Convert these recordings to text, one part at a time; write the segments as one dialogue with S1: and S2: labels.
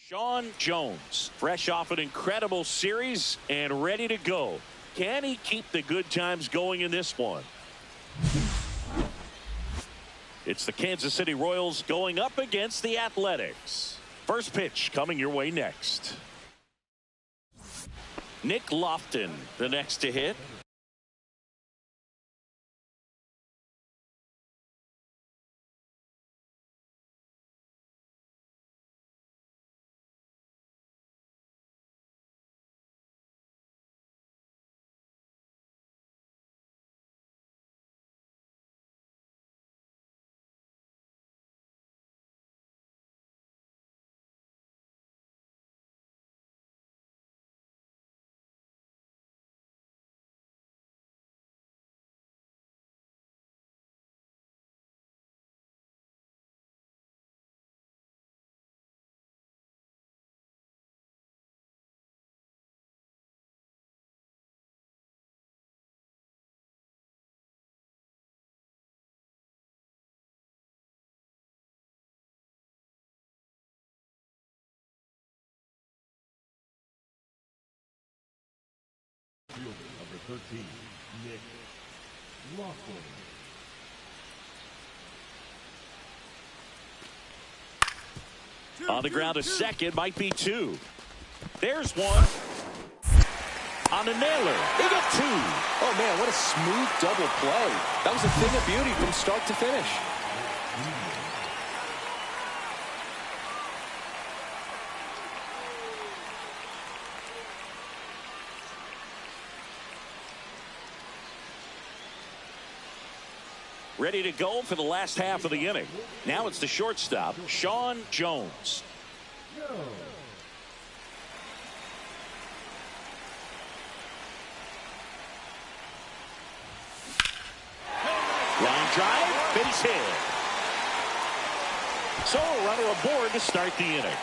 S1: Sean Jones, fresh off an incredible series and ready to go. Can he keep the good times going in this one? It's the Kansas City Royals going up against the Athletics. First pitch coming your way next. Nick Lofton, the next to hit.
S2: Number 13, Nick Lofton.
S1: On the ground, a second, might be two. There's one. On a nailer. He got two.
S3: Oh, man, what a smooth double play. That was a thing of beauty from start to finish.
S1: Ready to go for the last half of the inning. Now it's the shortstop, Sean Jones. Line drive, base hit. So a runner aboard to start the inning.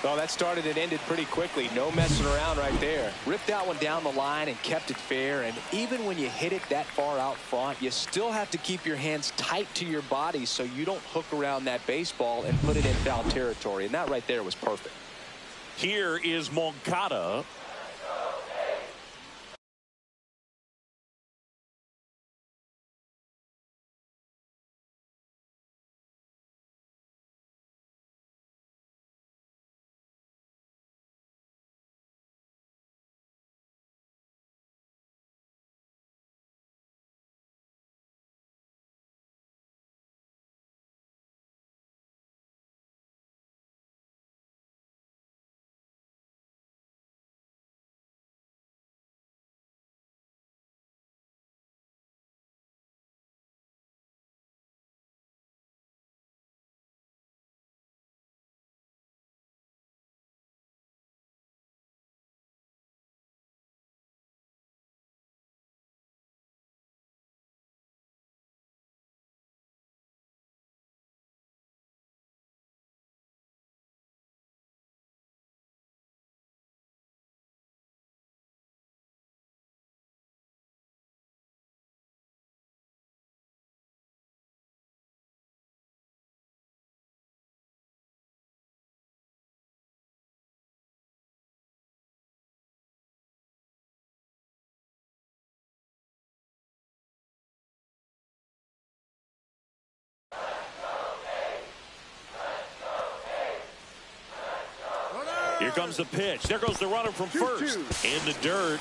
S3: Well, that started and ended pretty quickly. No messing around right there. Ripped that one down the line and kept it fair. And even when you hit it that far out front, you still have to keep your hands tight to your body so you don't hook around that baseball and put it in foul territory. And that right there was perfect.
S1: Here is Moncada. Here comes the pitch. There goes the runner from first. In the dirt.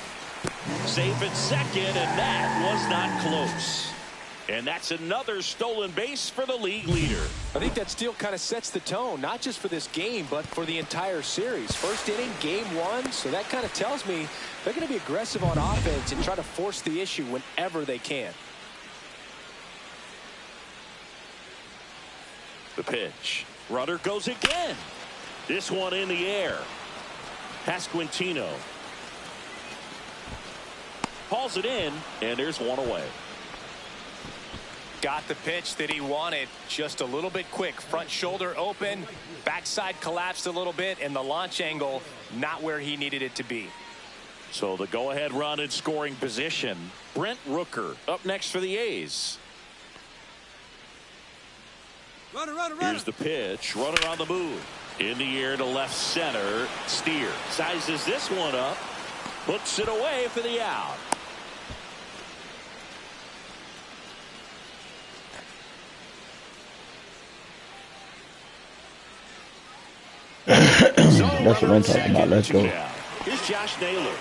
S1: Safe at second, and that was not close. And that's another stolen base for the league leader.
S3: I think that steal kind of sets the tone, not just for this game, but for the entire series. First inning, game one, so that kind of tells me they're going to be aggressive on offense and try to force the issue whenever they can.
S1: The pitch. Runner goes again. This one in the air. Pasquantino hauls it in, and there's one away.
S3: Got the pitch that he wanted, just a little bit quick. Front shoulder open, backside collapsed a little bit, and the launch angle not where he needed it to be.
S1: So the go-ahead run in scoring position. Brent Rooker up next for the A's. Here's the pitch. Runner on the move. In the air to left center. Steer sizes this one up. Puts it away for the out.
S4: That's what I'm talking about. Let's go.
S1: Here's Josh Naylor.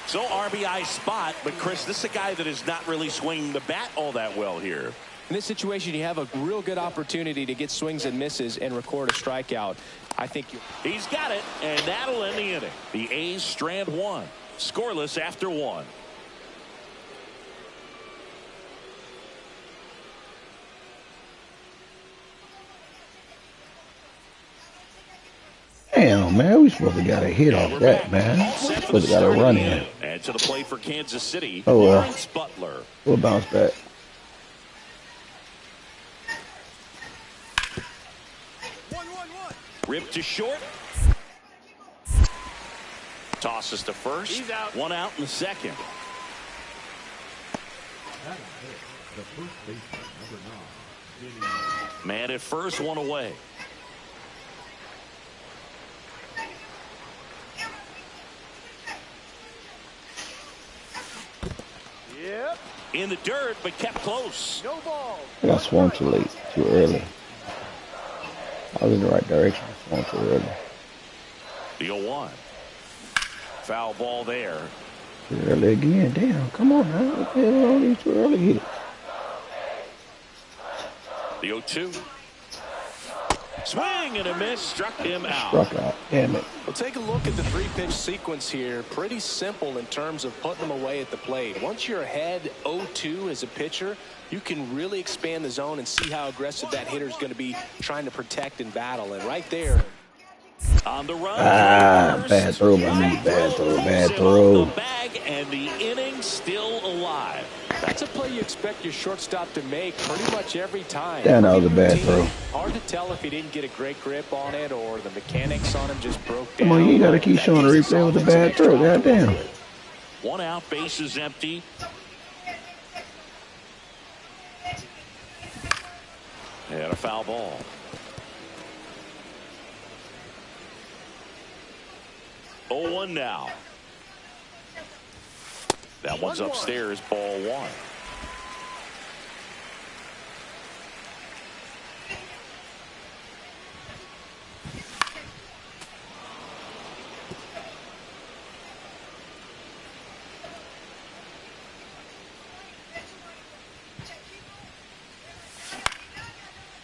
S1: So RBI spot, but Chris, this is a guy that is not really swinging the bat all that well here.
S3: In this situation, you have a real good opportunity to get swings and misses and record a strikeout. I think
S1: he's got it, and that'll end the inning. The A's strand one, scoreless after one.
S4: Damn, man, we supposed to got a hit off that, man. We supposed to got a run in.
S1: And to the plate for Kansas City,
S4: oh well.
S1: Lawrence Butler.
S4: We'll bounce back.
S1: Rip to short. Tosses to first. He's out. One out in the second.
S2: The first baseman, number 9.
S1: Man at first, one away. Yep. In the dirt, but kept close. No ball.
S4: I got swung too late, too early. I was in the right direction. Swung too early.
S1: The 0-1. Foul ball there.
S4: Too early again. Damn, come on now. What the hell are these too early hitters?
S1: The 0-2. Swing and a miss. Struck him out.
S4: Struck out. Damn it.
S3: Well, take a look at the three-pitch sequence here. Pretty simple in terms of putting them away at the plate. Once you're ahead 0-2 as a pitcher, you can really expand the zone and see how aggressive that hitter is going to be trying to protect and battle. And right there.
S1: On the run.
S4: Bad throw by me. Bad throw. Bad throw.
S1: The bag and the inning still alive.
S3: That's a play you expect your shortstop to make pretty much every time.
S4: Yeah, that was a bad throw.
S3: Hard to tell if he didn't get a great grip on it or the mechanics on him just broke down.
S4: Come on, you got to keep showing the replay with a bad throw. Goddamn.
S1: One out, base is empty. And a foul ball. Oh, 1 now. That one's upstairs, ball 1.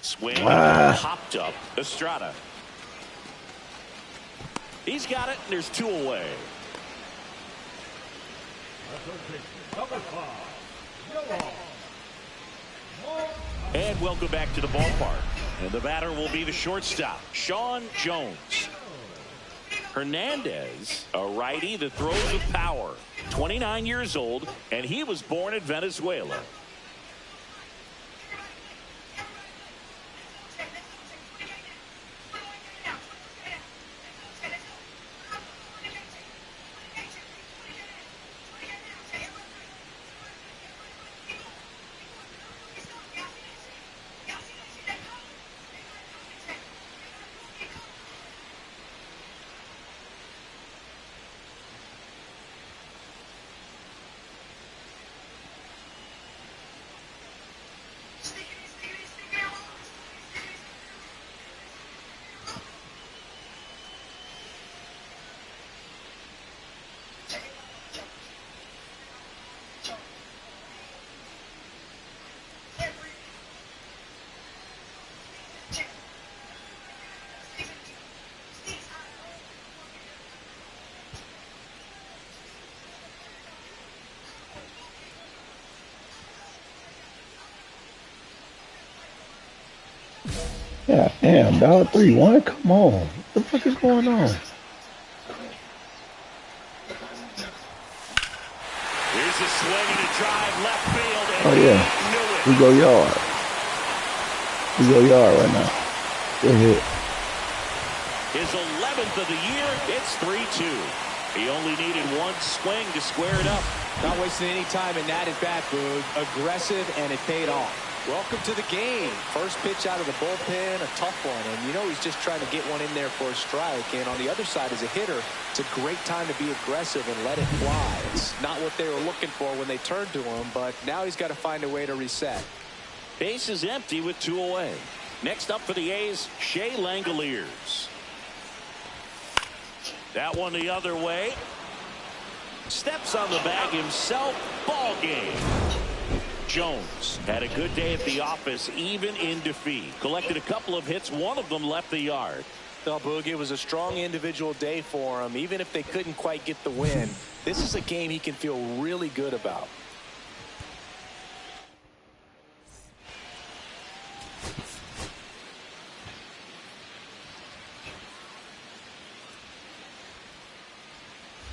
S1: Swing popped up. Estrada. He's got it, and there's 2 away. And welcome back to the ballpark. And the batter will be the shortstop, Sean Jones. Hernandez, a righty that throws with power. 29 years old, and he was born in Venezuela.
S4: Yeah, damn, dog. 3-1. Come on. What the fuck is going on?
S1: Here's a swing and a drive left field. And
S4: oh, yeah. We go yard. We go yard right now. Good hit.
S1: His 11th of the year. It's 3-2. He only needed 1 swing to square it up.
S3: Not wasting any time in that at bat, Boog. Aggressive, and it paid off. Welcome to the game. First pitch out of the bullpen, a tough one. And you know he's just trying to get one in there for a strike. And on the other side, as a hitter, it's a great time to be aggressive and let it fly. It's not what they were looking for when they turned to him, but now he's got to find a way to reset.
S1: Base is empty with 2 away. Next up for the A's, Shea Langoliers. That one the other way. Steps on the bag himself. Ball game. Jones had a good day at the office, even in defeat. Collected a couple of hits. One of them left the yard.
S3: Well, Boog, it was a strong individual day for him. Even if they couldn't quite get the win, this is a game he can feel really good about.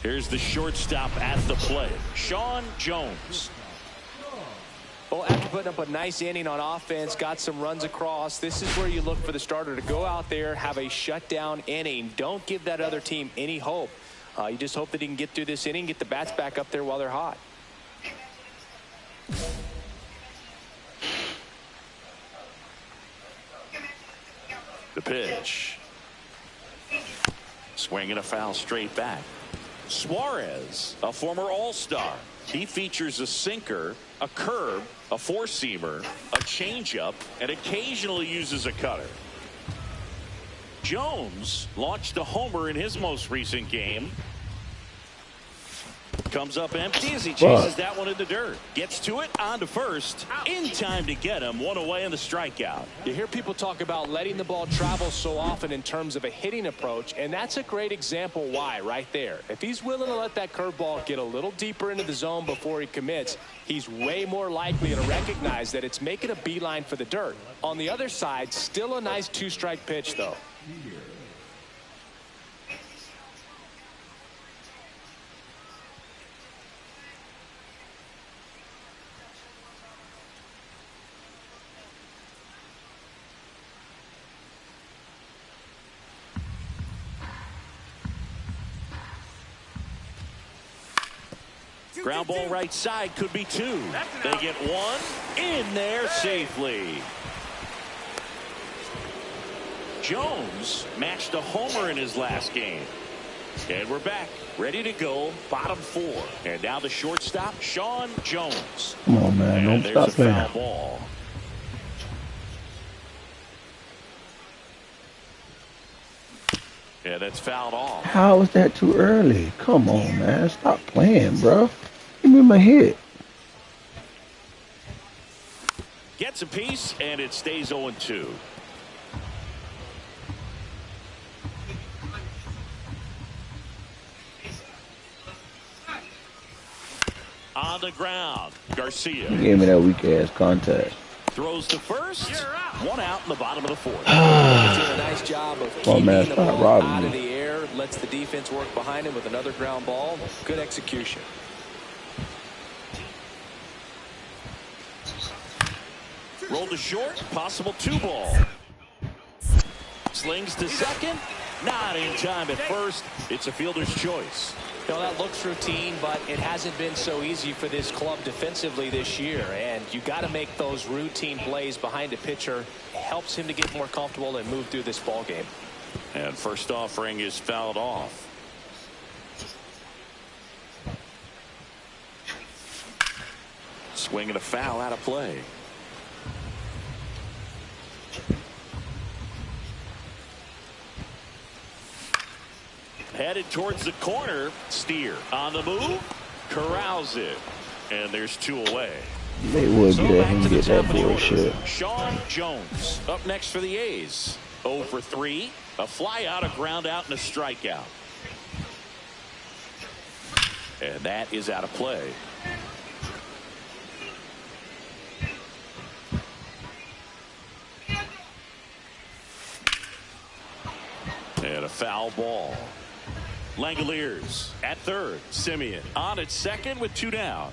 S1: Here's the shortstop at the plate, Sean Jones.
S3: Well, after putting up a nice inning on offense, got some runs across, this is where you look for the starter to go out there, have a shutdown inning. Don't give that other team any hope. You just hope that he can get through this inning, get the bats back up there while they're hot.
S1: The pitch. Swinging a foul straight back. Suarez, a former All-Star. He features a sinker, a curve, a four-seamer, a changeup, and occasionally uses a cutter. Jones launched a homer in his most recent game. Comes up empty as he chases that one in the dirt. Gets to it, on to first. In time to get him. One away in the strikeout.
S3: You hear people talk about letting the ball travel so often in terms of a hitting approach, and that's a great example why right there. If he's willing to let that curveball get a little deeper into the zone before he commits, he's way more likely to recognize that it's making a beeline for the dirt. On the other side, still a nice 2-strike pitch, though.
S1: Ground ball right side, could be 2. They get 1 in there safely. Jones matched a homer in his last game. And we're back, ready to go, bottom 4. And now the shortstop, Sean Jones.
S4: Come on, man.
S1: And
S4: Don't
S1: there's
S4: stop
S1: a foul
S4: playing.
S1: ball. Yeah, that's fouled off.
S4: How is that too early? Come on, man. Stop playing, bro. Give me my hit.
S1: Gets a piece, and it stays 0-2. On the ground, Garcia.
S4: You gave me that weak ass contact.
S1: Throws to first. 1 out in the bottom of the 4th.
S3: He's doing a nice job of keeping
S4: man,
S3: the
S4: stop
S3: ball
S4: robbing
S3: out of
S4: me.
S3: the air, lets the defense work behind him with another ground ball. Good execution.
S1: Rolled to short, possible 2-ball. Slings to second, not in time at first. It's a fielder's choice.
S3: You know, that looks routine, but it hasn't been so easy for this club defensively this year. And you got to make those routine plays behind a pitcher. It helps him to get more comfortable and move through this ball game.
S1: And first offering is fouled off. Swinging a foul out of play. Headed towards the corner. Steer on the move. Corrals it. And there's 2 away.
S4: They would
S1: So
S4: let
S1: back
S4: him
S1: to the
S4: get
S1: top
S4: that
S1: of the order.
S4: bullshit.
S1: Sean Jones up next for the A's. 0 for 3. A fly out, a ground out, and a strikeout. And that is out of play. And a foul ball. Langoliers at third. Simeon on at second with 2 down.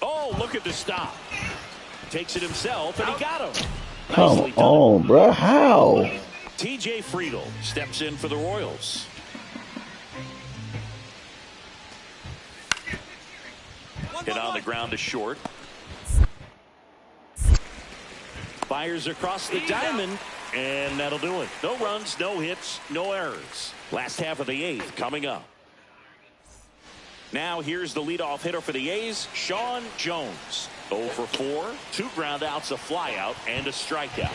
S1: Oh, look at the stop. Takes it himself, and he got him.
S4: Come
S1: Nicely done.
S4: on, bro. How?
S1: TJ Friedel steps in for the Royals. Hit on the ground to short. Fires across the diamond, and that'll do it. No runs, no hits, no errors. Last half of the 8th coming up. Now here's the leadoff hitter for the A's, Sean Jones. 0 for 4, 2 ground outs, a flyout, and a strikeout.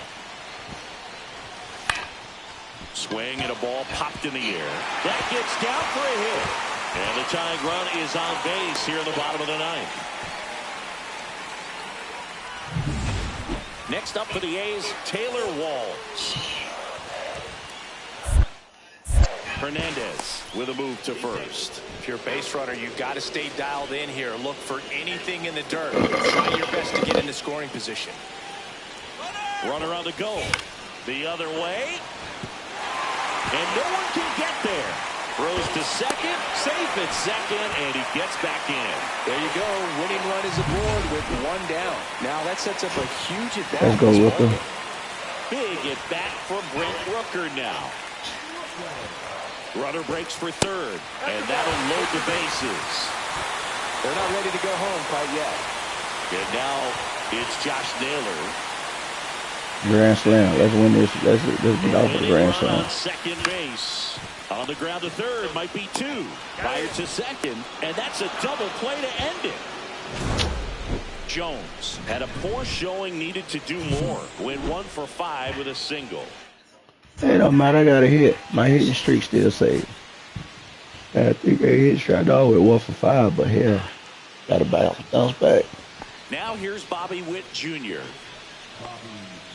S1: Swing and a ball popped in the air. That gets down for a hit. And the tying run is on base here in the bottom of the 9th. Next up for the A's, Taylor Walls. Hernandez with a move to first.
S3: If you're a base runner, you've got to stay dialed in here. Look for anything in the dirt. Try your best to get into scoring position.
S1: Runner on the go. The other way. And no one can get there. Throws to second, safe at second, and he gets back in.
S3: There you go. Winning run is aboard with 1 down. Now that sets up a huge advantage.
S4: Let's go, Rooker.
S1: Big at bat for Brent Rooker now. Runner breaks for third, and that'll load the bases.
S3: They're not ready to go home quite yet.
S1: And now it's Josh Naylor.
S4: Grand slam. Let's win this. Let's get off the grand slam.
S1: On second base. On the ground to third, might be 2. Fired to second, and that's a double play to end it. Jones had a poor showing, needed to do more. Went 1 for 5 with a single.
S4: Hey, don't matter. I got a hit. My hitting streak still saved. I think I hit shot off with 1 for 5, but hell, got to bounce back.
S1: Now here's Bobby Witt Jr.
S2: Bobby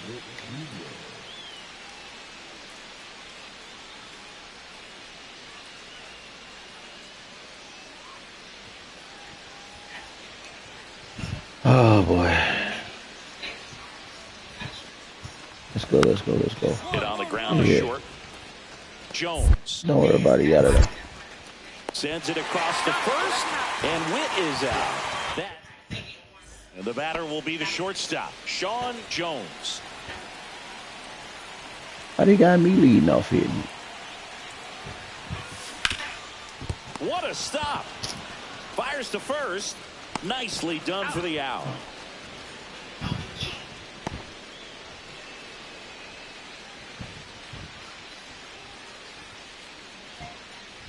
S2: Witt Jr.
S4: Oh boy. Let's go, let's go, let's go.
S1: Hit on the ground to short. Jones.
S4: Don't worry about it, got it.
S1: Sends it across to first, and Witt is out. And the batter will be the shortstop, Sean Jones.
S4: How they got me leading off hitting?
S1: What a stop. Fires to first. Nicely done for the out.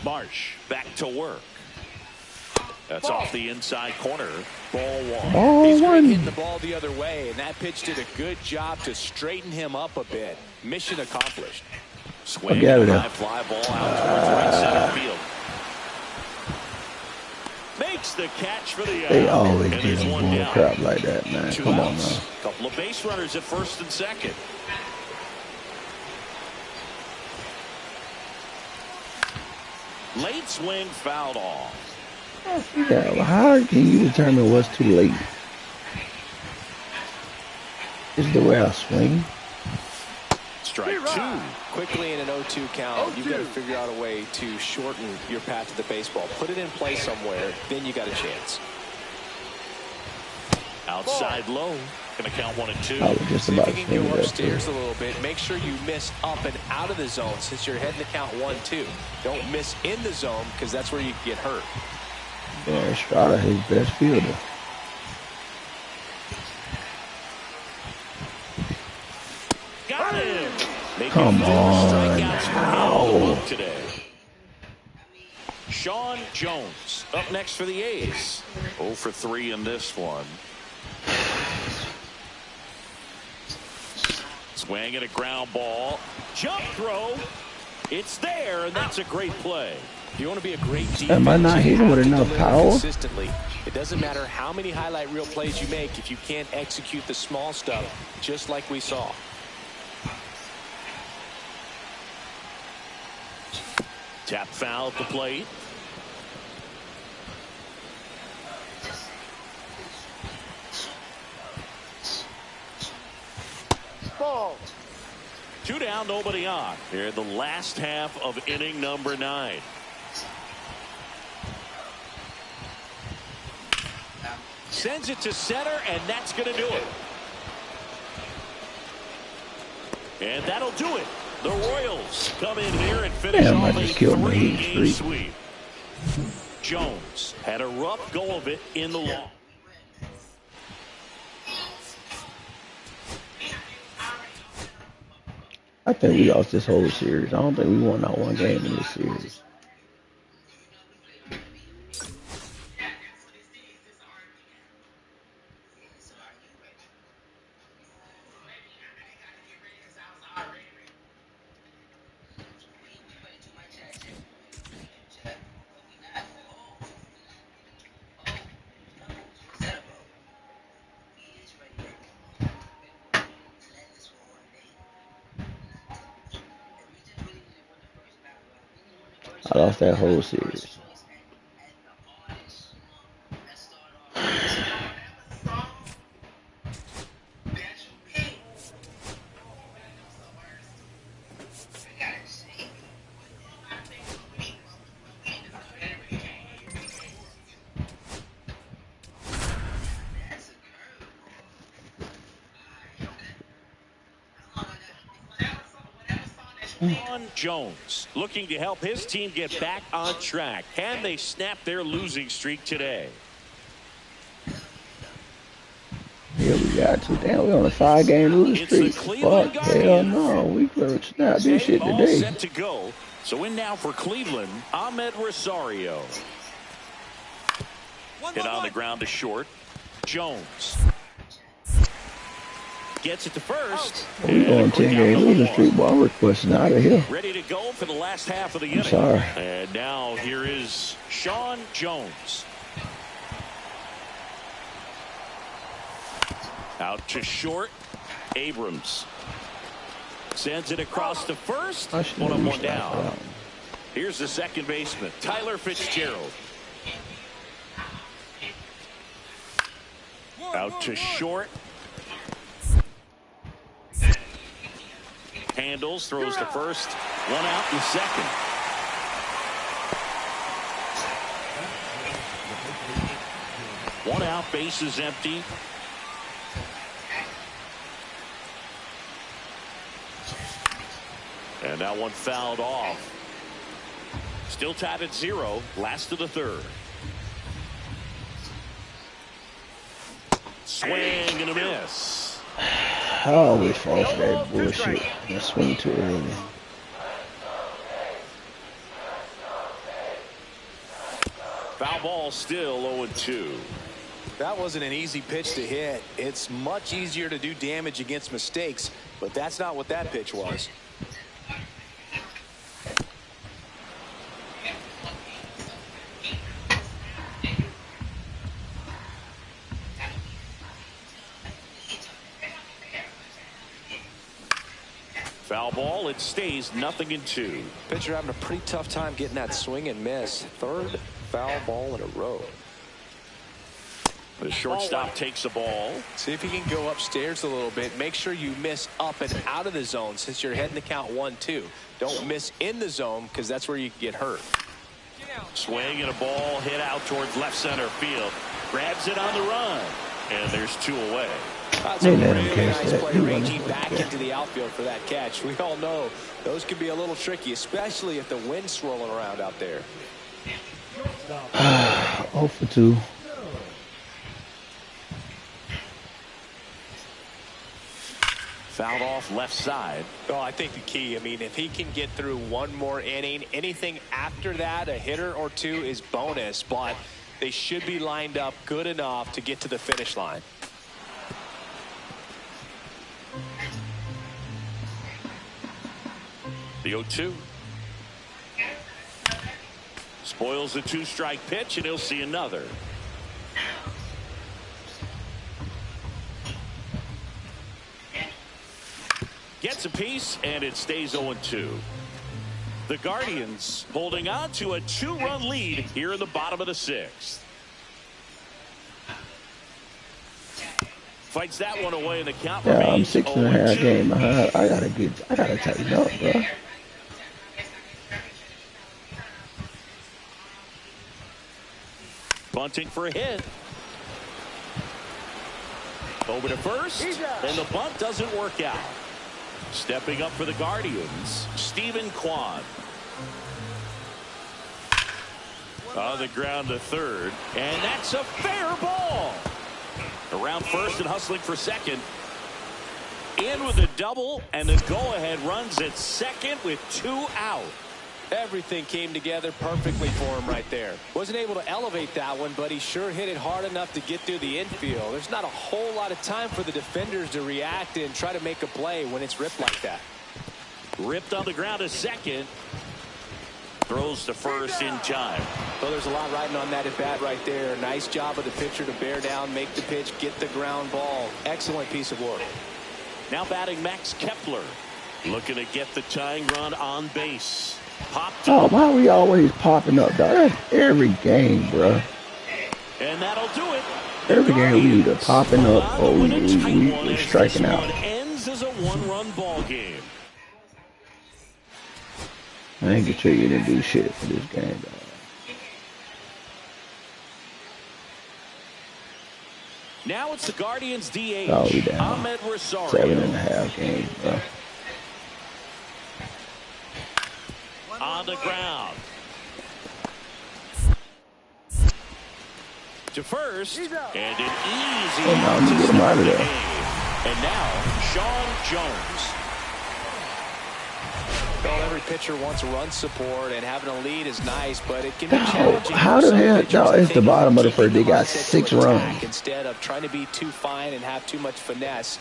S1: Marsh back to work. That's off the inside corner. Ball 1.
S3: He's hitting the ball the other way, and that pitch did a good job to straighten him up a bit. Mission accomplished.
S1: Swing, high fly ball out towards right center field. Makes the catch for the out.
S4: They always
S1: and
S4: do
S1: one
S4: bull
S1: down.
S4: crap like that, man.
S1: 2
S4: Come on
S1: outs.
S4: now.
S1: Couple of base runners at first and second. Late swing fouled off.
S4: Yeah, well, how can you determine what's too late? Is the way I swing?
S1: Strike 2.
S3: Quickly in an 0-2 count, you've got to figure out a way to shorten your path to the baseball. Put it in play somewhere, then you got a chance.
S1: Outside low. Going to count 1 and 2.
S4: I was just
S3: See
S4: about
S3: if
S4: to
S3: you
S4: swing
S3: can go
S4: that
S3: upstairs
S4: too.
S3: a little bit. Make sure you miss up and out of the zone since you're heading to count 1-2. Don't miss in the zone because that's where you get hurt.
S4: Yeah, Estrada, his best fielder.
S1: Got him.
S4: Come on.
S1: Strikeouts today. Sean Jones up next for the A's. 0 for 3 in this one. Swing and a ground ball. Jump throw. It's there, and that's a great play.
S3: If you want to be a great defense,
S4: Am I not hitting with enough power?
S3: Consistently. It doesn't matter how many highlight reel plays you make if you can't execute the small stuff, just like we saw.
S1: Tap foul at the plate. Ball. 2 down, nobody on. Here in the last half of inning number 9. Sends it to center, and that's going to do it. And that'll do it. The Royals come in here and finish
S4: Damn, I
S1: off a
S4: just killed my heat
S1: 3-game
S4: streak.
S1: sweep. Jones had a rough go of it in the long.
S4: I think we lost this whole series. I don't think we won not one game in this series. I lost that whole series.
S1: Sean Jones looking to help his team get back on track. Can they snap their losing streak today?
S4: Yeah, we got to. Damn, we on a 5-game losing
S1: It's the
S4: streak.
S1: Cleveland
S4: Fuck, hell
S1: Guardians.
S4: no. We could snap this shit
S1: All
S4: today.
S1: set to go. So in now for Cleveland, Ahmed Rosario. Hit on the ground to short. Jones gets it to first.
S4: We on 10-game losing streak, boy. I'm requesting out of here.
S1: Ready to go for the last half of the
S4: I'm
S1: inning.
S4: sorry.
S1: And now here is Sean Jones. Out to short. Abrams sends it across to first.
S4: I should
S1: One up,
S4: have
S1: one
S4: reached out for
S1: down.
S4: that one.
S1: Here's the second baseman, Tyler Fitzgerald. Out to short. Handles, throws to first. One out in second. One out, base is empty. And that one fouled off. Still tied at 0. Last of the third. Swing and a miss.
S4: I always fall for that bullshit. I swing too early.
S1: Foul ball still 0-2.
S3: That wasn't an easy pitch to hit. It's much easier to do damage against mistakes, but that's not what that pitch was.
S1: Foul ball, it stays 0-2.
S3: Pitcher having a pretty tough time getting that swing and miss. Third foul ball in a row.
S1: The shortstop takes the ball.
S3: See if you can go upstairs a little bit. Make sure you miss up and out of the zone since you're heading to count 1-2. Don't miss in the zone because that's where you can get hurt.
S1: Swing and a ball hit out towards left center field. Grabs it on the run. And there's 2 away.
S3: That's a
S4: They let him
S3: really
S4: catch
S3: nice
S4: that.
S3: play
S4: He
S3: ranging
S4: wasn't
S3: back
S4: supposed to.
S3: into the outfield for that catch. We all know those can be a little tricky, especially if the wind's swirling around out there.
S4: 0 for 2.
S1: Fouled off left side.
S3: Oh, I think the key, I mean, if he can get through one more inning, anything after that, a hitter or two is bonus, but they should be lined up good enough to get to the finish line.
S1: The 0-2. Spoils the 2-strike pitch, and he'll see another. Gets a piece, and it stays 0-2. The Guardians holding on to a 2-run lead here in the bottom of the 6th. Fights that one away, and the count
S4: Yeah, I'm
S1: remains
S4: 6.5
S1: 0-2.
S4: game behind. I gotta tighten up, bro.
S1: Bunting for a hit. Over to first, and the bunt doesn't work out. Stepping up for the Guardians, Stephen Kwan. On the ground to third, and that's a fair ball. Around first and hustling for second. In with a double, and the go-ahead runs at second with 2 out.
S3: Everything came together perfectly for him right there. Wasn't able to elevate that one, but he sure hit it hard enough to get through the infield. There's not a whole lot of time for the defenders to react and try to make a play when it's ripped like that.
S1: Ripped on the ground to second. Throws to first in time.
S3: Well, there's a lot riding on that at bat right there. Nice job of the pitcher to bear down, make the pitch, get the ground ball. Excellent piece of work.
S1: Now batting Max Kepler. Looking to get the tying run on base. Popped
S4: Oh,
S1: up.
S4: why are we always popping up, dog? That's every game, bro.
S1: And that'll do it.
S4: Every game we either popping up or we striking out.
S1: Ends as a 1-run ball game.
S4: I ain't gonna tell you to do shit for this game, dog.
S1: Now it's the Guardians DH.
S4: Oh, we down.
S1: Ahmed Rosario.
S4: 7.5 games, bro.
S1: On the ground. To first. And an easy
S4: Oh, no, let me get him out of there.
S1: And now Sean Jones.
S3: Well, every pitcher wants run support, and having a lead is nice, but it can be
S4: Dog,
S3: challenging.
S4: how
S3: for
S4: the
S3: some
S4: hell,
S3: pitchers
S4: dog,
S3: to
S4: it's the
S3: think
S4: bottom of the
S3: keeping
S4: first. They
S3: the
S4: got
S3: mindset
S4: 6
S3: to attack
S4: runs.
S3: Instead of trying to be too fine and have too much finesse,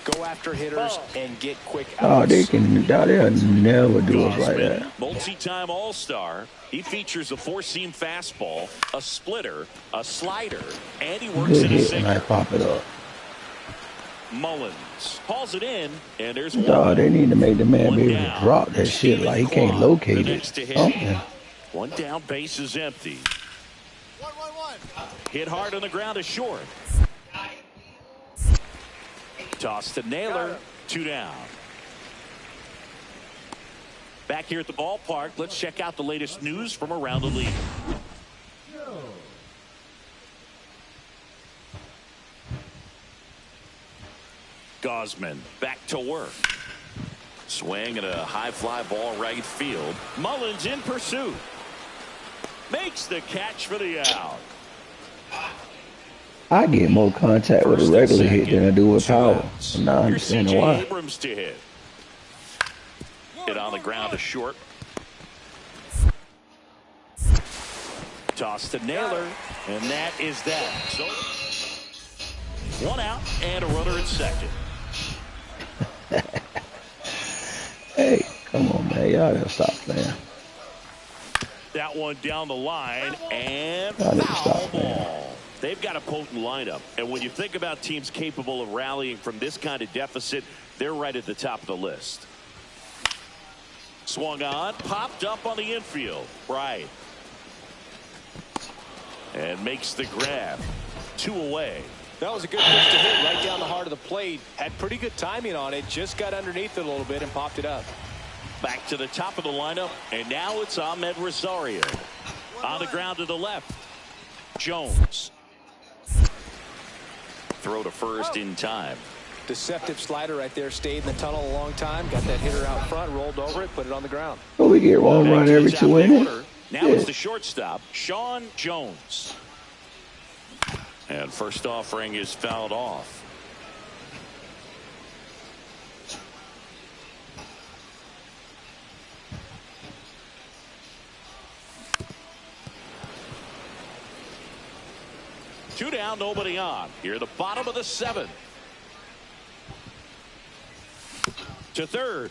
S3: go after hitters and get quick
S4: Oh,
S3: outs.
S4: they'll never do us like
S1: Gausman,
S4: that.
S1: multi-time All-Star. He features a 4-seam fastball, a splitter, a slider, and he works
S4: Good
S1: in a
S4: hit when I
S1: sinker.
S4: pop it up.
S1: Mullins hauls it in, and there's
S4: Dog,
S1: one.
S4: they need to make the man
S1: One
S4: be able to
S1: down.
S4: drop that shit like he can't
S1: Steven
S4: locate
S1: Kwan, the
S4: it.
S1: next to hit.
S4: Something.
S1: One down, base is empty. Hit hard on the ground is short. Toss to Naylor. 2 down. Back here at the ballpark, let's check out the latest news from around the league. Gausman back to work. Swing and a high fly ball right field. Mullins in pursuit. Makes the catch for the out.
S4: I get more contact with a
S1: First and
S4: regular hit
S1: second,
S4: than I do with
S1: 2
S4: power.
S1: outs.
S4: I'm not
S1: Here's
S4: understanding
S1: C.J.
S4: why.
S1: Abrams to hit. Hit on the ground to short. Toss to Naylor, and that is that. So 1 out and a runner at second.
S4: Hey, come on, man. Y'all gotta stop playing.
S1: That one down the line, and
S4: Y'all need to
S1: foul
S4: stop, man.
S1: ball. They've got a potent lineup, and when you think about teams capable of rallying from this kind of deficit, they're right at the top of the list. Swung on, popped up on the infield. Right. And makes the grab. 2 away.
S3: That was a good pitch to hit right down the heart of the plate. Had pretty good timing on it. Just got underneath it a little bit and popped it up.
S1: Back to the top of the lineup, and now it's Ahmed Rosario. On the ground to the left. Jones. Throw to first in time.
S3: Deceptive slider right there. Stayed in the tunnel a long time. Got that hitter out front, rolled over it, put it on the ground.
S4: But we get one
S1: Back
S4: run
S1: to the
S4: every
S1: top
S4: 2
S1: of the
S4: innings.
S1: order. Now it's the shortstop, Sean Jones. And first offering is fouled off. Two down, nobody on. Here, the bottom of the 7th. To third,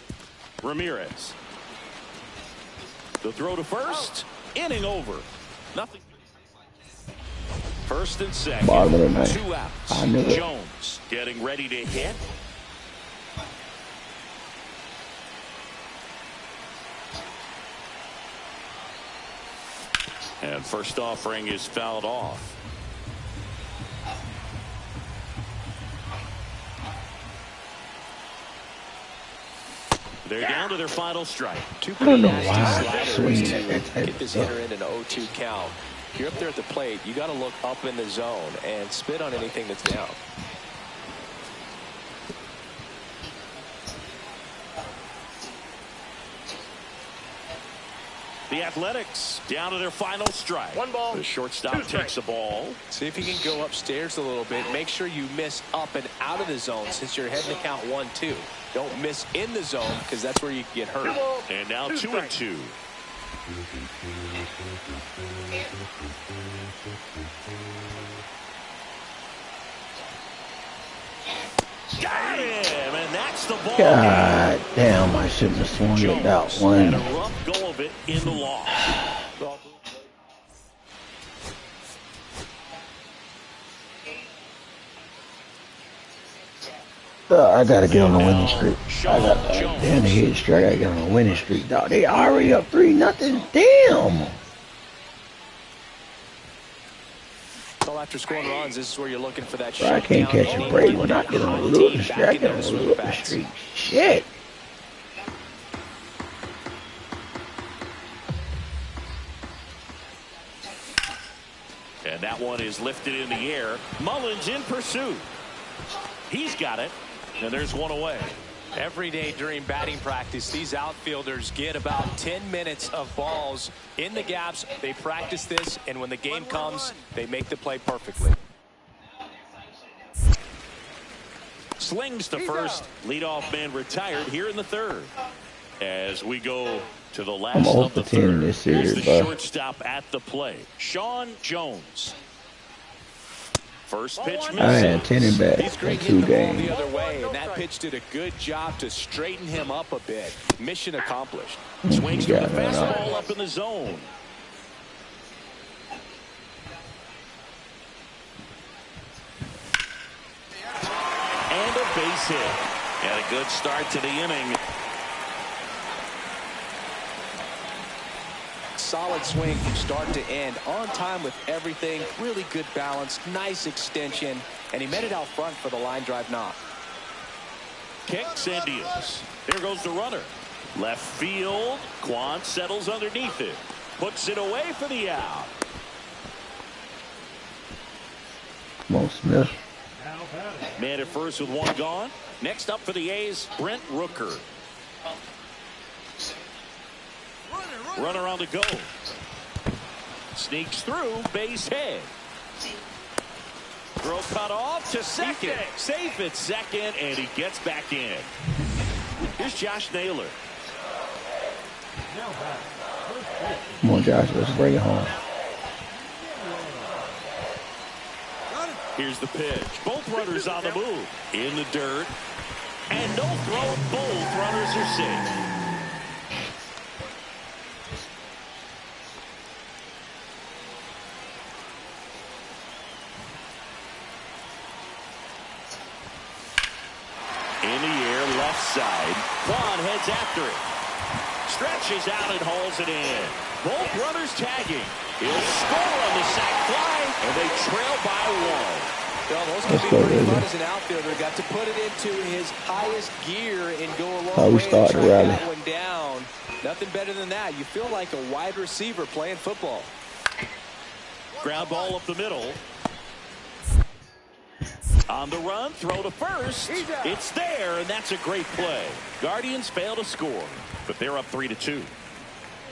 S1: Ramirez. The throw to first, inning over. Nothing. First and second.
S4: Bottom of the ninth.
S1: 2 outs.
S4: I knew it.
S1: Jones getting ready to hit. And first offering is fouled off. They're down to their final strike.
S3: Two
S4: I don't know
S3: nasty
S4: why
S3: sliders
S4: swinging
S3: to
S4: at that type
S3: get
S4: of
S3: this
S4: stuff.
S3: hitter into an 0-2 count. If you're up there at the plate, you got to look up in the zone and spit on anything that's down.
S1: The Athletics down to their final strike.
S5: One ball,
S1: The shortstop
S5: 2 strikes.
S1: takes the ball.
S3: See if you can go upstairs a little bit. Make sure you miss up and out of the zone since you're heading to count 1-2. Don't miss in the zone because that's where you can get hurt.
S5: 2 balls,
S1: And now
S5: 2
S1: 2 and
S5: strikes.
S1: 2. Got him, and that's the ball.
S4: God damn, I shouldn't have swung it that
S1: Jones
S4: one.
S1: had a rough go of it in the loss.
S4: I gotta get on a winning streak. I got damn the hit streak. I gotta get on a winning streak, dog. They already up 3-0. Damn.
S3: So after scoring runs, this is where you're looking for that
S4: Bro, I can't
S3: shutdown.
S4: catch
S3: You
S4: a
S3: need
S4: break
S3: to
S4: when
S3: get
S4: I
S3: that
S4: get on a
S3: hot
S4: losing
S3: team
S4: streak.
S3: back
S4: I
S3: in
S4: get
S3: their
S4: on a
S3: swing
S4: losing
S3: bats.
S4: streak. Shit.
S1: And that one is lifted in the air. Mullins in pursuit. He's got it. And there's one away.
S3: Every day during batting practice, these outfielders get about 10 minutes of balls in the gaps. They practice this, and when the game comes, they make the play perfectly.
S1: Slings to first. Leadoff man retired here in the third. As we go to the last
S4: I'm
S1: of the
S4: 0 for 10 in
S1: third.
S4: this series,
S1: Here's the
S4: bro.
S1: shortstop at the plate. Sean Jones. First pitch
S4: I
S1: missing.
S4: had 10 in back
S3: He's
S4: in
S3: great
S4: 2
S3: hitting the ball
S4: games.
S3: the other way, and that pitch did a good job to straighten him up a bit. Mission accomplished.
S1: Swings
S4: You
S1: to the
S4: got it,
S1: fastball up in the zone. And a base hit. And a good start to the inning.
S3: Solid swing from start to end, on time with everything, really good balance, nice extension, and he met it out front for the line drive knock.
S1: Kicks and deals. Here goes the runner. Left field. Quan settles underneath it. Puts it away for the out.
S4: Come on, Smith.
S1: Man at first with one gone. Next up for the A's, Brent Rooker. Runner on the go. Sneaks through, base hit. Throw cut off to second. Safe at second, and he gets back in. Here's Josh Naylor.
S4: Come on, Josh. Let's bring it home.
S1: Here's the pitch. Both runners on the move. In the dirt. And no throw. Both runners are safe. In the air, left side. Quan heads after it. Stretches out and hauls it in. Both runners tagging. He'll score on the sac fly, and they trail by one.
S3: Well, those
S4: Let's
S3: can
S4: go,
S3: be pretty
S4: baby.
S3: fun as an outfielder. Got to put it into his highest gear and go a long
S4: How we
S3: way to
S4: start the
S3: track
S4: rally.
S3: that one down. Nothing better than that. You feel like a wide receiver playing football.
S1: Ground ball up the middle. On the run, throw to first. It's there, and that's a great play. Guardians fail to score, but they're up 3-2.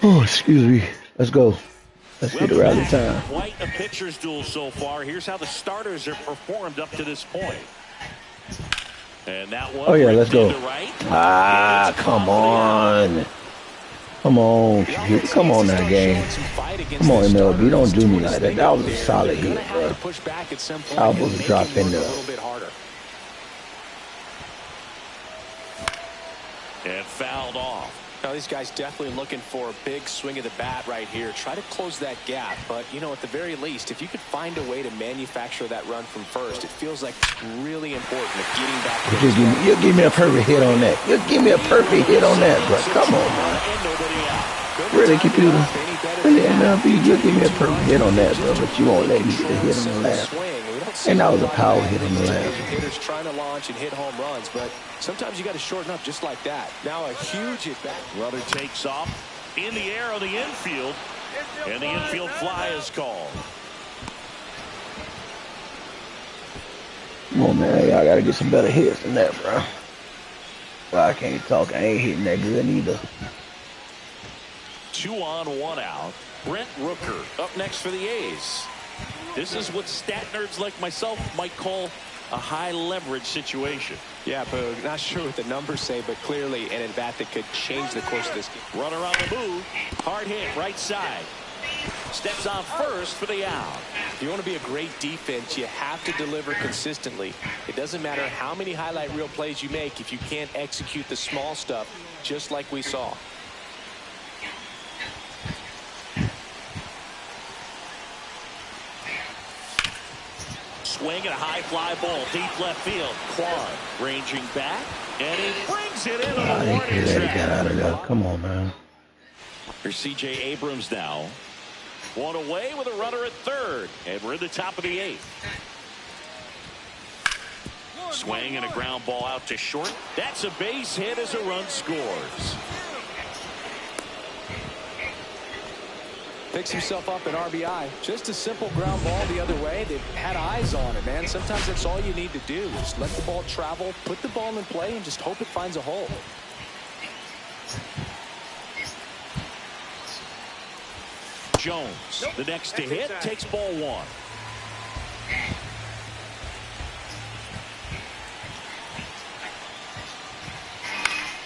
S4: Oh, excuse me. Let's go. Let's get
S1: Welcome
S4: around the
S1: back.
S4: time.
S1: Quite a pitcher's duel so far. Here's how the starters have performed up to this point. And that one.
S4: Oh, yeah,
S1: ripped
S4: let's go.
S1: into right.
S4: Ah,
S1: It's
S4: come
S1: off the
S4: on. Come on. Come on now, game. Come on, MLB. Don't do me like that. That was a solid hit, bro.
S3: Push back at some point
S4: I
S3: and
S4: was
S3: make
S4: dropped
S3: him
S4: in
S3: work
S4: there.
S3: a little bit harder.
S1: And fouled off.
S3: Now, these guys definitely looking for a big swing of the bat right here. Try to close that gap. But, you know, at the very least, if you could find a way to manufacture that run from first, it feels like it's really important of getting back to
S4: You'll give me a perfect hit on that. You'll give me a perfect hit on that, bro. Come on, man.
S1: And nobody out.
S4: Really, computer? Really, MLB, you'll give me a perfect hit on that, bro. But you won't let me get a hit on the last. And that was a power hit on the last.
S3: Hitters trying to launch and hit home runs, but sometimes you got to shorten up just like that. Now a huge at bat.
S1: Runner takes off in the air on the infield, and the infield fly is called.
S4: Come on, man. Y'all got to get some better hits than that, bro. Well, I can't talk. I ain't hitting that good either.
S1: 2 on, 1 out. Brent Rooker up next for the A's. This is what stat nerds like myself might call a high leverage situation.
S3: Yeah, Boog, not sure what the numbers say, but clearly an at-bat that could change the course of this game.
S1: Runner on the move. Hard hit right side. Steps on first for the out.
S3: If you want to be a great defense, you have to deliver consistently. It doesn't matter how many highlight reel plays you make if you can't execute the small stuff, just like we saw.
S1: Swing and a high fly ball deep left field. Kwan ranging back, and he brings it into
S4: I
S1: the
S4: didn't
S1: warning
S4: hear that. He got
S1: track.
S4: out of there. Come on, man.
S1: Here's C.J. Abrams now. One away with a runner at third, and we're in the top of the 8th. Swing and a ground ball out to short. That's a base hit as a run scores.
S3: Picks himself up an RBI. Just a simple ground ball the other way. They've had eyes on it, man. Sometimes that's all you need to do. Just let the ball travel, put the ball in play, and just hope it finds a hole.
S1: Jones, the next to hit, takes ball 1.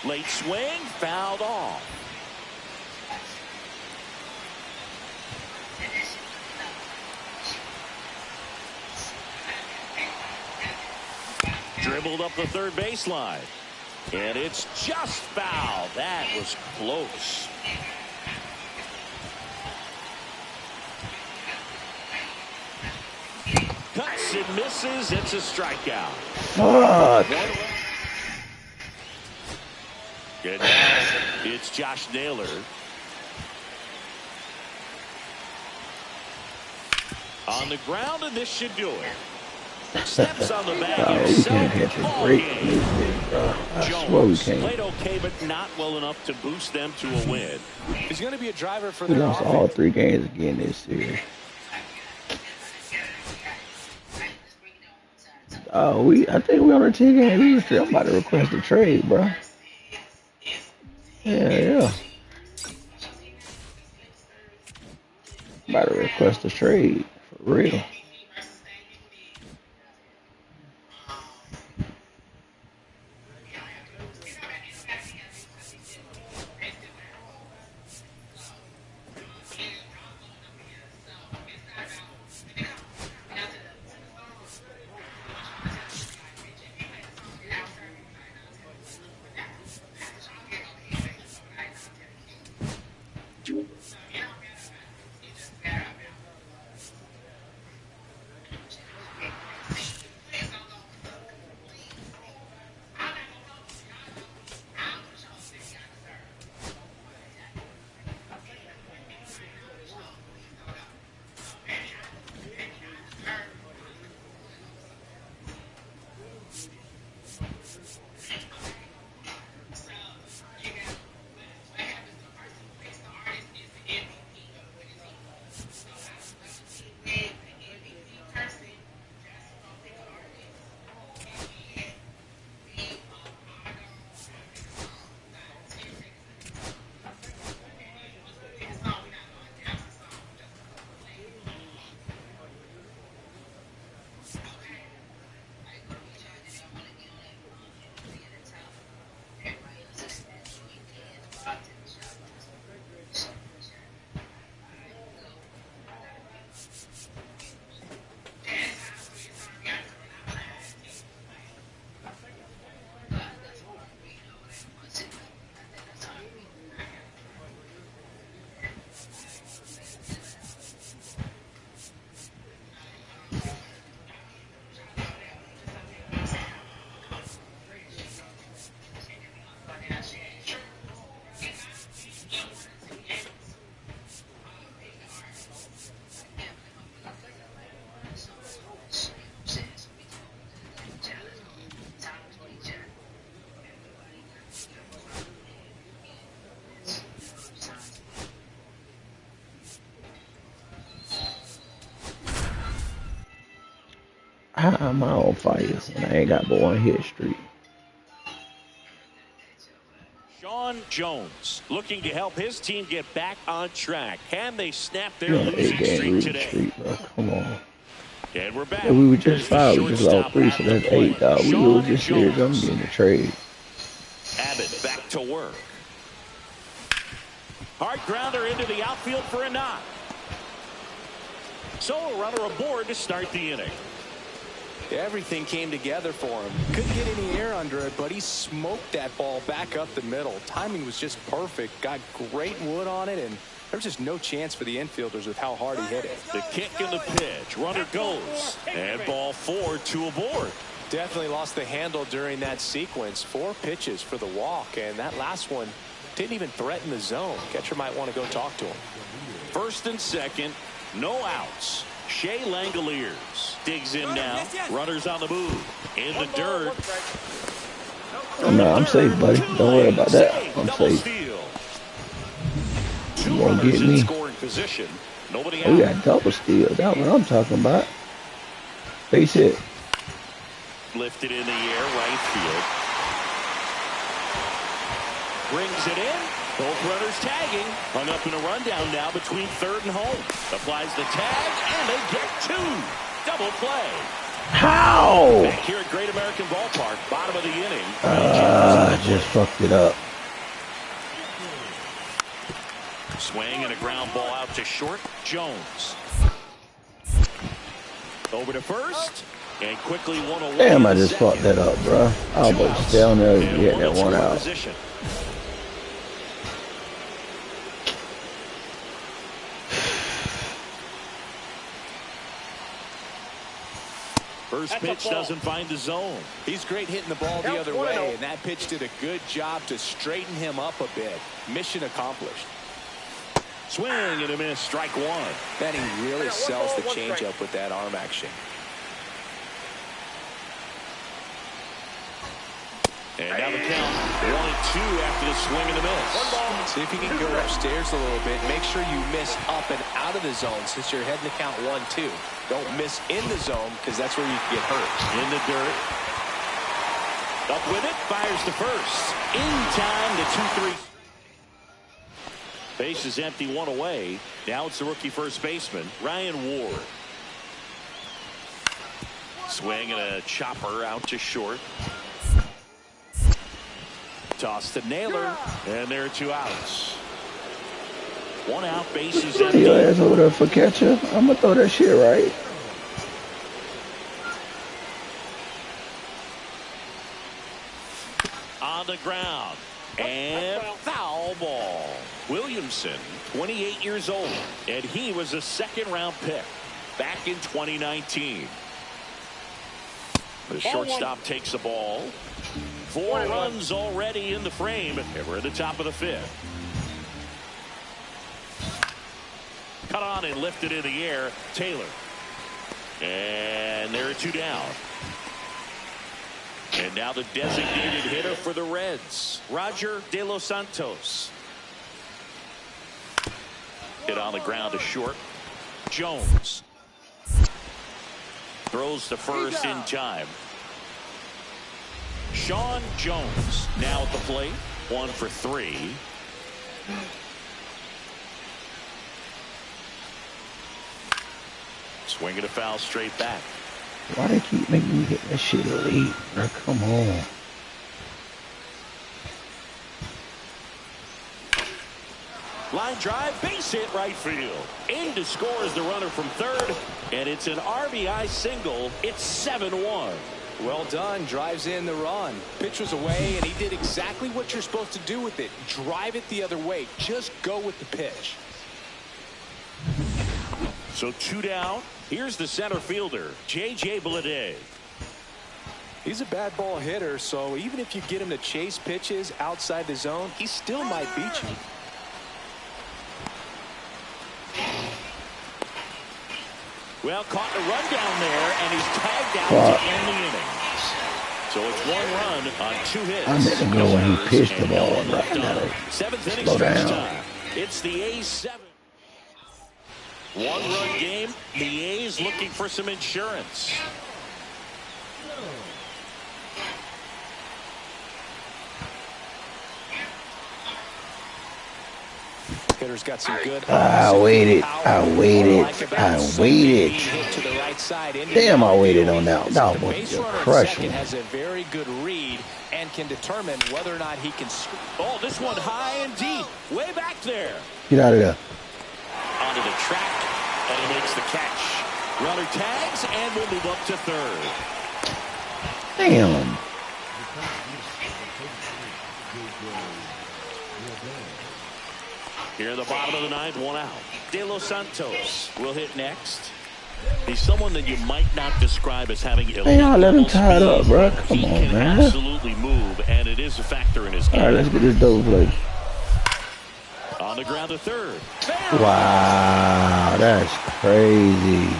S1: Late swing, fouled off. Dribbled up the third baseline. And it's just foul. That was close. Cuts and misses. It's a strikeout.
S4: Fuck.
S1: And now it's Josh Naylor. On the ground, and this should do it. Steps on the bag
S4: No, we
S1: himself.
S4: can't catch a
S1: Ball
S4: break
S1: game.
S4: from this bitch, bro. I swear we
S1: Jones
S4: can't.
S1: played okay, but not well enough to boost them to a win.
S3: He's going to be a driver for
S4: We
S3: their
S4: lost
S3: offense.
S4: all 3 games again this series. Oh, I think we on a 10-game losing streak. I'm about to request a trade, bro. Yeah. About to request a trade for real. How am I on fire when I ain't got but 1 hit streak?
S1: Sean Sean Jones looking to help his team get back on track. Can they snap their
S4: You know,
S1: losing
S4: 8-game
S1: streak
S4: losing
S1: today?
S4: streak, bro. Come on.
S1: And we're back.
S4: Yeah, we were just
S1: Here's the
S4: 5. We just lost
S1: shortstop
S4: 3, so
S1: at the
S4: that's
S1: plate.
S4: 8, dog. We
S1: Sean
S4: lose this series, I'm
S1: Jones.
S4: getting a trade.
S1: Abbott back to work. Hard grounder into the outfield for a knock. So a runner aboard to start the inning.
S3: Everything came together for him. Couldn't get any air under it, but he smoked that ball back up the middle. Timing was just perfect. Got great wood on it, and there was just no chance for the infielders with how hard he hit it.
S1: The kick and the pitch. Runner goes. And ball 4, 2 aboard.
S3: Definitely lost the handle during that sequence. 4 pitches for the walk, and that last one didn't even threaten the zone. Catcher might want to go talk to him.
S1: First and second, no outs. Shea Langoliers digs in now. Runners on the move. In the dirt.
S4: No, I'm safe, buddy. Don't worry about that. I'm safe.
S1: Two
S4: You won't
S1: runners
S4: get
S1: in
S4: me.
S1: scoring position. Nobody
S4: We
S1: out.
S4: got double steal. That's what I'm talking about. Base hit.
S1: Lifted in the air, right field. Brings it in. Both runners tagging. Hung up in a rundown now between third and home. Applies the tag, and they get 2. Double play.
S4: How?
S1: Back here at Great American Ballpark, bottom of the inning.
S4: I just fucked it up.
S1: Swing and a ground ball out to short. Jones. Over to first. And quickly one away.
S4: Damn, I
S1: in the
S4: just fucked
S1: second.
S4: that up, bro. I
S1: Two
S4: was
S1: outs
S4: down there to
S1: and
S4: get that
S1: in
S4: one
S1: scoring
S4: out.
S1: position. First pitch doesn't find the zone.
S3: He's great hitting the ball the other way, and that pitch did a good job to straighten him up a bit. Mission accomplished.
S1: Swing and a miss. Strike 1.
S3: Benning really sells the changeup with that arm action.
S1: And now the count 1-2 after the swing and a miss.
S3: See if you can go upstairs a little bit. Make sure you miss up and out of the zone since you're heading to count 1-2. Don't miss in the zone because that's where you can get hurt.
S1: In the dirt. Up with it. Fires to first. In time, the 2-3. Base is empty, 1 away. Now it's the rookie first baseman, Ryan Ward. Swing and a chopper out to short. Toss to Naylor, and there are 2 outs. 1 out, base is empty.
S4: Your ass over there for catcher. I'm gonna throw that shit right.
S1: On the ground. And foul ball. Williamson, 28 years old, and he was a second-round pick back in 2019. The shortstop takes the ball. 4 runs already in the frame, and we're at the top of the 5th. Cut on and lifted in the air. Taylor. And there are 2 down. And now the designated hitter for the Reds, Roger De Los Santos. Hit on the ground to short. Jones. Throws to first in time. Sean Jones now at the plate. 1 for 3. Swing and a foul straight back.
S4: Why they keep making me hit that shit late, bro? Come on.
S1: Line drive, base hit right field. In to score is the runner from third, and it's an RBI single. It's 7-1.
S3: Well done. Drives in the run. Pitch was away, and he did exactly what you're supposed to do with it. Drive it the other way. Just go with the pitch.
S1: So 2 down. Here's the center fielder, J.J. Bleday.
S3: He's a bad ball hitter, so even if you get him to chase pitches outside the zone, he still might beat you.
S1: Well, caught the run down there, and he's tagged out to end the inning. So it's 1 run on 2 hits.
S4: I meant to go when he pitched the ball
S1: And
S4: right
S1: left
S4: now.
S1: on. 7th inning
S4: Slow
S1: stretch
S4: down.
S1: time. It's the A's 7. 1-run game. The A's looking for some insurance.
S3: hitter's got some good.
S4: I waited. I waited. I waited.
S3: To the right side.
S4: Damn, I waited on that. That was
S3: base
S4: just
S3: runner at
S4: crushing.
S3: second has a very good read and can determine whether or not he can.
S1: Oh, this one high and deep, way back there.
S4: Get out of there.
S1: Onto the track, and he makes the catch. Runner tags, and will move up to third.
S4: Damn.
S1: Here in the bottom of the ninth, one out. De Los Santos will hit next. He's someone that you might not describe as having elite.
S4: Hey, y'all let him tie it
S1: speed.
S4: up, bro. Come
S1: He
S4: on,
S1: can
S4: man.
S1: absolutely move, and it is a factor in his game.
S4: All right, let's get this double play.
S1: On the ground to third.
S4: Wow, that's crazy.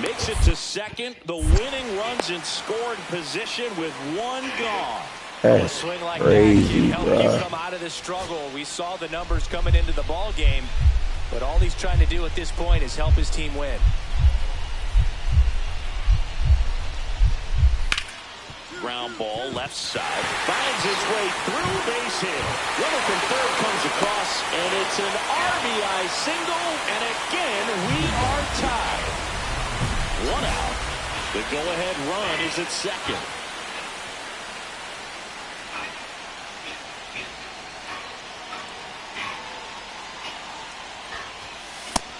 S1: Makes it to second. The winning runs in scoring position with one gone.
S3: A
S4: That's
S3: swing like
S4: crazy,
S3: that can help you
S4: bro.
S3: come out of this struggle. We saw the numbers coming into the ball game, but all he's trying to do at this point is help his team win.
S1: Ground ball left side. Finds its way through base hit. Runner from third comes across, and it's an RBI single. And again, we are tied. One out. The go-ahead run is at second.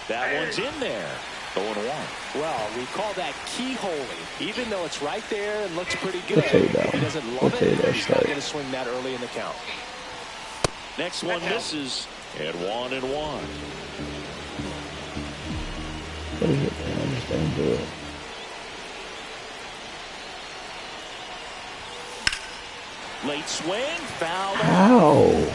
S1: That one's in there. 0-1.
S3: Well, we call that keyholing. Even though it's right there and looks pretty good,
S4: We'll take that
S3: if he
S4: one.
S3: doesn't
S4: We'll
S3: love
S4: take
S3: it,
S4: that
S3: he's not
S4: strike.
S3: going to swing that early in the count.
S1: Next one misses. And 1-1.
S4: What is it, man? I just don't do it.
S1: Late swing. Fouled out.
S4: How?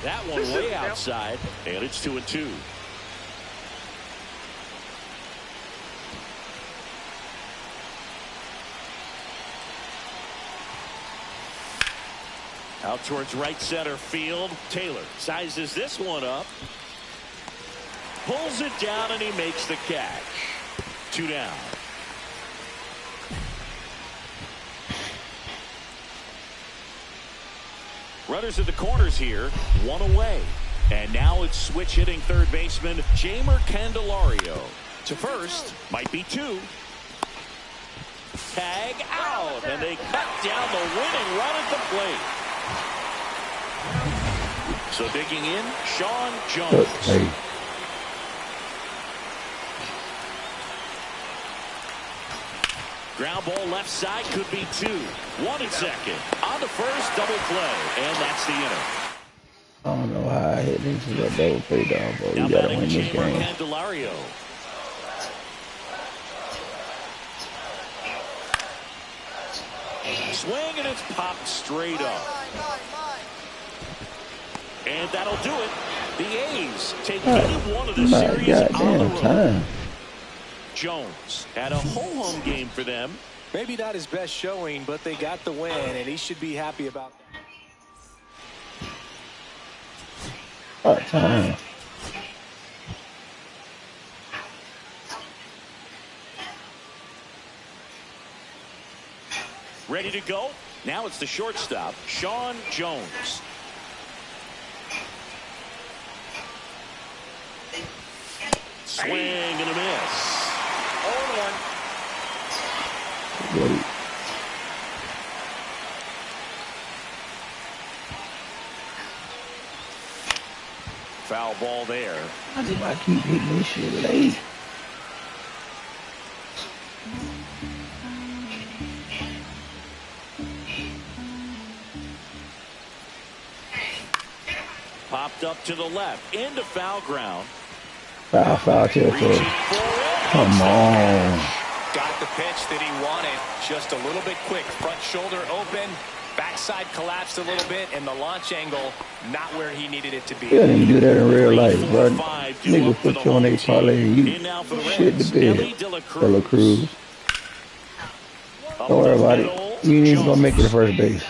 S1: That one way outside. And it's 2-2. Out towards right center field. Taylor sizes this one up. Pulls it down, and he makes the catch. 2 down. Runners at the corners here. 1 away. And now it's switch hitting third baseman Jeimer Candelario. To first. Might be 2. Tag out. And they cut down the winning run at the plate. So digging in, Sean Jones.
S4: Hey.
S1: Ground ball left side, could be 2. 1 at second. On the first, double play. And that's the inning.
S4: I don't know how I hit into that double play down, but
S1: Now
S4: we gotta
S1: batting
S4: win this
S1: Jeimer
S4: game.
S1: Candelario. Swing, and it's popped straight up. And that'll do it. The A's take game 1 of the
S4: My
S1: series on the
S4: goddamn
S1: road.
S4: time.
S1: Jones had a home game for them.
S3: Maybe not his best showing, but they got the win, and he should be happy about that.
S4: What time?
S1: Ready to go. Now it's the shortstop, Sean Jones. Swing and a miss. 0-1.
S4: Wait.
S1: Foul ball there.
S4: Why do I keep hitting this shit late?
S1: Popped up to the left into foul ground.
S4: Foul territory.
S1: Reaching for it.
S4: Come on.
S3: Got the pitch that he wanted. Just a little bit quick. Front shoulder open. Backside collapsed a little bit, and the launch angle not where he needed it to be.
S4: You didn't do that in real life, bro.
S1: 3-4-5 due
S4: Niggas
S1: up for
S4: put
S1: the
S4: you on
S1: home
S4: their parlay and
S1: team.
S4: you
S1: In now for the
S4: shit
S1: Reds,
S4: the
S1: Ellie
S4: bed.
S1: De La
S4: De La Cruz.
S1: Up
S4: Don't worry
S1: the
S4: about
S1: middle,
S4: it. You ain't even gonna
S1: Jones.
S4: make it to first base.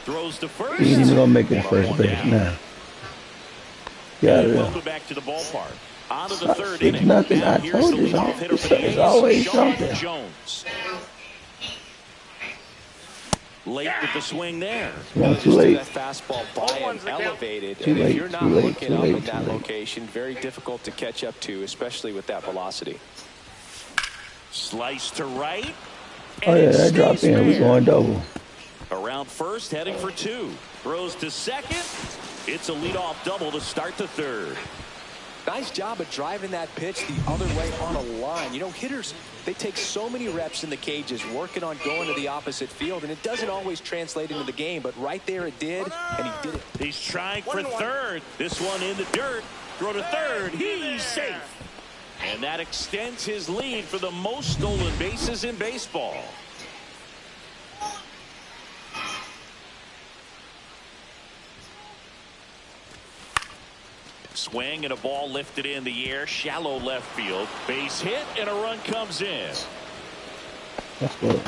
S1: Throws to first.
S4: You ain't even gonna make it to first
S1: One
S4: base
S1: down.
S4: now. Get out of
S1: And
S4: there.
S1: welcome back to the ballpark. On to the
S4: Not
S1: third
S4: 6
S1: inning.
S4: nothing.
S1: Now
S4: I
S1: here's
S4: told
S1: the
S4: you
S1: leadoff hitter for the
S4: it's
S1: A's,
S4: always
S1: Sean
S4: something.
S1: Jones. Late with the swing there.
S4: Well,
S3: Just
S4: too
S3: threw
S4: late.
S3: that fastball by him, elevated,
S4: Too
S3: and if
S4: late,
S3: you're not
S4: too late,
S3: looking
S4: too
S3: up
S4: late,
S3: in
S4: too
S3: that
S4: late.
S3: location, very difficult to catch up to, especially with that velocity.
S1: Slice to right.
S4: Oh
S1: And
S4: yeah,
S1: it
S4: that drop
S1: stays
S4: in. We
S1: fair.
S4: going double.
S1: Around first, heading for 2. Throws to second. It's a leadoff double to start the third.
S3: Nice job of driving that pitch the other way on a line. You know, hitters, they take so many reps in the cages working on going to the opposite field, and it doesn't always translate into the game, but right there it did, and he did it.
S1: He's trying for third. This one in the dirt. Throw to third. He's safe. And that extends his lead for the most stolen bases in baseball. Swing and a ball lifted in the air, shallow left field. Base hit and a run comes in.
S4: That's good.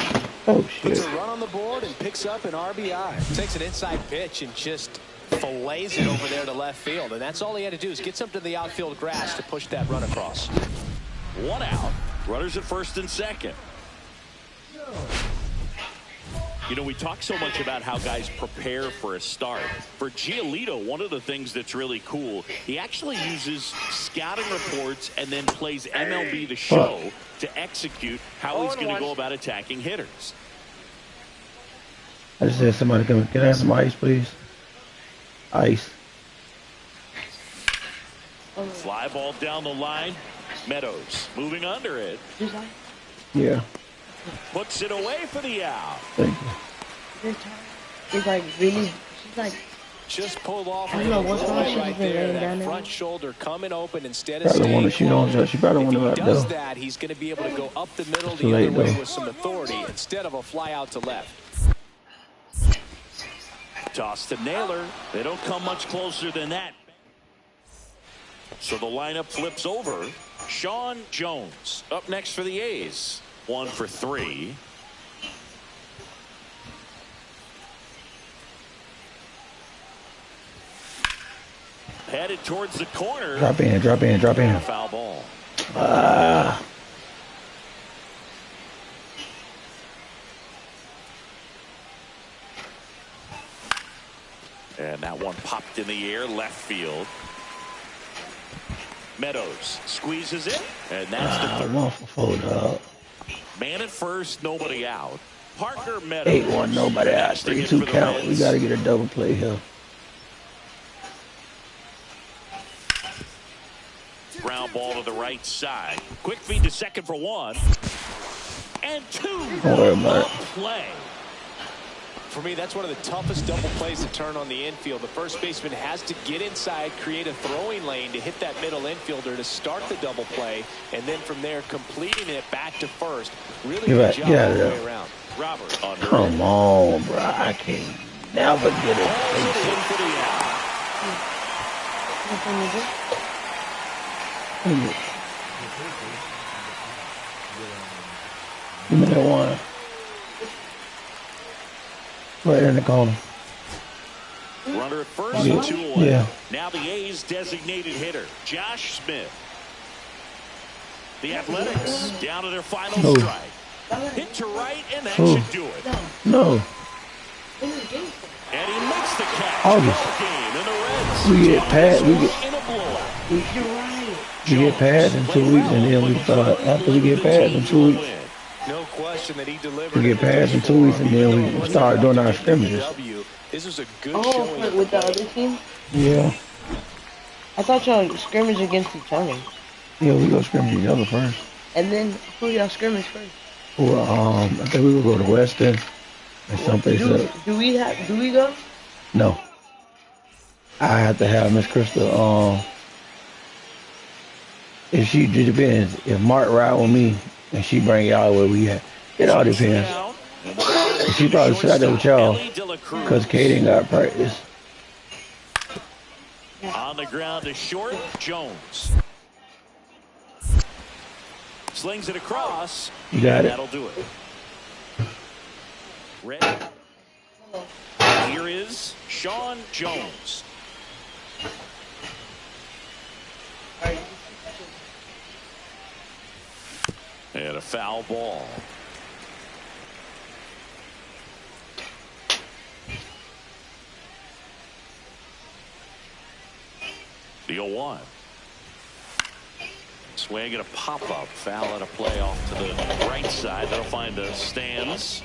S4: Oh
S3: Puts
S4: shit.
S3: a run on the board and picks up an RBI. Takes an inside pitch and just fillets it over there to left field. And that's all he had to do is get something to the outfield grass to push that run across.
S1: 1 out. Runners at first and second. You know, we talk so much about how guys prepare for a start. For Giolito, one of the things that's really cool, he actually uses scouting reports and then plays MLB The Show to execute how he's going to go about attacking hitters.
S4: I just said somebody come. Can I have some ice, please? Ice.
S1: Fly ball down the line. Meadows moving under it.
S4: Yeah.
S1: Puts it away for the out.
S4: Thank you.
S5: She's like really, she's like,
S3: Just pulled off
S5: I don't know what's wrong. She's
S3: right
S5: been
S3: there.
S5: laying down
S3: That
S5: there.
S3: front shoulder coming open instead of
S4: Probably
S3: staying
S4: wanna shoot on.
S3: closed.
S4: She probably
S3: If
S4: wanna
S3: he
S4: let
S3: does
S4: go.
S3: that, he's going to be able to go up the middle
S4: Too
S3: the other
S4: late,
S3: way
S4: though.
S3: with some authority instead of a fly out to left.
S1: Toss to Naylor. They don't come much closer than that. So the lineup flips over. Sean Jones up next for the A's. 1 for 3. Headed towards the corner.
S4: Drop in. Drop in. Drop in.
S1: Foul ball.
S4: Ah.
S1: And that one popped in the air left field. Meadows squeezes it, and that's the third.
S4: 1 for 4, dog.
S1: Man at first, nobody out. Parker Meadows.
S4: 8-1, nobody out.
S1: Next to hit
S4: 3-2
S1: for the
S4: count. We
S1: Reds.
S4: got to get a double play here.
S1: Ground ball to the right side. Quick feed to second for 1. And 2.
S4: Don't worry about it.
S1: Play.
S3: For me, that's one of the toughest double plays to turn on the infield. The first baseman has to get inside, create a throwing lane to hit that middle infielder to start the double play, and then from there completing it back to first. Really good job
S4: Get out
S3: all
S4: of
S3: the
S4: there.
S3: way around.
S1: Robert under it.
S4: Come on, bro. I can't never get it.
S1: Pulls it in for the out.
S4: Give me that one. Right in the corner.
S1: Runner at first
S4: Yeah.
S1: and 2 away.
S4: Yeah.
S1: Now the A's designated hitter, Josh Smith. The Athletics down to their final
S4: No.
S1: strike. Hit to right, and that
S4: Oh.
S1: should do it.
S4: No.
S1: And he makes the catch.
S4: August.
S1: Ball game, and the Reds
S4: We get
S1: down
S4: past. We
S1: this
S4: get.
S1: one in a blowout.
S4: We get past in 2 weeks, and then we start. After we get past in 2 weeks,
S3: No question that he delivered.
S4: we get past in 2 weeks, and then we start doing our scrimmages.
S3: This was a good
S5: oh,
S3: showing.
S5: but with the other team?
S4: Yeah.
S5: I thought y'all scrimmage against each other.
S4: Yeah, we go scrimmage each other first.
S5: And then who y'all scrimmage first?
S4: Well, I think we will go to Western and someplace else.
S5: Do we go?
S4: No. I have to have Miss Krista. If she it depends. If Mark ride with me and she bring y'all where we at, it all depends.
S1: Down.
S4: She probably sit out there with y'all
S1: Ellie De La Cruz.
S4: because Kate ain't got practice.
S1: On the ground to short, Jones. Slings it across.
S4: You got it.
S1: That'll do it. Ready. Here is Sean Jones. And a foul ball. The 0-1. Swing and a pop-up. Foul and a play off to the right side. That'll find the stands.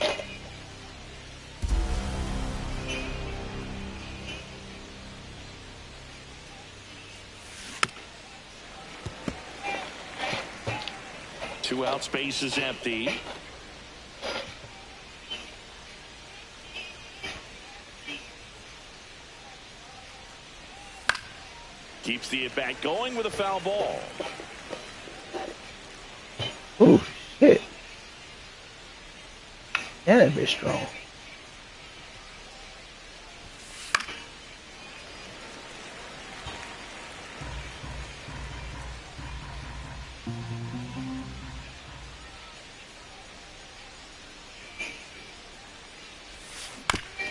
S1: Two out, space is empty. Keeps the at-bat going with a foul ball.
S4: Oh, shit. Yeah, that bitch strong.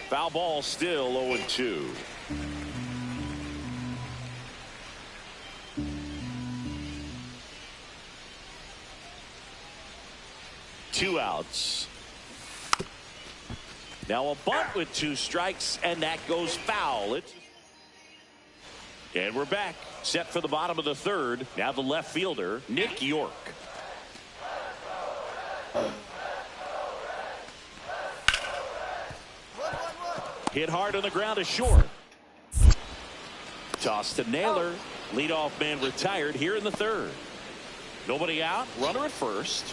S1: Foul ball, still 0-2. Two outs. Now a bunt with 2 strikes, and that goes foul. And we're back. Set for the bottom of the 3rd. Now the left fielder, Nick York. Hit hard on the ground to short. Toss to Naylor. Leadoff man retired here in the 3rd. Nobody out. Runner at first.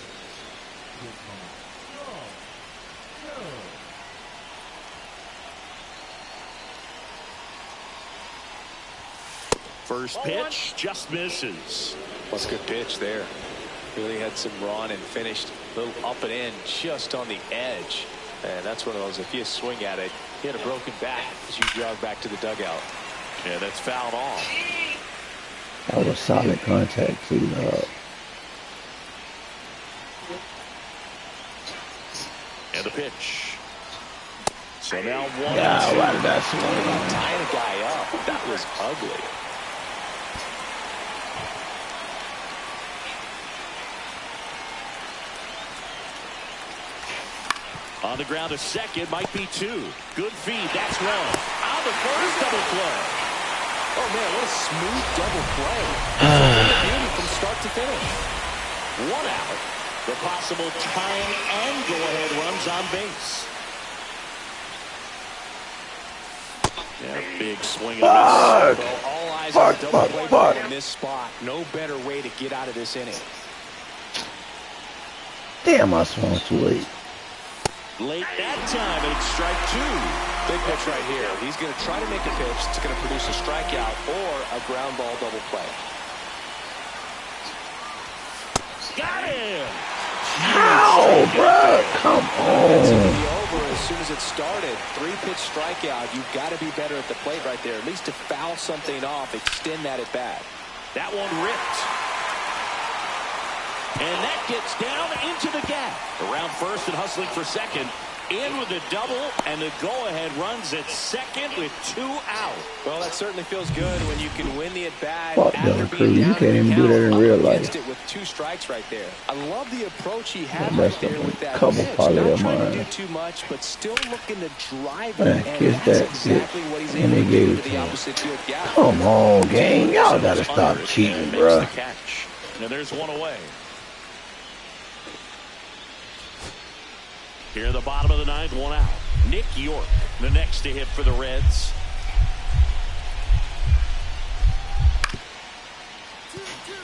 S1: First pitch just misses.
S3: That's a good pitch there. Really had some run and finished a little up and in just on the edge. And that's one of those, if you swing at it, hit a broken bat as you jog back to the dugout.
S1: Yeah, that's fouled off.
S4: That was solid contact too, dog.
S1: And the pitch. So now 1-2.
S4: Why did I swing?
S3: About tying a guy up. That was ugly.
S1: On the ground to second, might be 2. Good feed, that's one. On the first, double play.
S3: Oh man, what a smooth double play. From start to finish.
S1: 1 out. The possible tying and go-ahead runs on base. Yeah, big swing and miss.
S3: Well, all eyes on the double play ball in this spot. No better way to get out of this inning.
S4: Damn, I swung too late.
S1: Late that time, and it's strike 2.
S3: Big pitch right here. He's going to try to make a pitch that's going to produce a strikeout or a ground ball double play.
S1: Got him!
S4: How, bro? Come
S3: It's going to
S4: on.
S3: be over as soon as it started. 3-pitch strikeout. You've got to be better at the plate right there. At least to foul something off, extend that at bat.
S1: That one ripped. And that gets down into the gap. Around first and hustling for second. In with the double, and the go-ahead runs at second with 2 out.
S3: Well, that certainly feels good when you can win the at-bat
S4: Fuck
S3: after
S4: Dylan
S3: being
S4: Cruz. You
S3: down
S4: can't
S3: in the
S4: even do that in
S3: count,
S4: real
S3: up
S4: life.
S3: against it with 2 strikes right there. I love the approach he had
S4: Yeah,
S3: right
S4: that's
S3: there
S4: a
S3: with that
S4: couple
S3: pitch.
S4: probably
S3: Not
S4: of
S3: trying to
S4: mine.
S3: do too much, but still looking to drive
S4: Man,
S3: it, and
S4: kiss
S3: that's
S4: that
S3: exactly
S4: shit.
S3: what he's
S4: And
S3: able
S4: they
S3: to
S4: gave
S3: do
S4: it
S3: to
S4: to
S3: the
S4: him.
S3: opposite field gap.
S4: Come on, gang. Y'all gotta stop
S1: Under,
S4: cheating,
S1: and makes
S4: bro.
S1: the catch. And there's one away. Here in the bottom of the 9th, 1 out. Nick York, the next to hit for the Reds.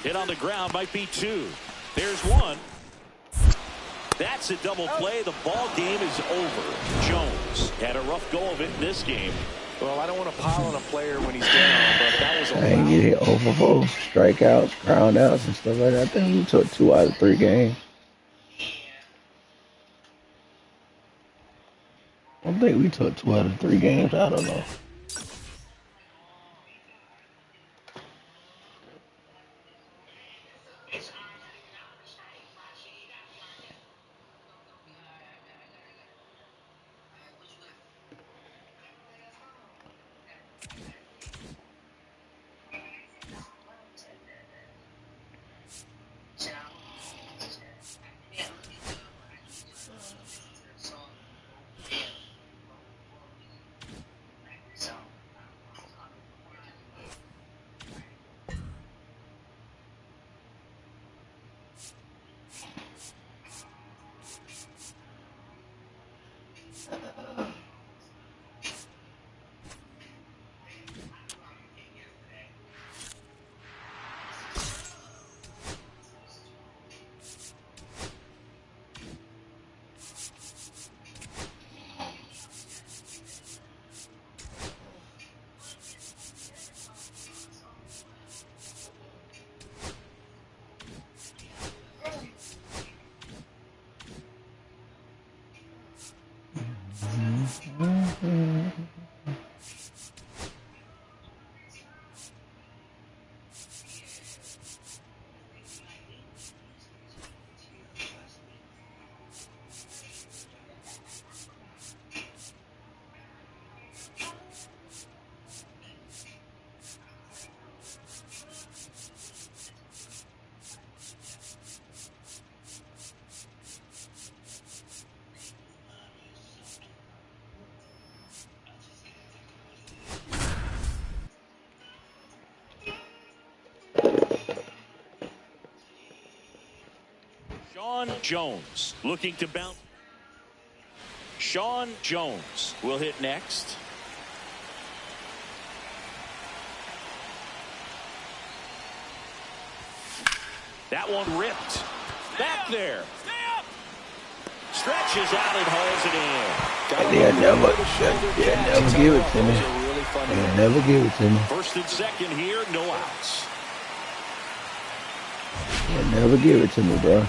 S1: Hit on the ground, might be 2. There's 1. That's a double play. The ball game is over. Jones had a rough go of it in this game.
S3: Well, I don't want to pile on a player when he's down, but that was a
S4: I ain't get hit over 4 strikeouts, ground outs, and stuff like that. I think we took 2 out of 3 games. I think we took 2 out of 3 games. I don't know.
S1: Sean Jones looking to bounce. Sean Jones will hit next. That one ripped. Back there. Stretches out and hauls it in.
S4: They'll never give it to me. They'll never give it to me.
S1: First and second here, no outs.
S4: They'll never give it to me, bro.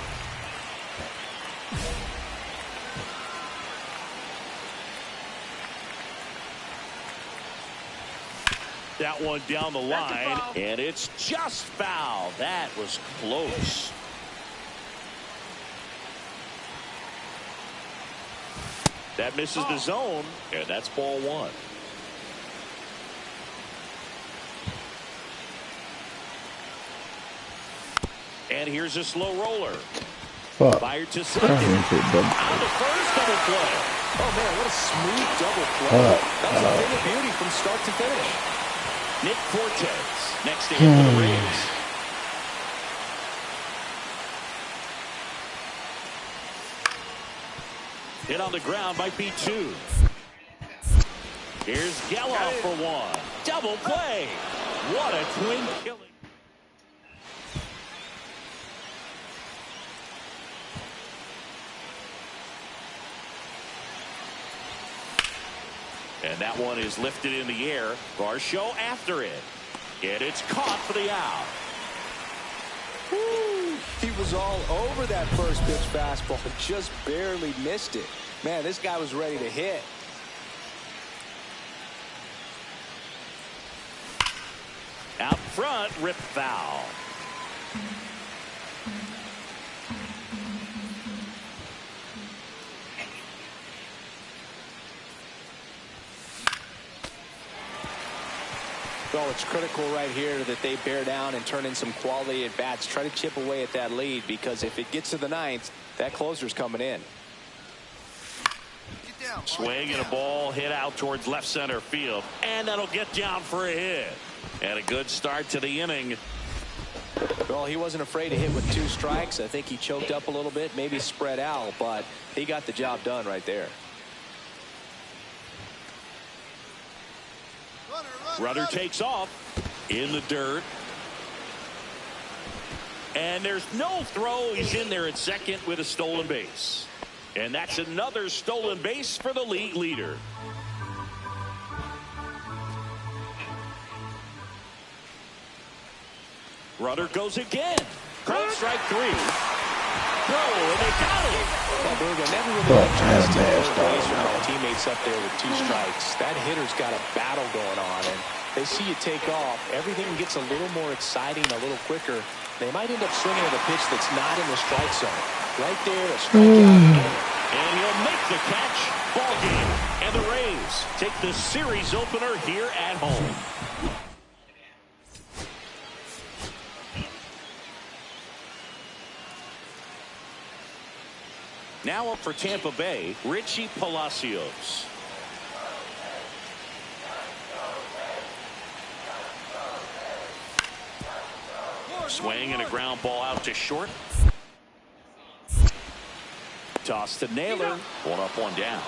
S1: That one down the line, and it's just foul. That was close. That misses the zone, and that's ball one. And here's a slow roller.
S4: Fuck.
S1: Fired to second. On the first double play.
S3: Oh, man, what a smooth double play. That was a thing of beauty from start to finish.
S1: Nick Fortes next to him for the Rays. Hit on the ground, might be two. Here's Geloff for one. Double play. What a twin killing. And that one is lifted in the air. Varsho after it. And it's caught for the out.
S3: Woo. He was all over that first pitch fastball, just barely missed it. Man, this guy was ready to hit.
S1: Out front, rip foul.
S3: Well, it's critical right here that they bear down and turn in some quality at bats. Try to chip away at that lead, because if it gets to the ninth, that closer's coming in.
S1: Swing and a ball hit out towards left center field, and that'll get down for a hit. And a good start to the inning.
S3: Well, he wasn't afraid to hit with 2 strikes. I think he choked up a little bit, maybe spread out, but he got the job done right there.
S1: Runner takes off in the dirt. And there's no throw. He's in there at second with a stolen base. And that's another stolen base for the league leader. Runner goes again. Called strike 3. Throw, and they got him.
S3: Well, Berger never really had a chance to base with my teammates up there with 2 strikes. That hitter's got a battle going on, and they see you take off. Everything gets a little more exciting, a little quicker. They might end up swinging at a pitch that's not in the strike zone. Right there, a strikeout.
S1: And he'll make the catch. Ball game. And the Rays take the series opener here at home. Now up for Tampa Bay, Richie Palacios. Swing and a ground ball out to short. Toss to Naylor. One up, one down.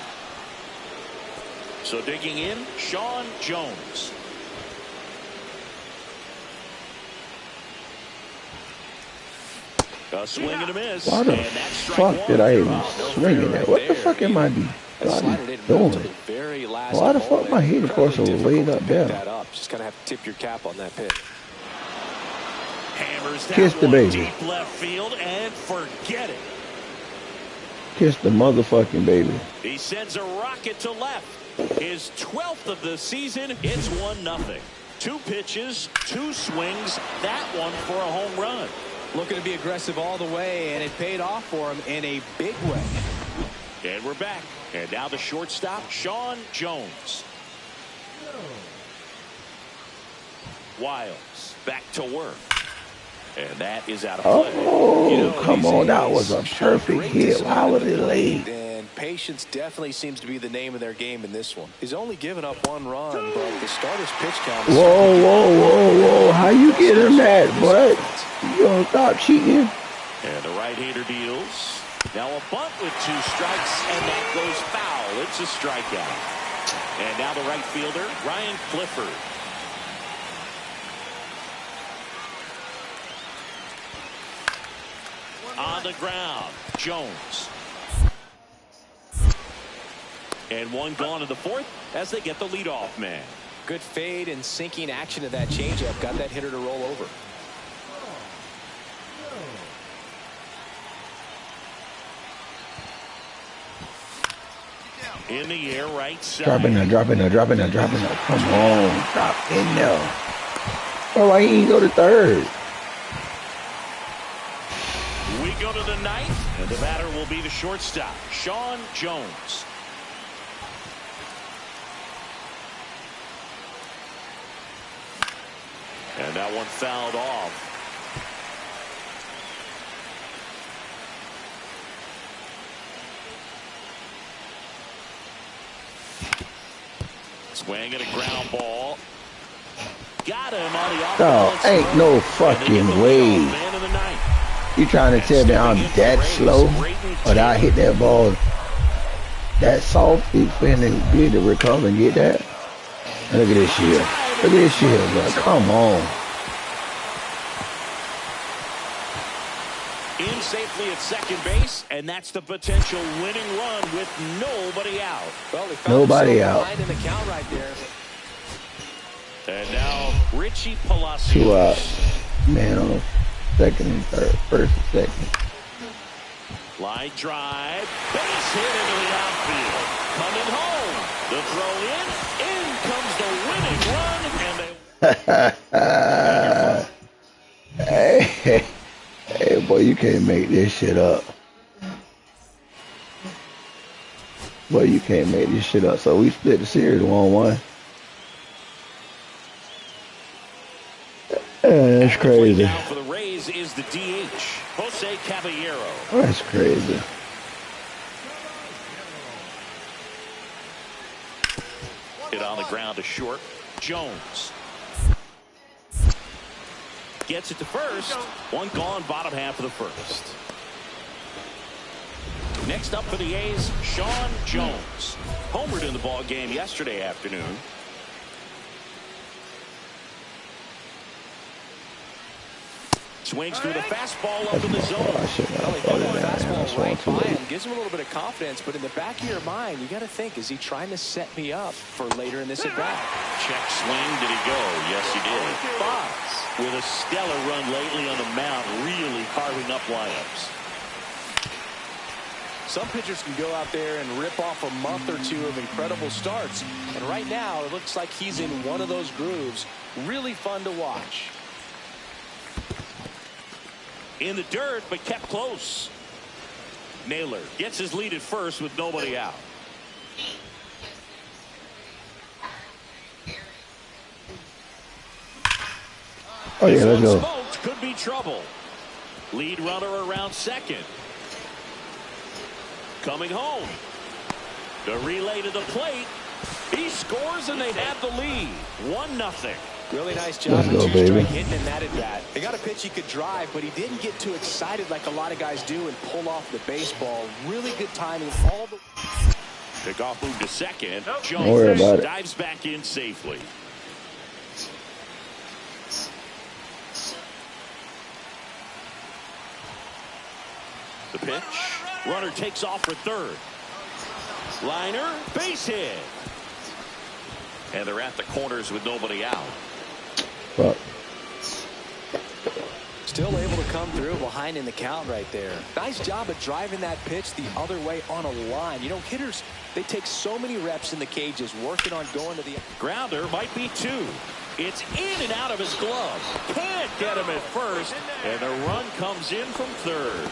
S1: So digging in, Sean Jones. A swing and a miss.
S4: Why the
S1: And that's strike
S4: fuck
S1: one.
S4: did I even swing it at? What the fuck am I doing? Why the fuck am I hitting for so way up there?
S3: Just kind of have to tip your cap on that pitch.
S1: Hammers that
S4: Kiss the
S1: one
S4: baby.
S1: deep left field and forget it.
S4: Kiss the motherfucking baby.
S1: He sends a rocket to left. His 12th of the season. It's 1-0. 2 pitches, 2 swings. That one for a home run.
S3: Looking to be aggressive all the way, and it paid off for him in a big way.
S1: And we're back. And now the shortstop, Sean Jones. Wiles back to work. And that is out of play.
S4: Oh, come on. That was a perfect hit. Why was it late?
S3: And patience definitely seems to be the name of their game in this one. He's only given up 1 run, but the starter's pitch count is...
S4: Whoa. How you get him that, bud? You gonna stop cheating?
S1: And the right-hander deals. Now a bunt with 2 strikes, and that goes foul. It's a strikeout. And now the right fielder, Ryan Clifford. On the ground, Jones. And 1 gone in the 4th as they get the leadoff man.
S3: Good fade and sinking action of that changeup. Got that hitter to roll over.
S1: In the air, right side.
S4: Dropping there. Come on, drop in there. Oh, why you ain't go to third?
S1: We go to the 9th, and the batter will be the shortstop, Sean Jones. And that one fouled off. Swing at a ground ball. Got him on the
S4: No, ain't no fucking way.
S1: Man of the 9th.
S4: You trying to tell me I'm that slow? Or that I hit that ball that soft? He's finna be able to recover and get that? Look at this shit. Look at this shit, bro. Come on.
S1: In safely at second base, and that's the potential winning run with nobody out.
S3: Well, he found
S4: Nobody
S3: himself
S4: out.
S3: behind in the count right there.
S1: And now Richie Palacios.
S4: 2 outs. Man on second and third. First and second.
S1: Line drive. Base hit into the outfield. Coming home. The throw in. In comes the winning run. And they...
S4: Hey, boy, you can't make this shit up. Boy, you can't make this shit up. So we split the series 1-1. That's crazy.
S1: Now for the Rays is the DH, Jose Caballero.
S4: That's crazy.
S1: Hit on the ground to short. Jones gets it to first. 1 gone, bottom half of the 1st. Next up for the A's, Sean Jones. Homered in the ball game yesterday afternoon. Swings through the fastball up in the zone.
S3: Well, he thought that fastball right by him, gives him a little bit of confidence, but in the back of your mind, you got to think, is he trying to set me up for later in this at bat?
S1: Check swing. Did he go? Yes, he did. Fox with a stellar run lately on the mound, really carving up lineups.
S3: Some pitchers can go out there and rip off a month or 2 of incredible starts, and right now it looks like he's in one of those grooves. Really fun to watch.
S1: In the dirt, but kept close. Naylor gets his lead at first with nobody out.
S4: Oh, yeah, let's go.
S1: Smoked, could be trouble. Lead runner around second. Coming home. The relay to the plate. He scores and they have the lead. 1-0.
S3: Really nice job
S4: Let's go,
S3: with 2-strike
S4: baby.
S3: hitting in that at bat. He got a pitch he could drive, but he didn't get too excited like a lot of guys do and pull off the baseball. Really good timing all the
S1: Pickoff move to second.
S4: Don't worry about
S1: Jones
S4: it.
S1: dives back in safely. The pitch. Runner takes off for third. Liner, base hit. And they're at the corners with nobody out.
S4: Fuck.
S3: Still able to come through behind in the count right there. Nice job of driving that pitch the other way on a line. You know, hitters, they take so many reps in the cages working on going to the
S1: Grounder might be two. It's in and out of his glove. Can't get him at first. And the run comes in from third.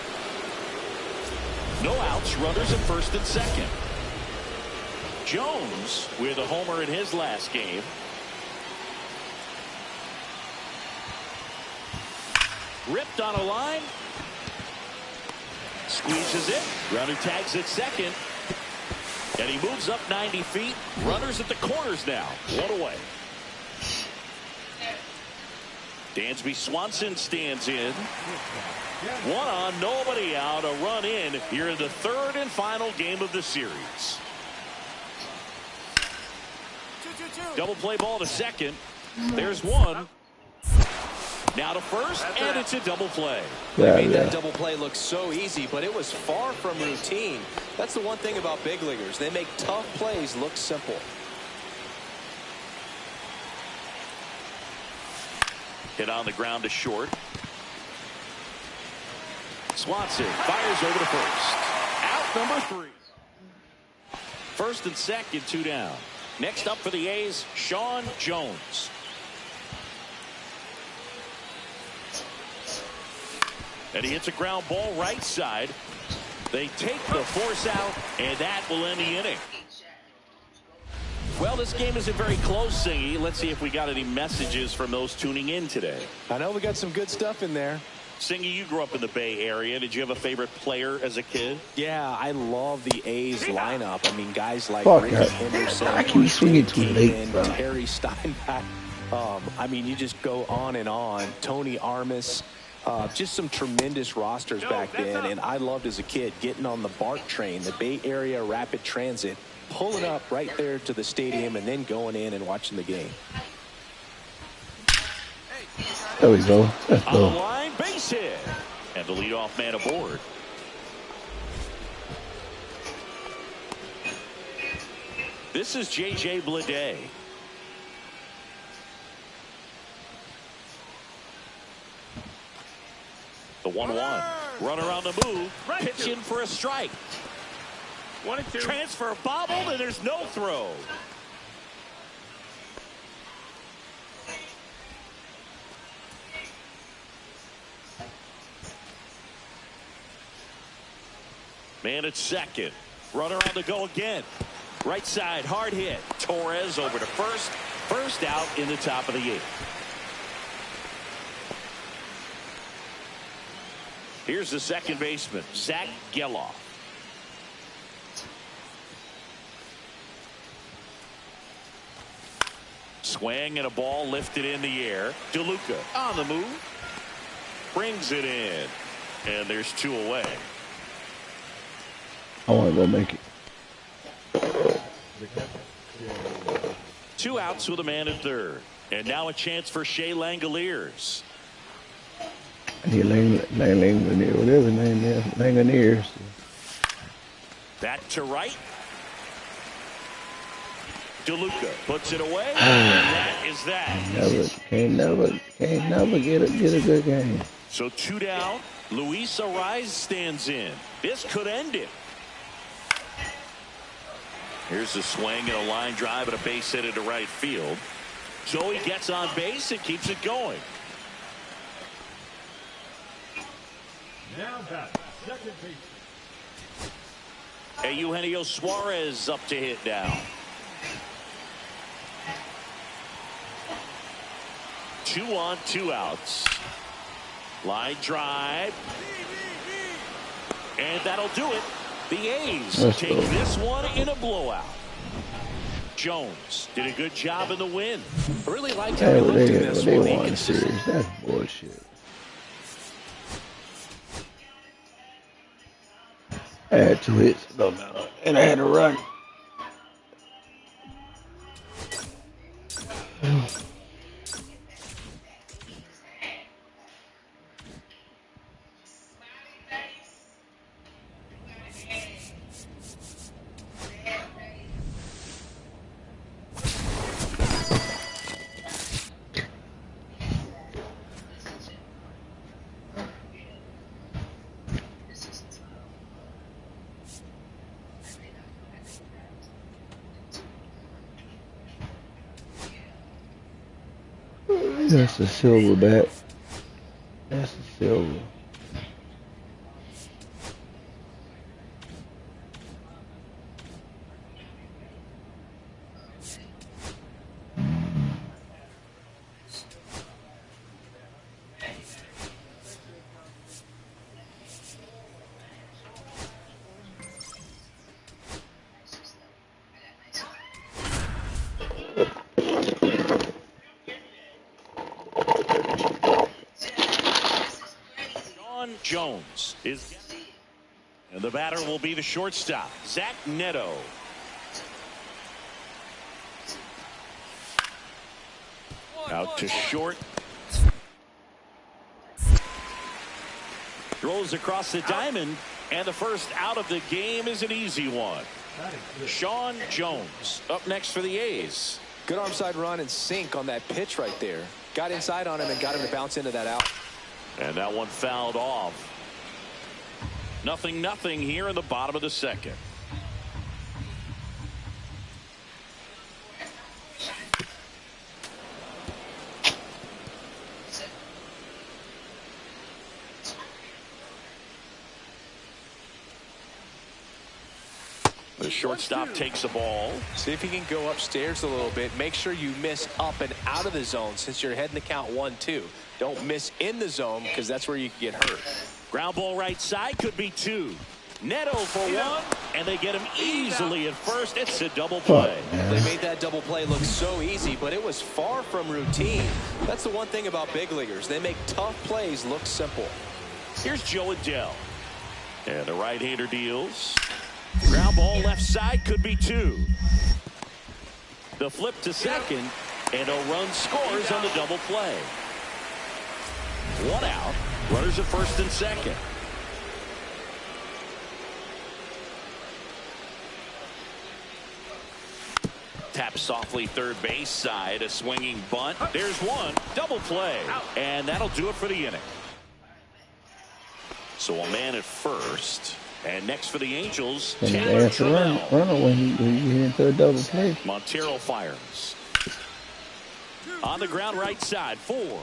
S1: No outs, runners at first and second. Jones with a homer in his last game. Ripped on a line. Squeezes it. Runner tags at second. And he moves up 90 feet. Runners at the corners now. One away. Dansby Swanson stands in. One on, nobody out. A run in here in the third and final game of the series. Double play ball to second. There's one. Now to first, and it's a double play.
S4: Yeah,
S3: made that
S4: yeah.
S3: double play look so easy, but it was far from routine. That's the one thing about big leaguers. They make tough plays look simple.
S1: Hit on the ground to short. Swanson fires over to first. Out number 3. First and second, 2 down. Next up for the A's, Sean Jones. And he hits a ground ball right side. They take the force out, and that will end the inning. Well, this game isn't very close, Singy. Let's see if we got any messages from those tuning in today.
S3: I know we got some good stuff in there.
S1: Singy, you grew up in the Bay Area. Did you have a favorite player as a kid?
S3: Yeah, I love the A's lineup. I mean, guys like
S4: Fuck
S3: Ricky
S4: that.
S3: Henderson,
S4: I keep swinging too late,
S3: Keenan,
S4: bro.
S3: Terry Steinbach. I mean, you just go on and on. Tony Armas. Just some tremendous rosters back then, and I loved as a kid getting on the BART train, the Bay Area Rapid Transit, pulling up right there to the stadium, and then going in and watching the game.
S4: There we go. Let's
S1: On the
S4: go.
S1: line, base hit. And the leadoff man aboard. This is J.J. Bleday. The 1-1. Runner on the move. Pitch in for a strike. 1-2. Transfer bobbled, and there's no throw. Man at second. Runner on the go again. Right side, hard hit. Torres over to first. First out in the top of the 8th. Here's the second baseman, Zach Geloff. Swing and a ball lifted in the air. DeLuca on the move. Brings it in. And there's 2 away.
S4: I want to go make it.
S1: 2 outs with a man at third. And now a chance for Shea Langoliers.
S4: I need Langoliers, whatever his name is. Langoliers.
S1: Back to right. DeLuca puts it away. And that is that.
S4: Can't never get a good game.
S1: So 2 down. Luis Arraez stands in. This could end it. Here's a swing and a line drive and a base hit into right field. So he gets on base and keeps it going.
S2: Now back, second base.
S1: Eugenio Suarez up to hit now. 2 on, 2 outs. Line drive. And that'll do it. The A's
S4: Let's
S1: take
S4: go.
S1: this one in a blowout. Jones did a good job in the win.
S3: Really liked how
S4: Hey,
S3: he
S4: well,
S3: looked in this
S4: they
S3: one. He
S4: won the
S3: consistent-
S4: series. That's bullshit. I had 2 hits, no matter. And I had to run. That's a silver bat. That's a silver.
S1: Jones is, and the batter will be the shortstop, Zach Neto. Out to short. Throws across the diamond, and the first out of the game is an easy one. Sean Jones up next for the A's.
S3: Good arm side run and sink on that pitch right there. Got inside on him and got him to bounce into that out.
S1: And that one fouled off. 0-0 here in the bottom of the second. The shortstop takes the ball.
S3: See if he can go upstairs a little bit. Make sure you miss up and out of the zone since you're heading the count 1-2. Don't miss in the zone because that's where you can get hurt.
S1: Ground ball right side, could be 2. Neto for 1, and they get him easily at first. It's a double play.
S3: They made that double play look so easy, but it was far from routine. That's the one thing about big leaguers. They make tough plays look simple.
S1: Here's Joe Adell. And the right-hander deals. Ground ball left side, could be 2. The flip to second, and a run scores on the double play. 1 out. Runners at first and second. Tap softly third base side. A swinging bunt. There's 1. Double play. And that'll do it for the inning. So a man at first. And next for the Angels, Taylor Trammell.
S4: Runner when he hit into a double play.
S1: Montero fires. On the ground right side. 4,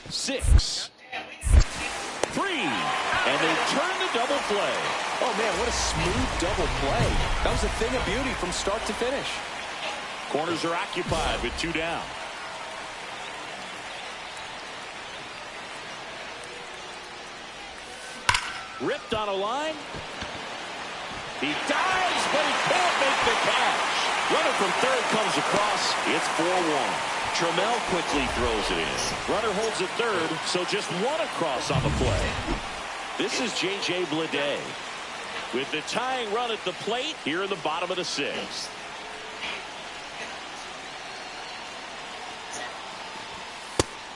S1: 6, 3. And they turn the double play.
S3: Oh, man, what a smooth double play. That was a thing of beauty from start to finish.
S1: Corners are occupied with 2 down. Ripped on a line. He dives, but he can't make the catch. Runner from third comes across. It's 4-1. Trammell quickly throws it in. Runner holds at third, so just 1 across on the play. This is J.J. Bleday with the tying run at the plate here in the bottom of the 6th.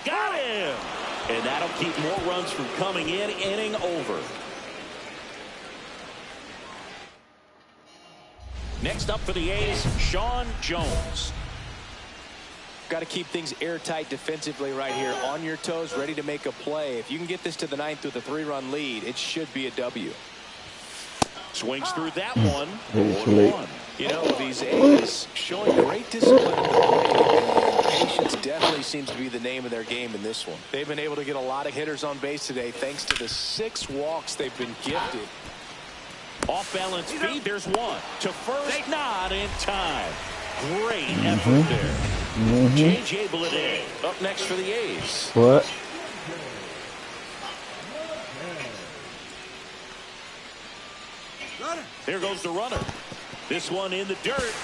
S1: Got him! And that'll keep more runs from coming in. Inning over. Next up for the A's, Sean Jones.
S3: Got to keep things airtight defensively right here. On your toes, ready to make a play. If you can get this to the 9th with a 3-run lead, it should be a W.
S1: Swings through that one.
S3: 1-1. You know, these A's showing great discipline in the plate. Patience definitely seems to be the name of their game in this one. They've been able to get a lot of hitters on base today thanks to the 6 walks they've been gifted.
S1: Off balance feed, there's 1 to first, not in time. Great effort there. J.J. Bleday up next for the A's.
S4: What?
S1: There goes the runner. This one in the dirt.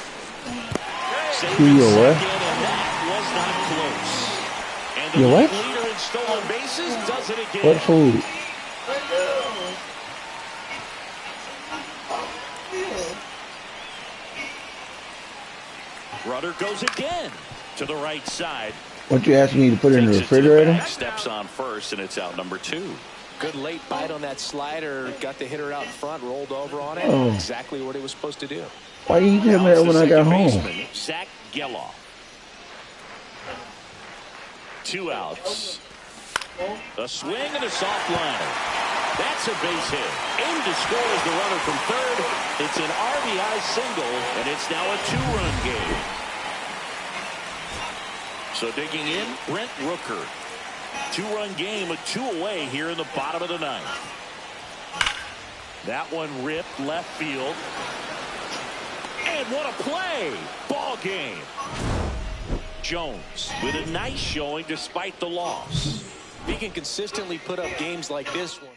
S4: You what?
S1: And that was not close. And the
S4: You what?
S1: leader in stolen bases does it again.
S4: What food?
S1: Runner goes again to the right side.
S4: What you asking me to put in the refrigerator?
S1: Steps on first, and it's out number 2.
S3: Good late bite on that slider. Got the hitter out front, rolled over on it.
S4: Oh.
S3: Exactly what he was supposed to do.
S4: Why you tell me that when I got home?
S1: Zach Geloff. 2 outs. A swing and a soft liner. That's a base hit. Aim to score as the runner from third. It's an RBI single, and it's now a 2-run game. So digging in, Brent Rooker. 2-run game, a 2 away here in the bottom of the 9th. That one ripped left field. And what a play! Ball game. Jones with a nice showing despite the loss.
S3: He can consistently put up games like this one.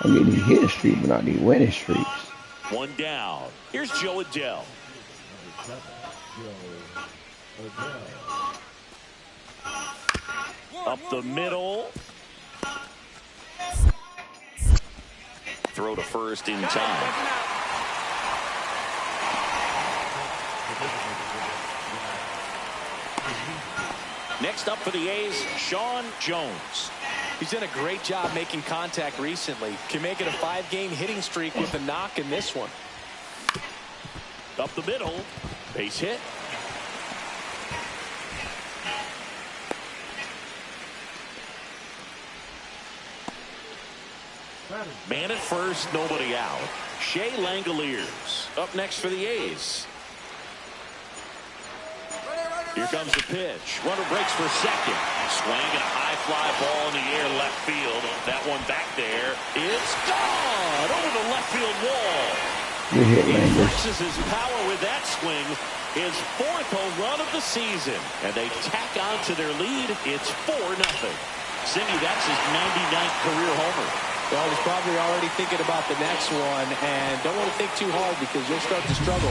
S4: I get these hitting streaks, but not these winning streaks.
S1: One down. Here's Joe Adell. Up the middle. Throw to first in time. Next up for the A's, Sean Jones.
S3: He's done a great job making contact recently. Can make it a 5-game hitting streak with a knock in this one.
S1: Up the middle. Base hit. Man at first, nobody out. Shea Langoliers up next for the A's. Here comes the pitch. Runner breaks for second. Swing and a high fly ball in the air left field. That one back there. It's gone over the left field wall.
S4: Good hit,
S1: He
S4: Langers.
S1: flexes his power with that swing. His 4th home run of the season. And they tack on to their lead. It's 4-0. Cindy, that's his 99th career homer.
S3: Well, he's probably already thinking about the next one, and don't want to think too hard because you'll start to struggle.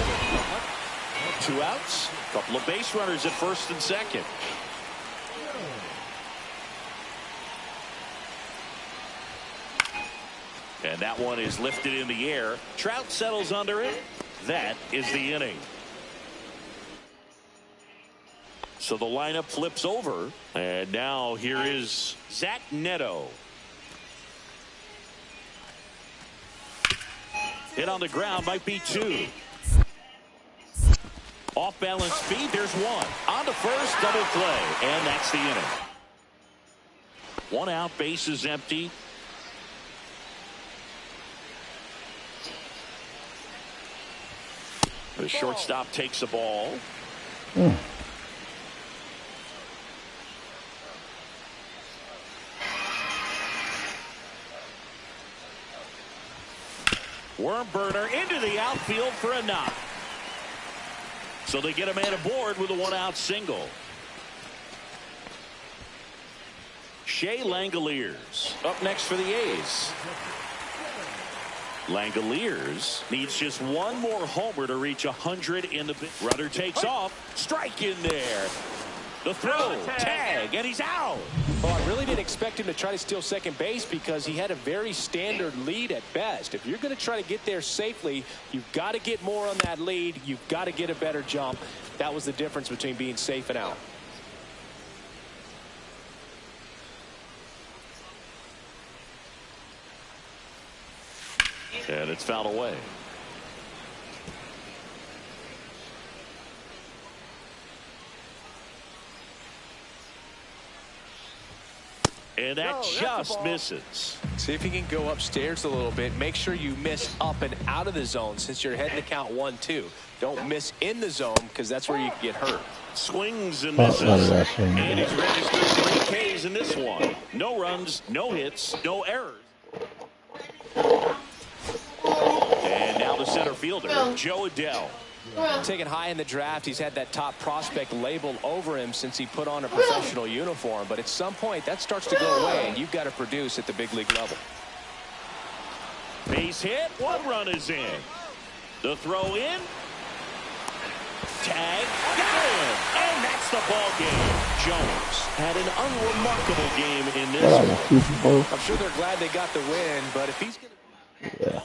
S1: 2 outs. Couple of base runners at first and second. And that one is lifted in the air. Trout settles under it. That is the inning. So the lineup flips over. And now here is Zach Neto. Hit on the ground, might be 2. Off balance speed, there's 1. On to first, double play, and that's the inning. 1 out, base is empty. The shortstop takes the ball. Worm burner into the outfield for a knock. So they get a man aboard with a 1-out single. Shea Langoliers up next for the A's. Langoliers needs just 1 more homer to reach 100 in the runner takes off. Strike in there. The throw, tag, and he's out.
S3: Well, I really didn't expect him to try to steal second base because he had a very standard lead at best. If you're going to try to get there safely, you've got to get more on that lead. You've got to get a better jump. That was the difference between being safe and out.
S1: And it's fouled away. And that just misses.
S3: See if he can go upstairs a little bit. Make sure you miss up and out of the zone since you're heading to count 1-2. Don't miss in the zone because that's where you can get hurt.
S1: Swings and misses. And he's registered 3 Ks in this one. No runs, no hits, no errors. And now the center fielder, Joe Adell.
S3: Taken high in the draft, he's had that top prospect labeled over him since he put on a professional uniform. But at some point, that starts to go away, and you've got to produce at the big league level.
S1: Base hit, 1 run is in. The throw in. Tag, got him, and that's the ball game. Jones had an unremarkable game in this one.
S3: I'm sure they're glad they got the win, but if he's going to...
S4: Yeah.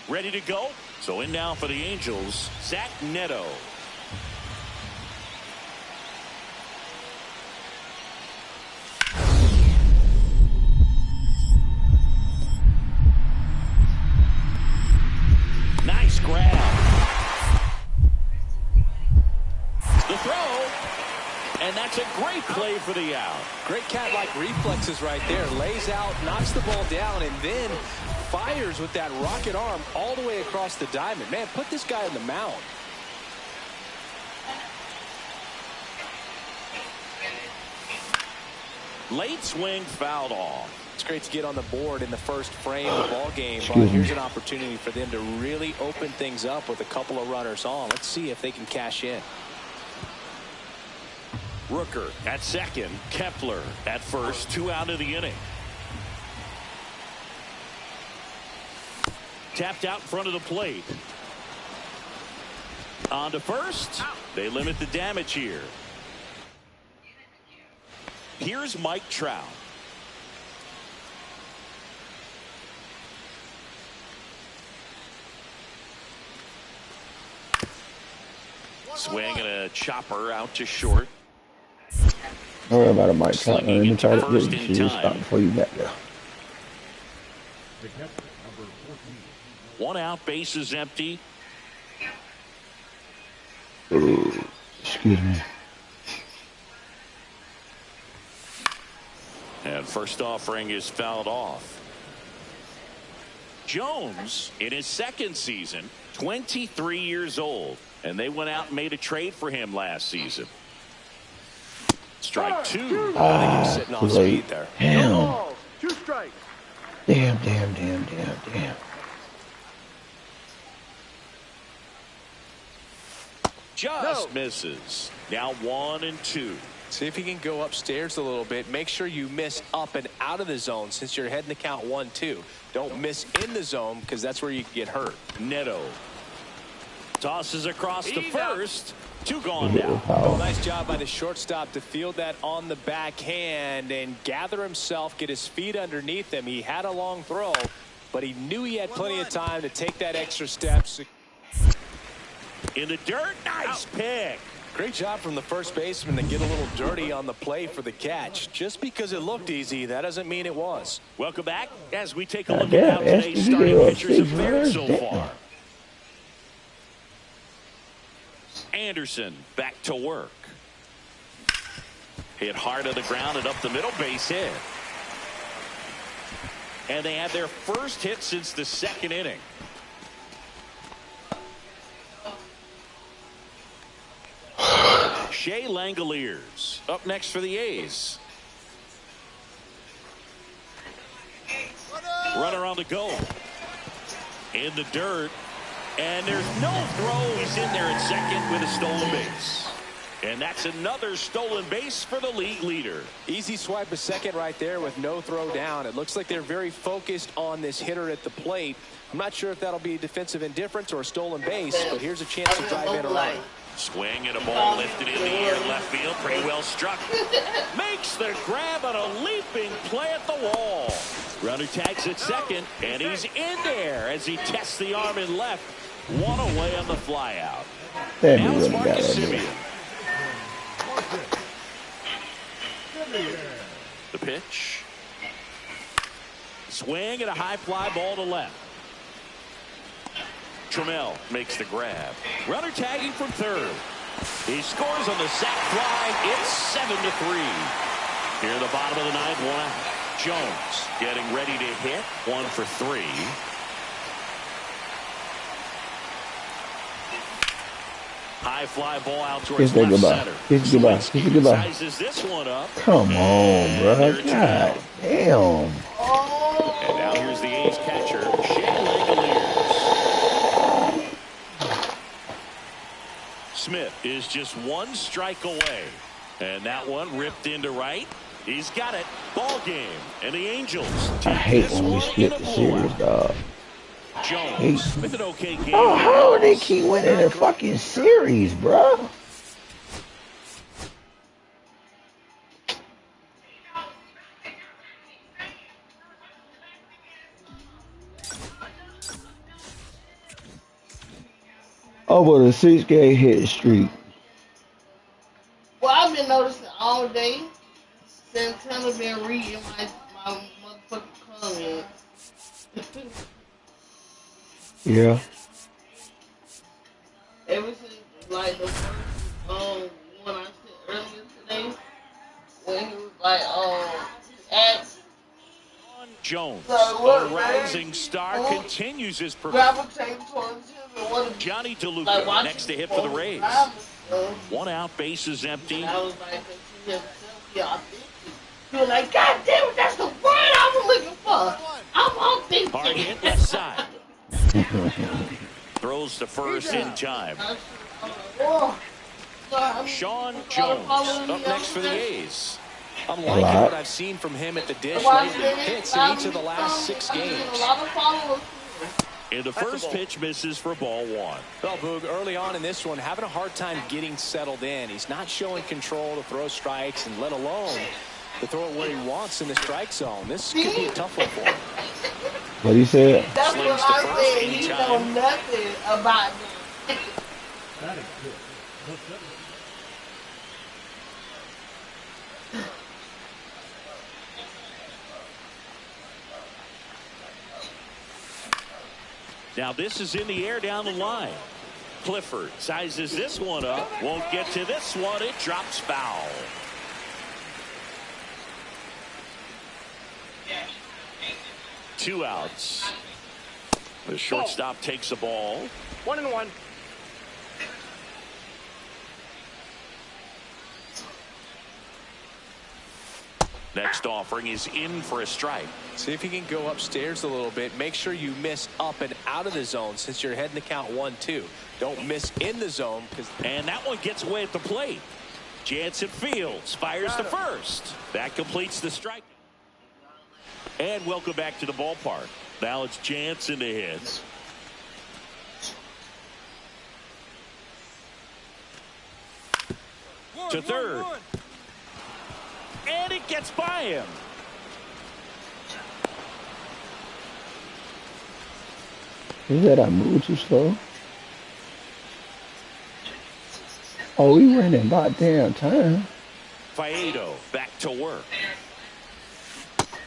S1: Ready to go. So in now for the Angels, Zach Neto. Nice grab. The throw. And that's a great play for the out.
S3: Great cat-like reflexes right there. Lays out, knocks the ball down, and then fires with that rocket arm all the way across the diamond. Man, put this guy on the mound.
S1: Late swing fouled off.
S3: It's great to get on the board in the first frame of the ball game, but here's an opportunity for them to really open things up with a couple of runners on. Let's see if they can cash in.
S1: Rooker at second, Kepler at first, 2 out of the inning. Tapped out in front of the plate. On to first. They limit the damage here. Here's Mike Trout. Swing and a chopper out to short.
S4: Don't worry about it, Mike. Let me try to
S1: First
S4: get
S1: in
S4: you
S1: time.
S4: stop before you back there.
S2: The catcher, number 14.
S1: 1 out, bases empty.
S4: Ooh, excuse me.
S1: And first offering is fouled off. Jones, in his second season, 23 years old. And they went out and made a trade for him last season. Strike 2.
S3: Sitting off
S4: Too
S3: speed
S4: late.
S3: there.
S4: Damn.
S2: 2 strikes.
S4: Damn.
S1: Just misses. Now 1 and 2.
S3: See if you can go upstairs a little bit. Make sure you miss up and out of the zone since you're heading to count 1-2. Don't miss in the zone because that's where you can get hurt.
S1: Neto tosses across to first. 2 gone now.
S3: Oh, nice job by the shortstop to field that on the backhand and gather himself, get his feet underneath him. He had a long throw, but he knew he had plenty of time to take that extra step.
S1: In the dirt, nice pick.
S3: Great job from the first baseman to get a little dirty on the play for the catch. Just because it looked easy, that doesn't mean it was.
S1: Welcome back as we take a look
S4: Damn,
S1: at how today's
S4: STD
S1: starting
S4: up
S1: pitchers have
S4: 6
S1: fared
S4: runs.
S1: so
S4: Damn.
S1: far. Anderson back to work. Hit hard to the ground and up the middle, base hit. And they had their first hit since the second inning. Shea Langoliers up next for the A's. Runner on the go. In the dirt. And there's no throw. He's in there at second with a stolen base. And that's another stolen base for the league leader.
S3: Easy swipe a second right there with no throw down. It looks like they're very focused on this hitter at the plate. I'm not sure if that'll be defensive indifference or a stolen base, but here's a chance to drive in a run.
S1: Swing and a ball lifted in the air left field. Pretty well struck. Makes the grab on a leaping play at the wall. Runner tags at second, and he's in there as he tests the arm in left. 1 away on the fly out.
S4: Damn,
S1: Now
S4: you
S1: it's
S4: really got
S1: Marcus
S4: that there.
S1: Semien. The pitch. Swing and a high fly ball to left. Trammell makes the grab. Runner tagging from third. He scores on the sac fly. It's 7-3. Here in the bottom of the ninth, 1 out. Jones getting ready to hit. 1 for 3. High fly ball out towards
S4: Kiss that
S1: left
S4: goodbye.
S1: center.
S4: Kiss it goodbye. Kiss it goodbye.
S1: Sizes this one up.
S4: Come on, bro.
S1: There's
S4: God damn.
S1: And now here's the A's catcher, Shea Langoliers. Smith is just 1 strike away. And that one ripped into right. He's got it. Ball game. And the Angels
S4: I
S1: take
S4: hate
S1: this
S4: when we
S1: one
S4: split
S1: in a
S4: the series,
S1: blowout.
S4: dog.
S1: Jones with an okay game.
S4: Oh, how do they keep winning the fucking series, bro? Over the 6-game hit streak.
S6: Well, I've been noticing all day. Santana been reading my motherfucking comments.
S4: Yeah.
S6: Ever since like the first one I said earlier today.
S1: Jones,
S6: Like what,
S1: a rising star,
S6: man?
S1: continues his progression.
S6: Gravitate towards him and what
S1: Johnny DeLuca
S6: like watching
S1: next to hit for the Rays. 1 out, bases empty.
S6: I was like, he himself, yeah, authentic. He was like, God damn it, that's the word I was looking for. I'm authentic.
S1: Hard hit left side. Throws to first in time. Sean Jones up next for the A's.
S3: I'm liking what I've seen from him at the dish lately. Hits in each of the last 6 games.
S1: And the first pitch misses for ball 1.
S3: Well, Boog, early on in this one, having a hard time getting settled in. He's not showing control to throw strikes, and let alone to throw it where he wants in the strike zone. This could be a tough one for him.
S4: What you said?
S6: That's what I said. He know nothing about this.
S2: That is good. The center.
S1: Now this is in the air down the line. Clifford sizes this one up. Won't get to this one. It drops foul. Two outs. The shortstop takes the ball.
S3: 1-1.
S1: Next offering is in for a strike.
S3: See if you can go upstairs a little bit. Make sure you miss up and out of the zone since you're heading to count 1-2. Don't miss in the zone.
S1: And that one gets away at the plate. Jansen fields, fires to first. That completes the strike. And welcome back to the ballpark. Now it's Jansen to hit. To third. And it gets by him.
S4: Is that I move too slow? Oh, we running about damn time.
S1: Faedo back to work.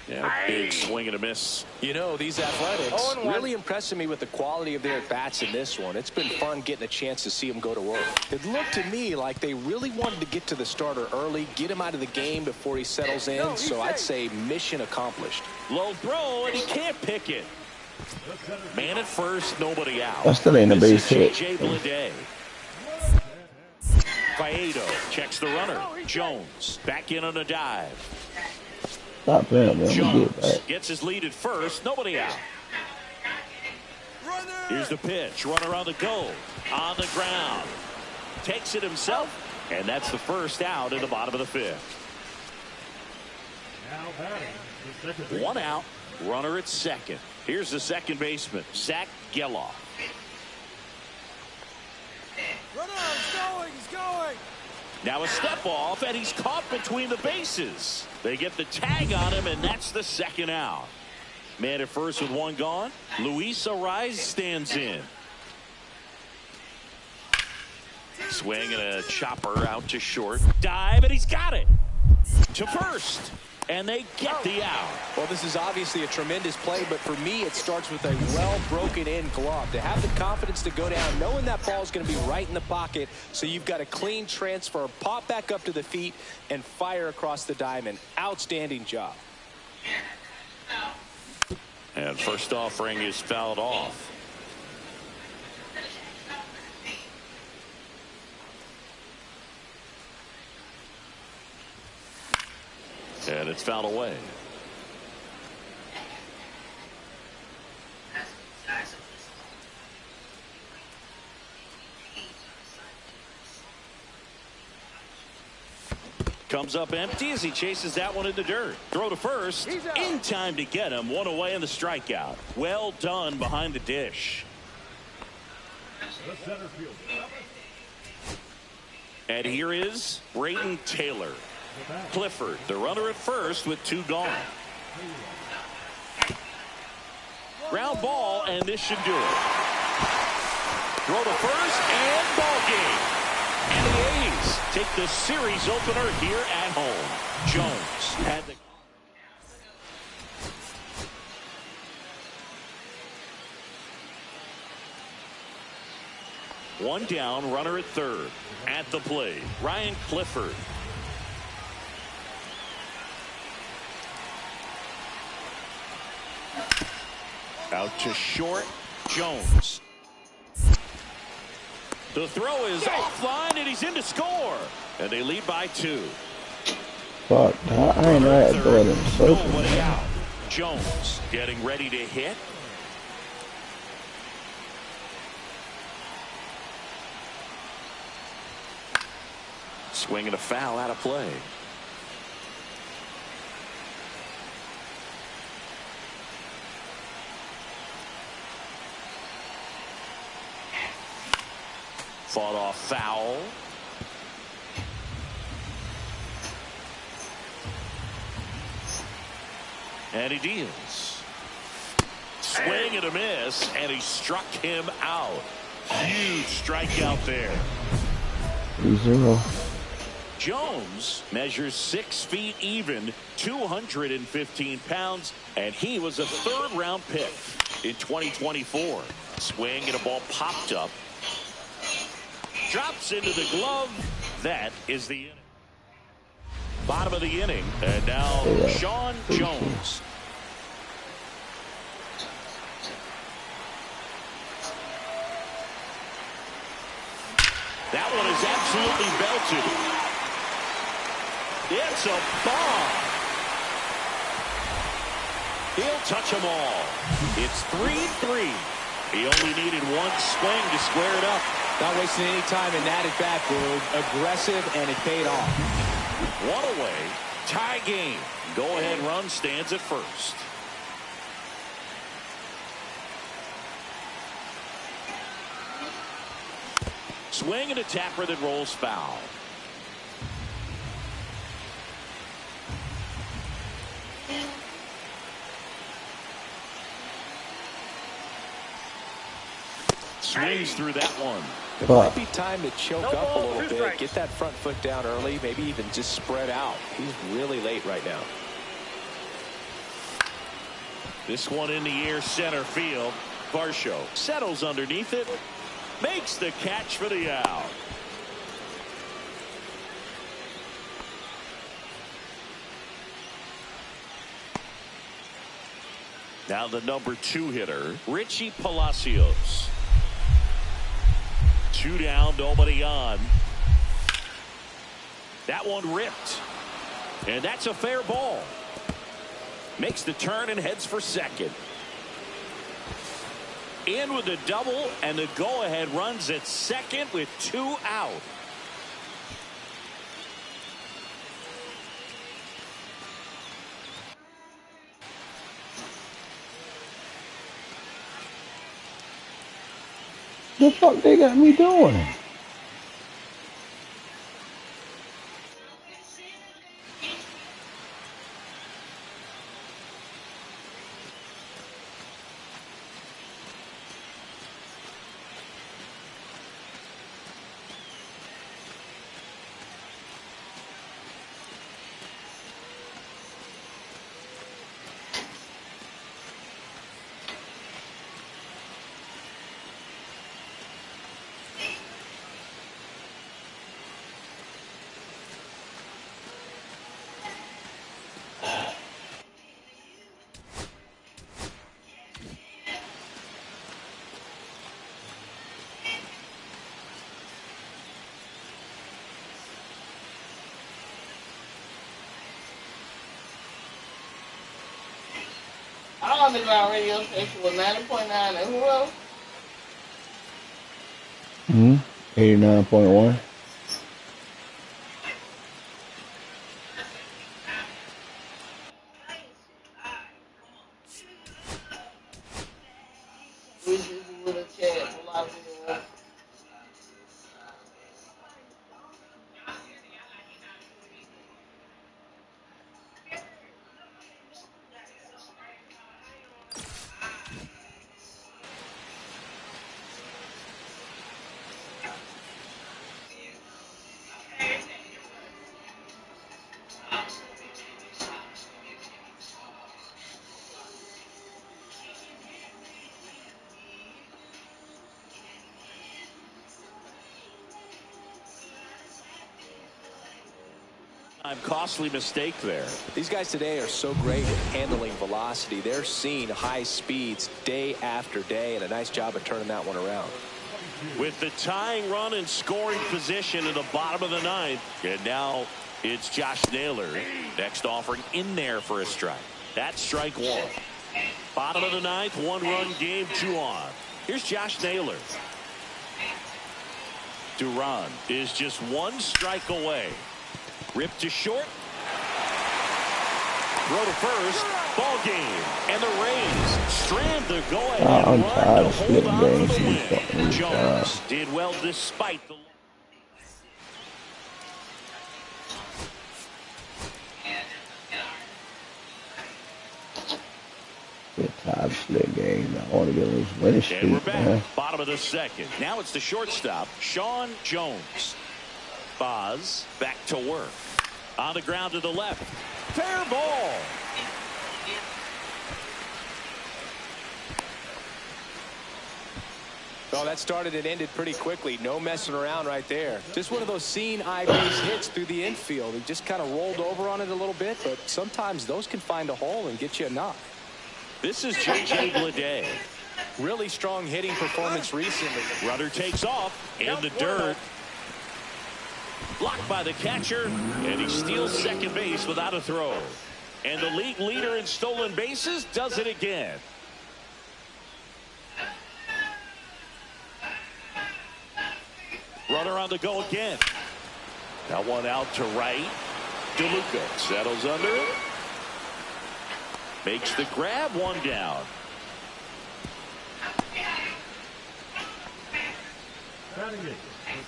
S1: Yeah, big swing and a miss.
S3: You know, these Athletics really impressing me with the quality of their at-bats in this one. It's been fun getting a chance to see them go to work. It looked to me like they really wanted to get to the starter early, get him out of the game before he settles in. So I'd say mission accomplished.
S1: Low throw, and he can't pick it. Man at first, nobody out.
S4: I still ain't a base hit.
S1: J.J. Bleday. Faedo checks the runner. Jones back in on a dive.
S4: Stop playing, man.
S1: Jones gets his lead at first. Nobody out. Here's the pitch. Runner on the go. On the ground. Takes it himself. And that's the first out in the bottom of the 5th.
S2: Now batting, the second base.
S1: 1 out. Runner at second. Here's the second baseman, Zach Geloff.
S7: He's going.
S1: Now a step off, and he's caught between the bases. They get the tag on him, and that's the second out. Man at first with 1 gone. Luis Arraez stands in. Swing and a chopper out to short. Dive, and he's got it. To first. And they get the out.
S3: Well, this is obviously a tremendous play, but for me, it starts with a well-broken-in glove. To have the confidence to go down, knowing that ball is going to be right in the pocket, so you've got a clean transfer, pop back up to the feet, and fire across the diamond. Outstanding job.
S1: And first offering is fouled off. And it's fouled away. Comes up empty as he chases that one in the dirt. Throw to first. In time to get him. 1 away in the strikeout. Well done behind the dish.
S2: The center field.
S1: And here is Brayden Taylor. Clifford, the runner at first with 2 gone. Ground ball, and this should do it. Throw to first, and ball game. And the A's take the series opener here at home. Jones had the... One down, runner at third. At the plate, Ryan Clifford. Out to short, Jones. The throw is offline, and he's in to score. And they lead by 2.
S4: Fuck, I ain't know I had to throw it in the circle.
S1: Nobody out. Jones getting ready to hit. Swinging a foul out of play. Fought off foul. And he deals. Swing and a miss, and he struck him out. Huge strikeout there.
S4: 3-0.
S1: Jones measures 6 feet even, 215 pounds, and he was a 3rd-round pick in 2024. Swing and a ball popped up. Drops into the glove. That is the inning. Bottom of the inning, and now Sean Jones. That one is absolutely belted. It's a bomb. He'll touch them all. It's 3-3. He only needed one swing to square it up.
S3: Not wasting any time in that at-bat, Blue. Aggressive, and it paid off.
S1: 1 away. Tie game. Go-ahead run stands at first. Swing and a tapper that rolls foul. Swings through that one.
S3: It might be time to choke up a little bit. Get that front foot down early. Maybe even just spread out. He's really late right now.
S1: This one in the air, center field. Varsho settles underneath it. Makes the catch for the out. Now the number 2 hitter, Richie Palacios. 2 down, nobody on. That one ripped. And that's a fair ball. Makes the turn and heads for second. In with the double, and the go-ahead runs at second with 2 out.
S4: The fuck they got me doing?
S6: I'm on the ground radio station with 90.9 and who else?
S4: 89.1.
S6: We just with a chat. A lot of people.
S1: Costly mistake there.
S3: These guys today are so great at handling velocity. They're seeing high speeds day after day, and a nice job of turning that one around.
S1: With the tying run and scoring position in the bottom of the ninth. And now it's Josh Naylor. Next offering in there for a strike. That's strike one. Bottom of the ninth, 1-run game, 2 on. Here's Josh Naylor. Duran is just 1 strike away. Ripped to short. Throw to first. Ball game. And the Rays strand the go-ahead
S4: I'm
S1: run
S4: tired
S1: to
S4: of
S1: hold
S4: splitting
S1: on
S4: games.
S1: for the
S4: He's
S1: win.
S4: fucking
S1: Jones did well despite the...
S4: Get tired of split games. I want to get this winning streak,
S1: And we're back.
S4: man.
S1: Bottom of the second. Now it's the shortstop, Sean Jones. Boz back to work. On the ground to the left. Fair ball.
S3: Well, that started and ended pretty quickly. No messing around right there. Just one of those seeing eye base hits through the infield. He just kind of rolled over on it a little bit, but sometimes those can find a hole and get you a knock.
S1: This is J.J. Bleday.
S3: Really strong hitting performance recently.
S1: Runner takes off in the dirt. Blocked by the catcher, and he steals second base without a throw. And the league leader in stolen bases does it again. Runner on the go again. Now one out to right. DeLuca settles under it. Makes the grab, 1 down.
S2: Batting it,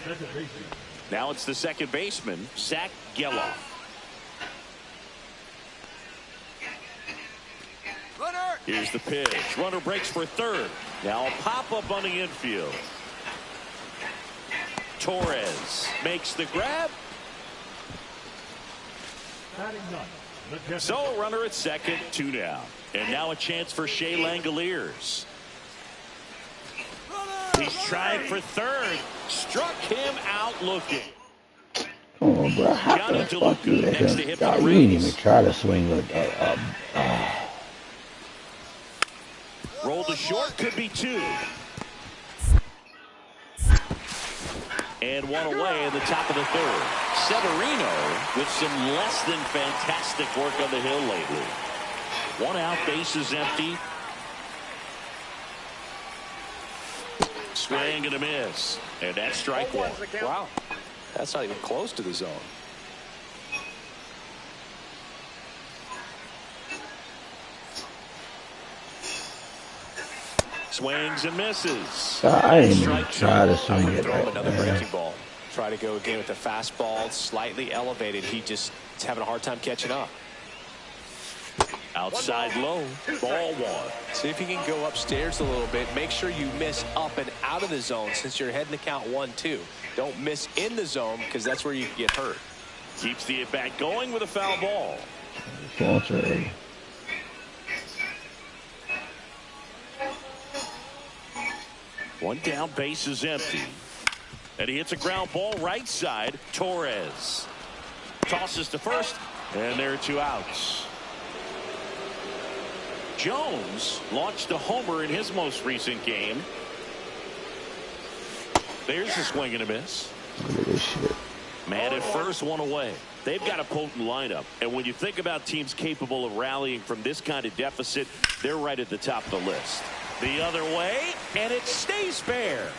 S2: the second baseman.
S1: Now it's the second baseman, Zach Geloff. Here's the pitch. Runner breaks for third. Now a pop-up on the infield. Torres makes the grab.
S2: Batting ninth, the catcher.
S1: So a runner at second, 2 down. And now a chance for Shea Langoliers. He's trying for third. Struck him out looking.
S4: Come on, bro. How
S1: Johnny
S4: the fuck you
S1: DeLuca
S4: let
S1: next to
S4: him?
S1: hit
S4: God,
S1: for the
S4: you didn't
S1: Rays.
S4: even try to swing with
S1: Roll to short, could be 2. And 1 away in the top of the third. Severino with some less than fantastic work on the hill lately. 1 out, base is empty. Swing and a miss. And that's strike 1.
S3: Wow. That's not even close to the zone.
S1: Swings and misses.
S4: I didn't even
S1: Strike 2.
S4: try to swing it
S3: Throw him
S4: right,
S3: another
S4: man.
S3: breaking ball. Try to go again with the fastball, slightly elevated. He just is having a hard time catching up.
S1: Outside low. Ball 1.
S3: See if you can go upstairs a little bit. Make sure you miss up and out of the zone since you're heading to count 1-2. Don't miss in the zone because that's where you can get hurt.
S1: Keeps the at-bat going with a foul ball.
S4: Sponsor.
S1: 1 down, base is empty. And he hits a ground ball right side. Torres tosses to first, and there are 2 outs. Jones launched a homer in his most recent game. There's a swing and a miss.
S4: Look at this shit.
S1: Man at first, 1 away. They've got a potent lineup. And when you think about teams capable of rallying from this kind of deficit, they're right at the top of the list. The other way, and it stays fair.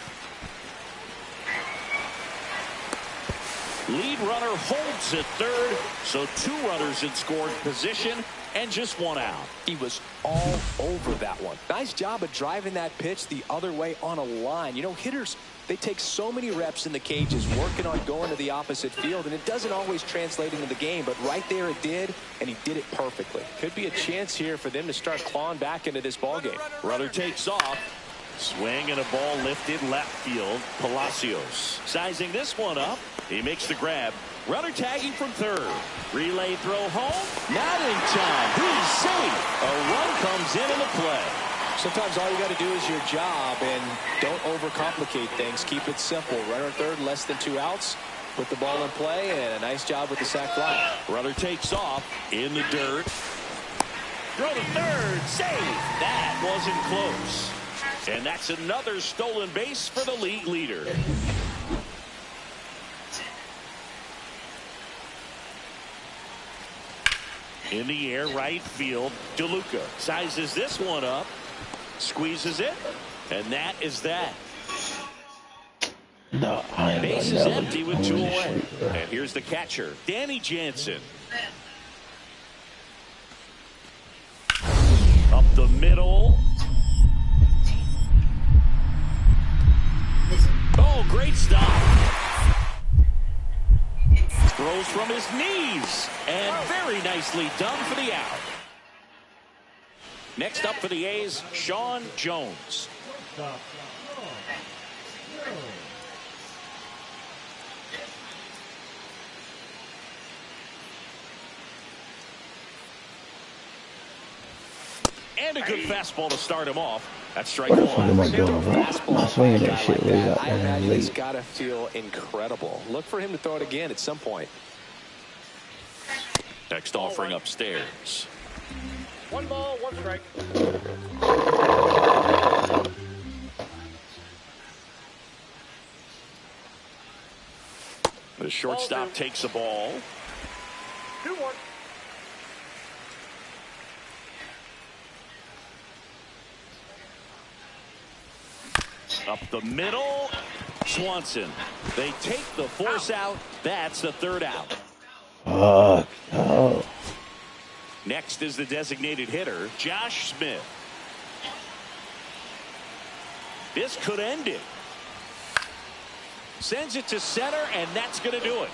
S1: Lead runner holds at third, so 2 runners in scoring position and just 1 out.
S3: He was all over that one. Nice job of driving that pitch the other way on a line. You know, hitters, they take so many reps in the cages working on going to the opposite field, and it doesn't always translate into the game, but right there it did, and he did it perfectly. Could be a chance here for them to start clawing back into this ballgame.
S1: Runner takes off. Swing and a ball lifted left field. Palacios sizing this one up. He makes the grab. Runner tagging from third. Relay throw home. Not in time. He's safe. A run comes in the play.
S3: Sometimes all you got to do is your job and don't overcomplicate things. Keep it simple. Runner third, less than 2 outs. Put the ball in play, and a nice job with the sac fly.
S1: Runner takes off in the dirt. Throw to third. Save. That wasn't close. And that's another stolen base for the league leader. In the air, right field. DeLuca sizes this one up. Squeezes it. And that is that.
S4: No, I ain't
S1: Base
S4: gonna
S1: is
S4: never
S1: empty with
S4: go
S1: 2
S4: in the
S1: away.
S4: street, bro.
S1: And here's the catcher, Danny Jansen. Up the middle. Oh, great stop. Throws from his knees. And very nicely done for the out. Next up for the A's, Sean Jones.
S2: Stop.
S1: And a good fastball to start him off. That's strike
S4: What the fuck am
S1: one.
S4: I doing, bro? I'm not swinging that shit way out
S3: I
S4: there in
S3: imagine
S4: the
S3: it's
S4: league.
S3: got to feel incredible. Look for him to throw it again at some point.
S1: Next offering upstairs.
S7: 1 ball, 1 strike.
S1: The shortstop takes the ball.
S7: 2-1.
S1: Up the middle. Swanson. They take the force out. That's the third out.
S4: Fuck. Oh.
S1: Next is the designated hitter, Josh Smith. This could end it. Sends it to center, and that's going to do it.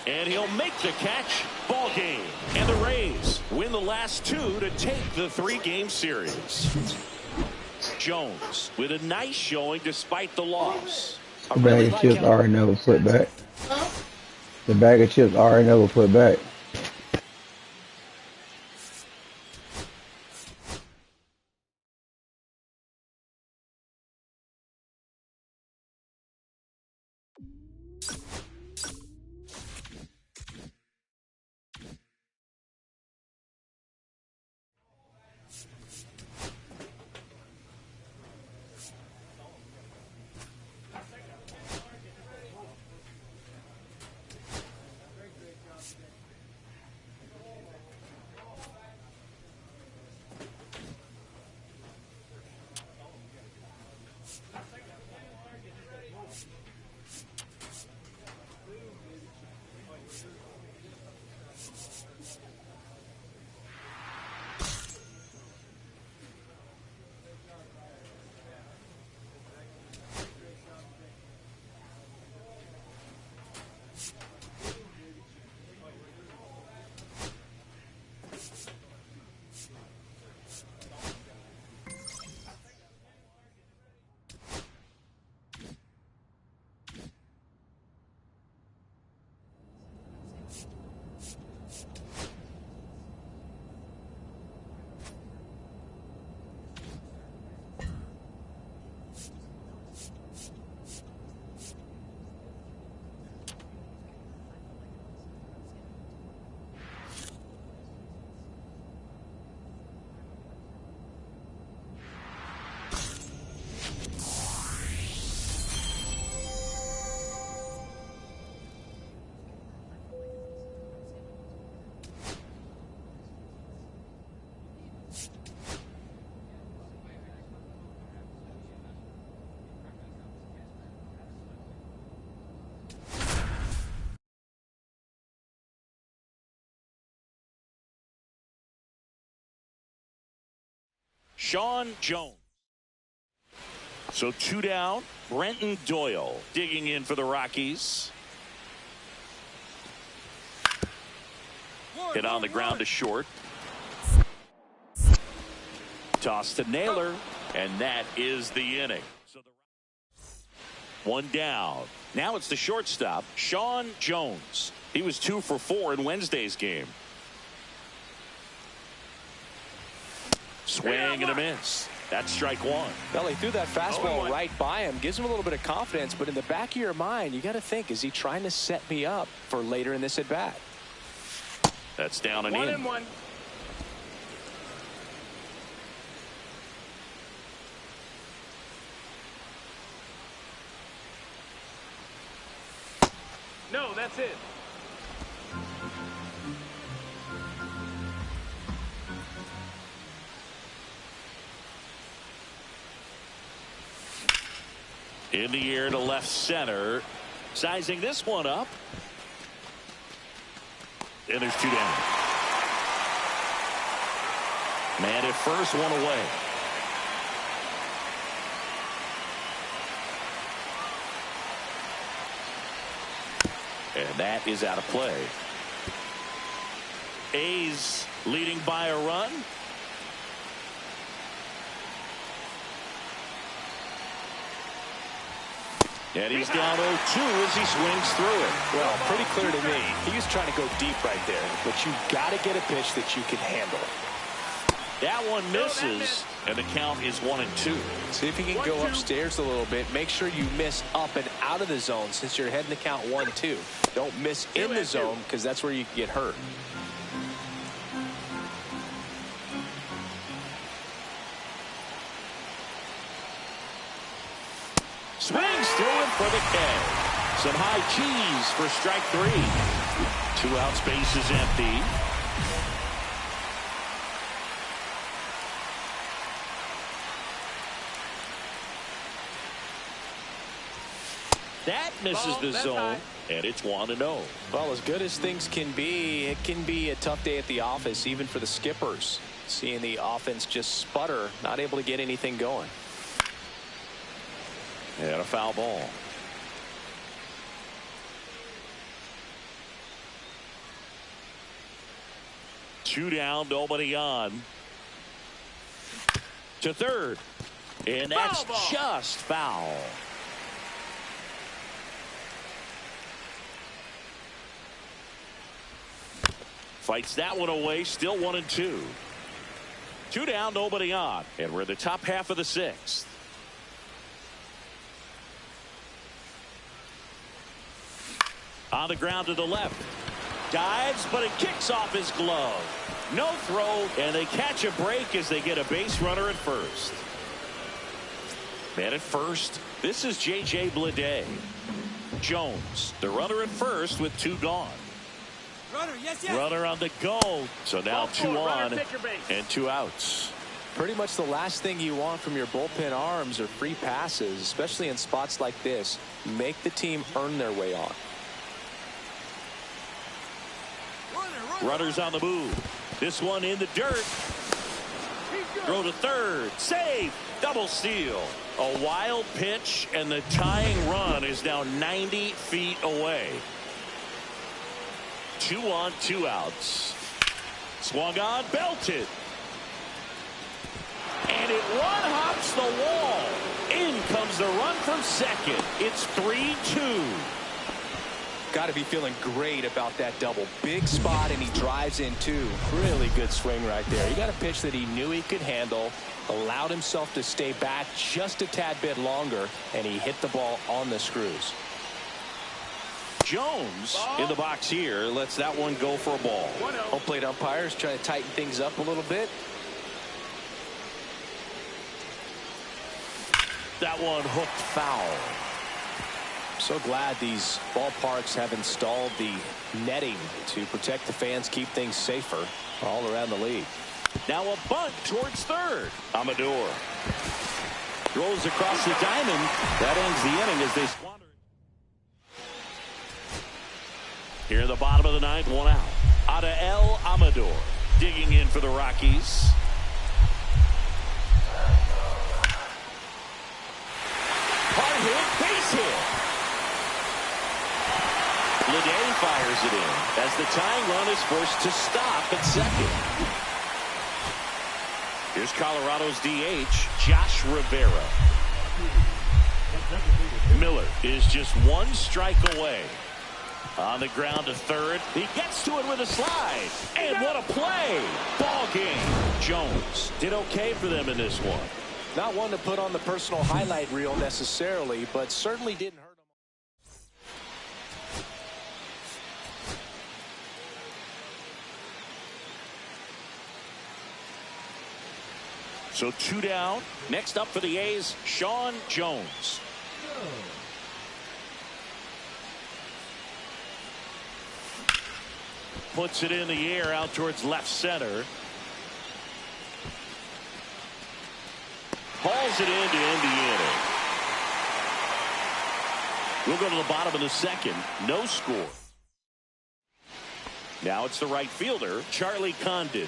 S1: And he'll make the catch. Ball game. And the Rays win the last 2 to take the 3-game series. Jones with a nice showing despite the loss.
S4: The bag of chips already never put back. The bag of chips already never put back.
S1: Sean Jones. So 2 down. Brenton Doyle digging in for the Rockies. Hit on the ground to short. Toss to Naylor, and that is the inning. So 1 down. Now it's the shortstop, Sean Jones. He was 2 for 4 in Wednesday's game. Swing and a miss. That's strike one.
S3: Well, he threw that fastball right by him. Gives him a little bit of confidence. But in the back of your mind, you got to think, is he trying to set me up for later in this at bat?
S1: That's down and in.
S7: 1-1. No, that's it.
S1: In the air to left center. Sizing this one up. And there's two down. Man at first, one away. And that is out of play. A's leading by a run. And he's down 0-2 as he swings through it.
S3: Well, pretty clear to me. He was trying to go deep right there. But you got to get a pitch that you can handle.
S1: That one misses, and the count is 1-2.
S3: See if you can go upstairs a little bit. Make sure you miss up and out of the zone since you're heading the count 1-2. Don't miss in the zone because that's where you can get hurt.
S1: Swings through it for the K. Some high cheese for strike three. 2 outs, base is empty. That misses the zone, and it's 1-0.
S3: Well, as good as things can be, it can be a tough day at the office, even for the skippers. Seeing the offense just sputter, not able to get anything going.
S1: And a foul ball. Two down, nobody on. To third. And that's just foul. Fights that one away, still 1-2. Two down, nobody on. And we're in the top half of the sixth. On the ground to the left. Dives, but it kicks off his glove. No throw, and they catch a break as they get a base runner at first. Man at first, this is J.J. Bleday. Jones, the runner at first with 2 gone. Runner on the go. So now 2 on and 2 outs.
S3: Pretty much the last thing you want from your bullpen arms are free passes, especially in spots like this. Make the team earn their way on.
S1: Runners on the move. This one in the dirt. Throw to third. Save. Double steal. A wild pitch, and the tying run is now 90 feet away. 2 on, 2 outs. Swung on, belted. And it one hops the wall. In comes the run from second. It's 3-2.
S3: Got to be feeling great about that double. Big spot, and he drives in too. Really good swing right there. He got a pitch that he knew he could handle, allowed himself to stay back just a tad bit longer, and he hit the ball on the screws.
S1: Jones in the box here lets that one go for a ball.
S3: Home plate umpires trying to tighten things up a little bit.
S1: That one hooked foul.
S3: So glad these ballparks have installed the netting to protect the fans, keep things safer all around the league.
S1: Now a bunt towards third. Amador rolls across the diamond. That ends the inning as they squander. Here in the bottom of the ninth, 1 out. Adael Amador digging in for the Rockies. Hard hit, base hit. Bleday fires it in as the tying run is forced to stop at second. Here's Colorado's DH, Josh Rivera. Miller is just 1 strike away. On the ground to third. He gets to it with a slide. And what a play. Ball game. Jones did okay for them in this one.
S3: Not one to put on the personal highlight reel necessarily, but certainly didn't hurt him.
S1: So 2 down. Next up for the A's, Sean Jones. Puts it in the air out towards left center. Hauls it into Indiana. We'll go to the bottom of the second. No score. Now it's the right fielder, Charlie Condon.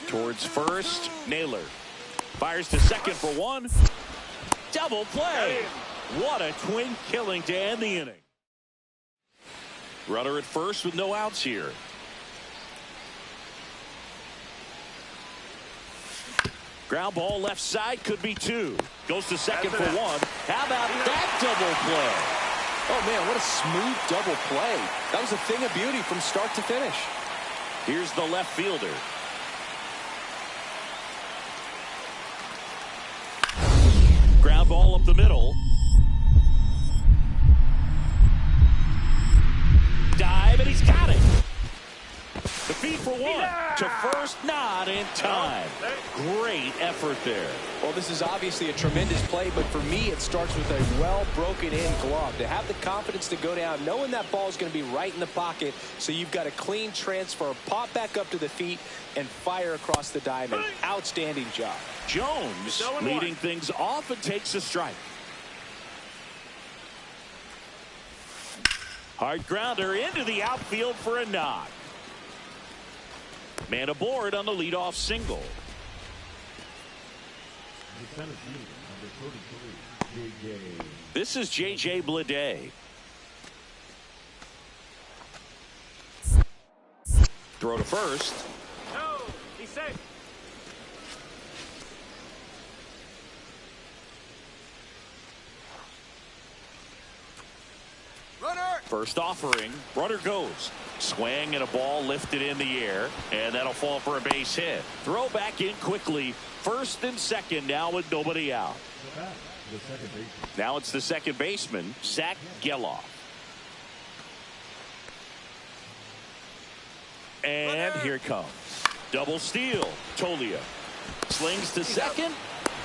S1: Towards first, Naylor. Fires to second for one. Double play. What a twin killing to end the inning. Runner at first with no outs here. Ground ball left side, could be two. Goes to second for one. How about that double play?
S3: Oh, man, what a smooth double play. That was a thing of beauty from start to finish.
S1: Here's the left fielder. Ground ball up the middle. Dive, and he's got it. The feed for one. To first, not in time. Great effort there.
S3: Well, this is obviously a tremendous play, but for me, it starts with a well-broken-in glove. To have the confidence to go down, knowing that ball is going to be right in the pocket, so you've got a clean transfer, pop back up to the feet, and fire across the diamond. Outstanding job.
S1: Jones leading things off and takes a strike. Hard grounder into the outfield for a knock. Man aboard on the leadoff single.
S2: The center fielder, number 33, J.J.
S1: This is J.J. Bleday. Throw to first.
S7: No, he's safe. Runner.
S1: First offering. Runner goes. Swing and a ball lifted in the air. And that'll fall for a base hit. Throw back in quickly. First and second now with nobody out.
S2: The second baseman.
S1: Now it's the second baseman, Zach Geloff. And here it comes. Double steal. Tolia slings to second.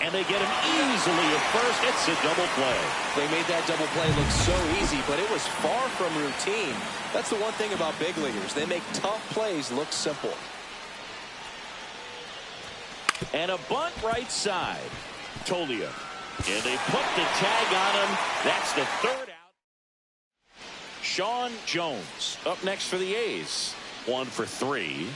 S1: And they get him easily at first. It's a double play.
S3: They made that double play look so easy, but it was far from routine. That's the one thing about big leaguers. They make tough plays look simple.
S1: And a bunt right side. Tolia. And they put the tag on him. That's the third out. Sean Jones up next for the A's. 1 for 3.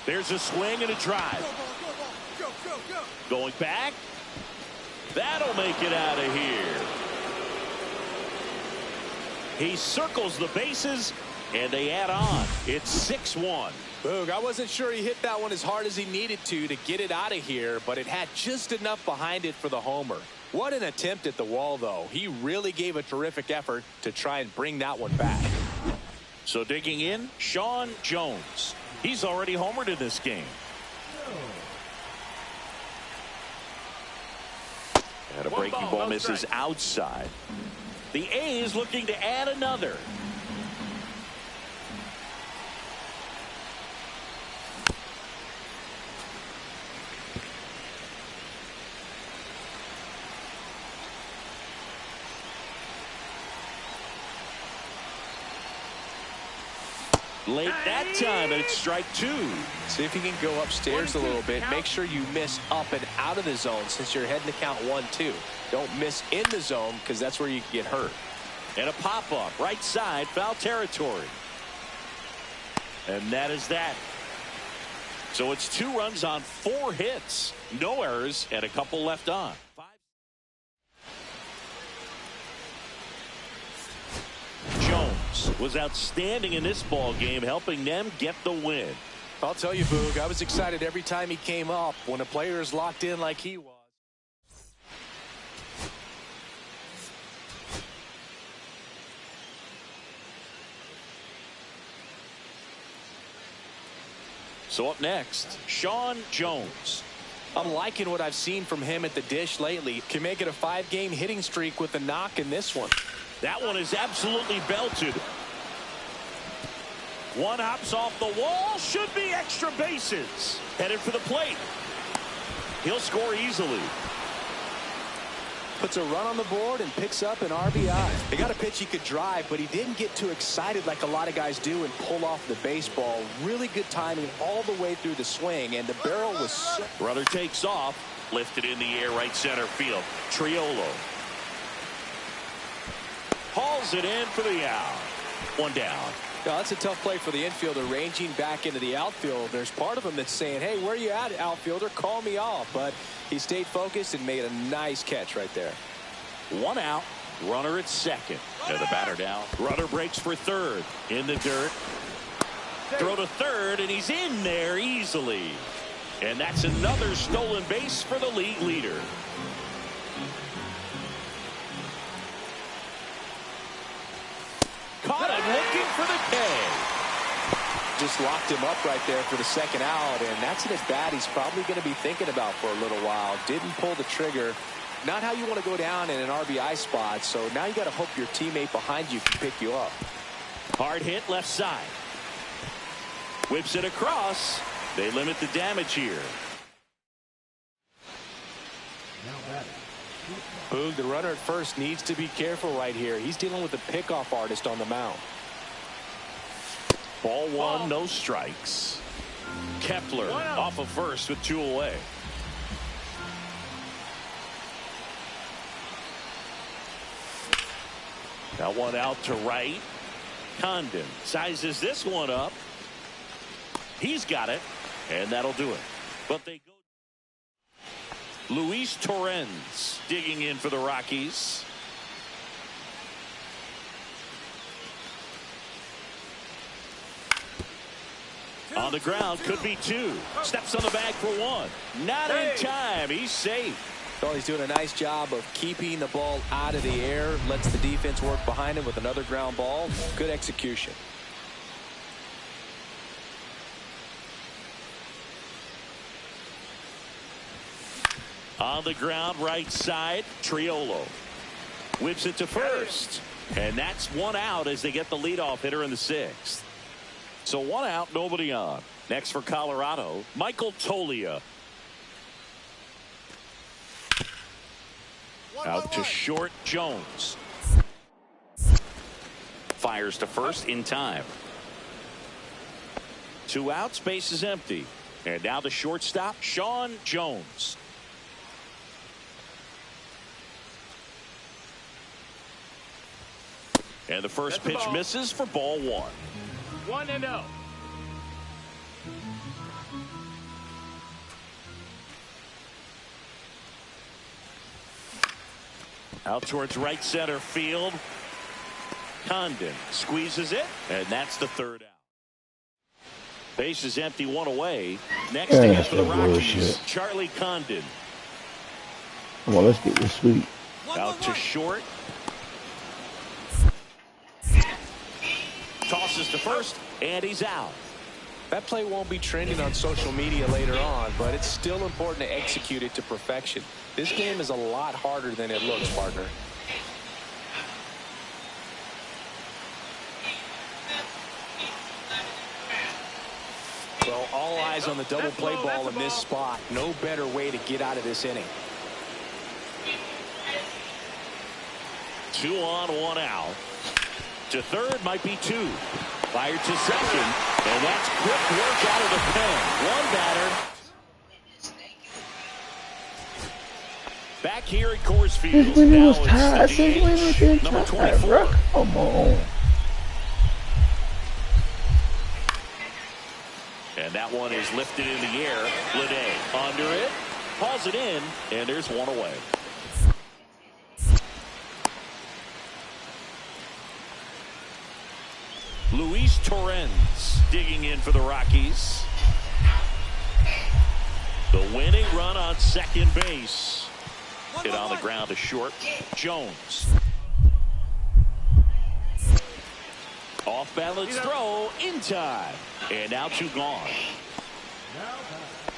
S1: There's a swing and a drive. Going back. That'll make it out of here. He circles the bases, and they add on. It's 6-1.
S3: Boog, I wasn't sure he hit that one as hard as he needed to get it out of here, but it had just enough behind it for the homer. What an attempt at the wall, though. He really gave a terrific effort to try and bring that one back.
S1: So digging in, Sean Jones. He's already homered in this game. And a breaking ball misses outside. The A's looking to add another. Late that time, and it's strike 2.
S3: See if you can go upstairs a little bit. Make sure you miss up and out of the zone since you're heading to count 1-2. Don't miss in the zone because that's where you can get hurt.
S1: And a pop-up right side, foul territory. And that is that. So it's 2 runs on 4 hits. No errors and a couple left on. Jones was outstanding in this ball game, helping them get the win.
S3: I'll tell you, Boog, I was excited every time he came up when a player is locked in like he was.
S1: So up next, Sean Jones.
S3: I'm liking what I've seen from him at the dish lately. Can make it a 5-game hitting streak with a knock in this one.
S1: That one is absolutely belted. One hops off the wall. Should be extra bases. Headed for the plate. He'll score easily.
S3: Puts a run on the board and picks up an RBI. They got a pitch he could drive, but he didn't get too excited like a lot of guys do and pull off the baseball. Really good timing all the way through the swing, and the barrel was so...
S1: Runner takes off. Lifted in the air, right center field. Triolo hauls it in for the out. One down.
S3: Now, that's a tough play for the infielder, ranging back into the outfield. There's part of him that's saying, hey, where you at, outfielder? Call me off. But he stayed focused and made a nice catch right there.
S1: One out. Runner at second. And the batter down. Runner breaks for third. In the dirt. Throw to third, and he's in there easily. And that's another stolen base for the league leader. Caught him looking for the K.
S3: Just locked him up right there for the second out, and that's an at-bat he's probably going to be thinking about for a little while. Didn't pull the trigger. Not how you want to go down in an RBI spot, so now you got to hope your teammate behind you can pick you up.
S1: Hard hit left side. Whips it across. They limit the damage here.
S2: Now batting.
S3: Boog, the runner at first, needs to be careful right here. He's dealing with a pickoff artist on the mound.
S1: Ball one, no strikes. Kepler off of first with 2 away. That one out to right. Condon sizes this one up. He's got it, and that'll do it. But they go. Luis Torrens digging in for the Rockies. On the ground, could be 2. Steps on the bag for 1. Not in time. He's safe.
S3: Well, he's doing a nice job of keeping the ball out of the air. Lets the defense work behind him with another ground ball. Good execution.
S1: On the ground, right side, Triolo whips it to first. And that's 1 out as they get the leadoff hitter in the 6th. So 1 out, nobody on. Next for Colorado, Michael Toglia. Out to short, Jones. Fires to first in time. 2 outs, base is empty. And now the shortstop, Sean Jones. And the first pitch misses for ball 1.
S7: 1-0.
S1: Out towards right center field. Condon squeezes it, and that's the 3rd out. Base is empty, 1 away. Next to hit for the Rockies, Charlie Condon.
S4: Come on, let's get this sweet.
S1: Out to short. Tosses to first, and he's out.
S3: That play won't be trending on social media later on, but it's still important to execute it to perfection. This game is a lot harder than it looks, partner. Well, all eyes on the double play ball in this spot. No better way to get out of this inning.
S1: 2 on, 1 out. To third, might be 2. Fired to second, and that's quick work out of the pen. 1 batter. Back here at Coors Field.
S4: When it
S1: Now
S4: was tied,
S1: it's the
S4: since when it been
S1: DH, number
S4: tied,
S1: 24.
S4: bro? Come on.
S1: And that one is lifted in the air. Lede under it, hauls it in, and there's 1 away. Luis Torrens digging in for the Rockies. The winning run on second base. Hit on the ground to short. Jones. Off balance throw in time. And now 2 gone.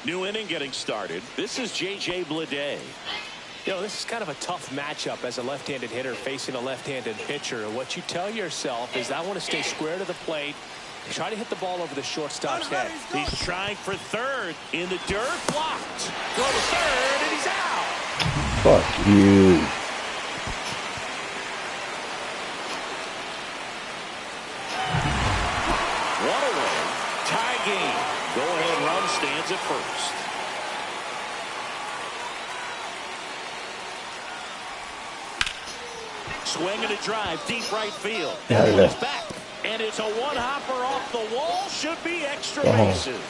S1: New inning getting started. This is J.J. Bleday.
S3: You know, this is kind of a tough matchup as a left-handed hitter facing a left-handed pitcher. What you tell yourself is I want to stay square to the plate, try to hit the ball over the shortstop's head.
S1: He's trying for third in the dirt. Blocked. Throw to third, and he's out.
S4: Fuck you.
S1: One away. Tie game. Go-ahead run stands at first. Swing and a drive, deep right field. That one's back, and it's a one-hopper off the wall. Should be extra bases.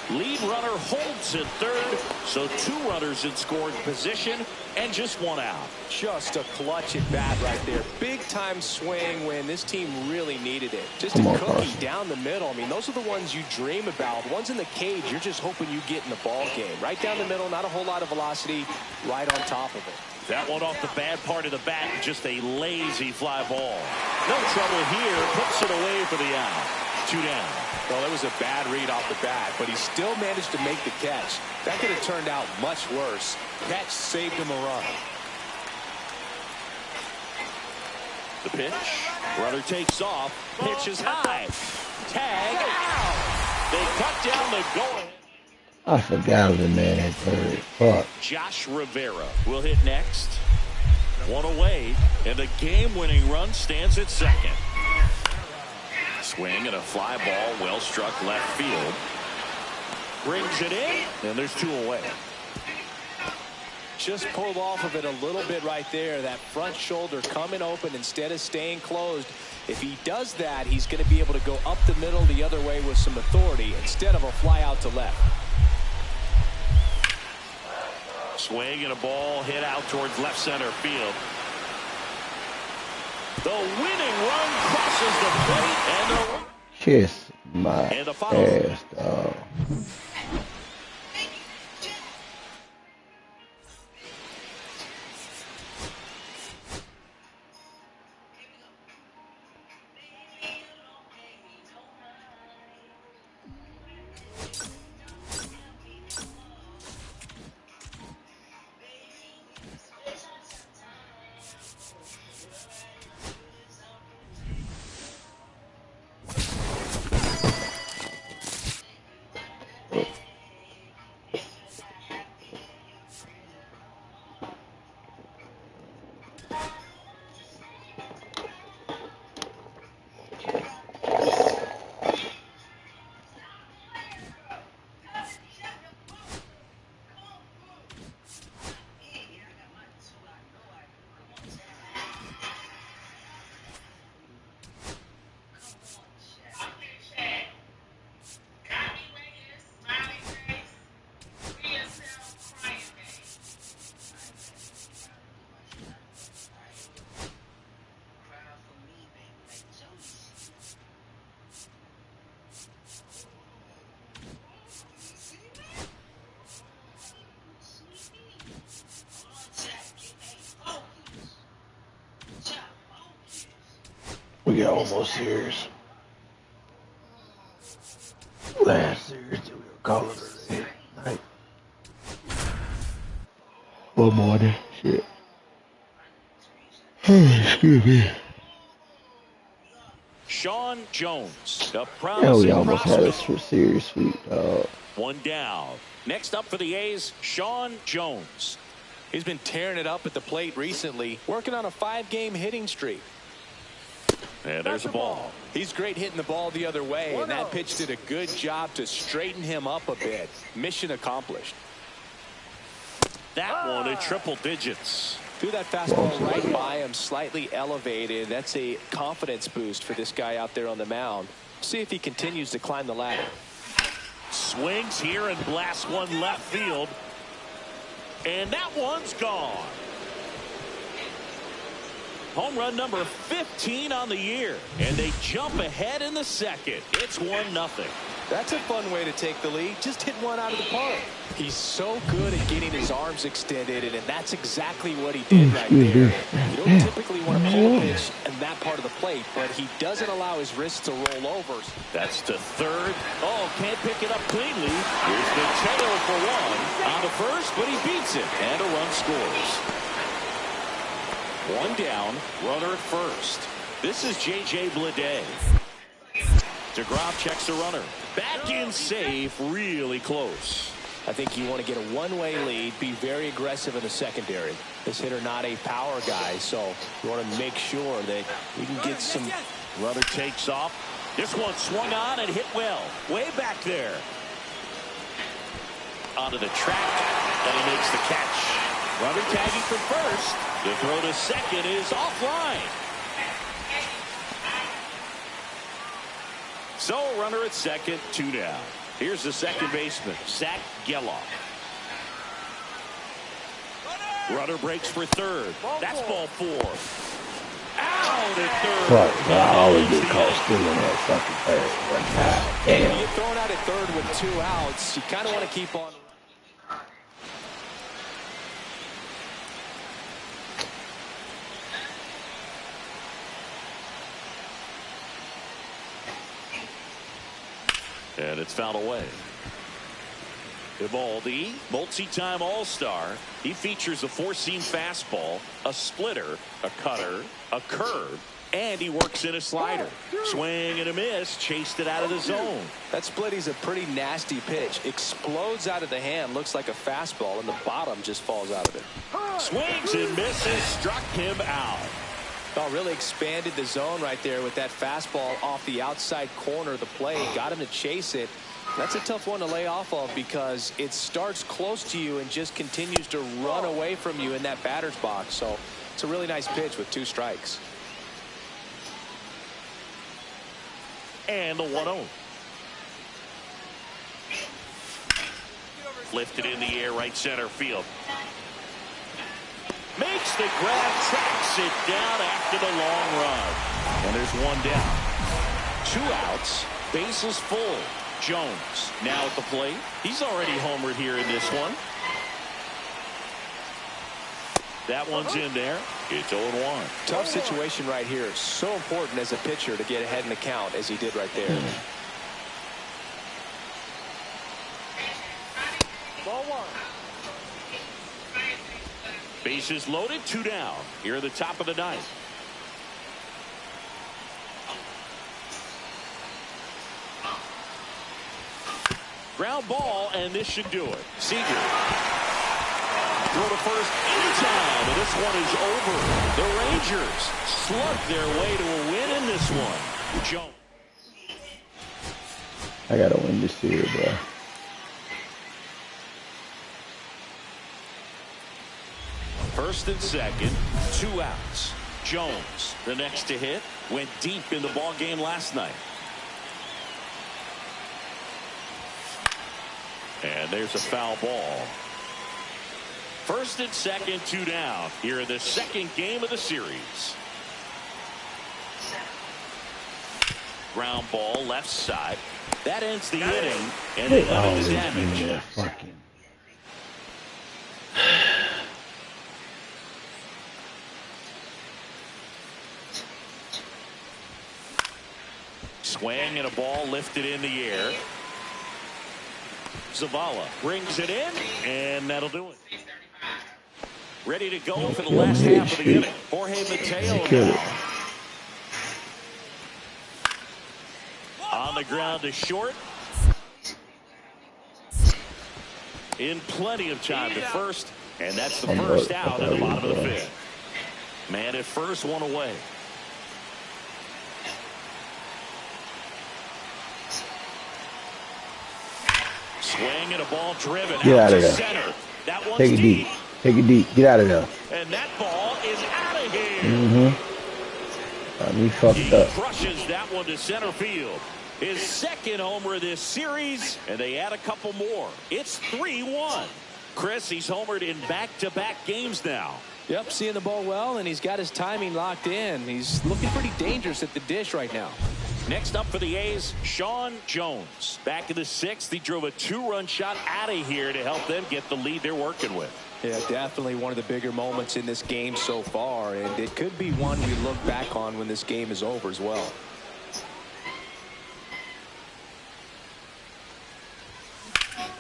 S1: Lead runner holds at third, so 2 runners in scoring position and just 1 out.
S3: Just a clutch at bat right there. Big-time swing when this team really needed it. Just a cookie down the middle. I mean, those are the ones you dream about. The ones in the cage, you're just hoping you get in the ball game. Right down the middle, not a whole lot of velocity, right on top of it.
S1: That one off the bad part of the bat, just a lazy fly ball. No trouble here, puts it away for the out. 2 down.
S3: Well, that was a bad read off the bat, but he still managed to make the catch. That could have turned out much worse. Catch saved him a run.
S1: The pitch. Runner takes off. Pitch is high. Tag out. They cut down the goal.
S4: I forgot the man at third. Fuck.
S1: Josh Rivera will hit next. 1 away, and the game-winning run stands at second. Swing and a fly ball, well struck left field. Brings it in, and there's 2 away.
S3: Just pulled off of it a little bit right there. That front shoulder coming open instead of staying closed. If he does that, he's going to be able to go up the middle the other way with some authority instead of a fly out to left.
S1: Swing and a ball hit out towards left center field. The winning run crosses the plate, and the
S4: Kiss my ass, dog. We got almost series. Last series that we were calling it night. One morning, shit. Excuse me.
S1: Sean Jones, the
S4: Yeah, we
S1: promising
S4: almost had a
S1: prospect.
S4: series sweep, dog.
S1: 1 down. Next up for the A's, Sean Jones.
S3: He's been tearing it up at the plate recently, working on a 5-game hitting streak.
S1: And there's a ball.
S3: He's great hitting the ball the other way, and that pitch did a good job to straighten him up a bit. Mission accomplished.
S1: That one at triple digits.
S3: Threw that fastball right by him, slightly elevated. That's a confidence boost for this guy out there on the mound. See if he continues to climb the ladder.
S1: Swings here and blasts one left field. And that one's gone. Home run number 15 on the year. And they jump ahead in the second. It's 1-0.
S3: That's a fun way to take the lead. Just hit one out of the park. He's so good at getting his arms extended, and that's exactly what he did right there. You don't typically want to pull a pitch in that part of the plate, but he doesn't allow his wrists to roll over.
S1: That's to third. Oh, can't pick it up cleanly. Here's Mateo for one. On to first, but he beats it. And a run scores. One down, runner at first. This is J.J. Bleday. DeGrom checks the runner. Back in safe, really close.
S3: I think you want to get a one-way lead, be very aggressive in the secondary. This hitter not a power guy, so you want to make sure that you can get some.
S1: Runner takes off. This one swung on and hit well. Way back there. Onto the track, and he makes the catch. Runner tagging for first. The throw to second is offline. So runner at second, 2 down. Here's the second baseman, Zach Geloff. Runner breaks for third. That's ball 4. Out at third.
S4: Fuck, I always get caught stealing that fucking third.
S3: When
S4: Damn.
S3: you're thrown out at third with 2 outs, you kind of want to keep on.
S1: And it's fouled away. Eovaldi, multi-time All-Star. He features a 4-seam fastball, a splitter, a cutter, a curve, and he works in a slider. Swing and a miss, chased it out of the zone.
S3: That split is a pretty nasty pitch. Explodes out of the hand, looks like a fastball, and the bottom just falls out of it.
S1: Swings and misses, struck him out.
S3: Oh, really expanded the zone right there with that fastball off the outside corner of the plate. Got him to chase it. That's a tough one to lay off of because it starts close to you and just continues to run away from you in that batter's box. So it's a really nice pitch with 2 strikes.
S1: And the 1-0. Lifted in the air, right center field. Makes the grab, tracks it down after the long run. And there's 1 down. 2 outs, bases full. Jones now at the plate. He's already homered here in this one. That one's in there. It's 0-1.
S3: Tough situation right here. So important as a pitcher to get ahead in the count as he did right there. Ball 1.
S1: Bases loaded, 2 down. Here at the top of the 9th. Ground ball, and this should do it. Seager. Throw to first in time, and this one is over. The Rangers slugged their way to a win in this one. Jones.
S4: I gotta win this series, bro.
S1: First and second, 2 outs. Jones, the next to hit, went deep in the ball game last night. And there's a foul ball. First and second, 2 down. Here in the second game of the series. Ground ball, left side. That ends the inning, and they limit the damage.
S4: Fucking.
S1: Swing and a ball lifted in the air. Zavala brings it in, and that'll do it. Ready to go for the last half of the inning. Jorge Mateo now. On the ground to short. In plenty of time to first, and that's the first out at the bottom of the 5th. Man at first, 1 away. Swing and a ball driven
S4: Get out of
S1: to
S4: there.
S1: center. That one's
S4: Take it deep. Take it deep. Get out of there.
S1: And that ball is out of here.
S4: Got me fucked
S1: He
S4: up.
S1: crushes that one to center field. His second homer of this series, and they add a couple more. It's 3-1. Chris, he's homered in back-to-back games now.
S3: Yep, seeing the ball well, and he's got his timing locked in. He's looking pretty dangerous at the dish right now.
S1: Next up for the A's, Sean Jones. Back in the 6th, he drove a 2-run shot out of here to help them get the lead they're working with.
S3: Yeah, definitely one of the bigger moments in this game so far, and it could be one we look back on when this game is over as well.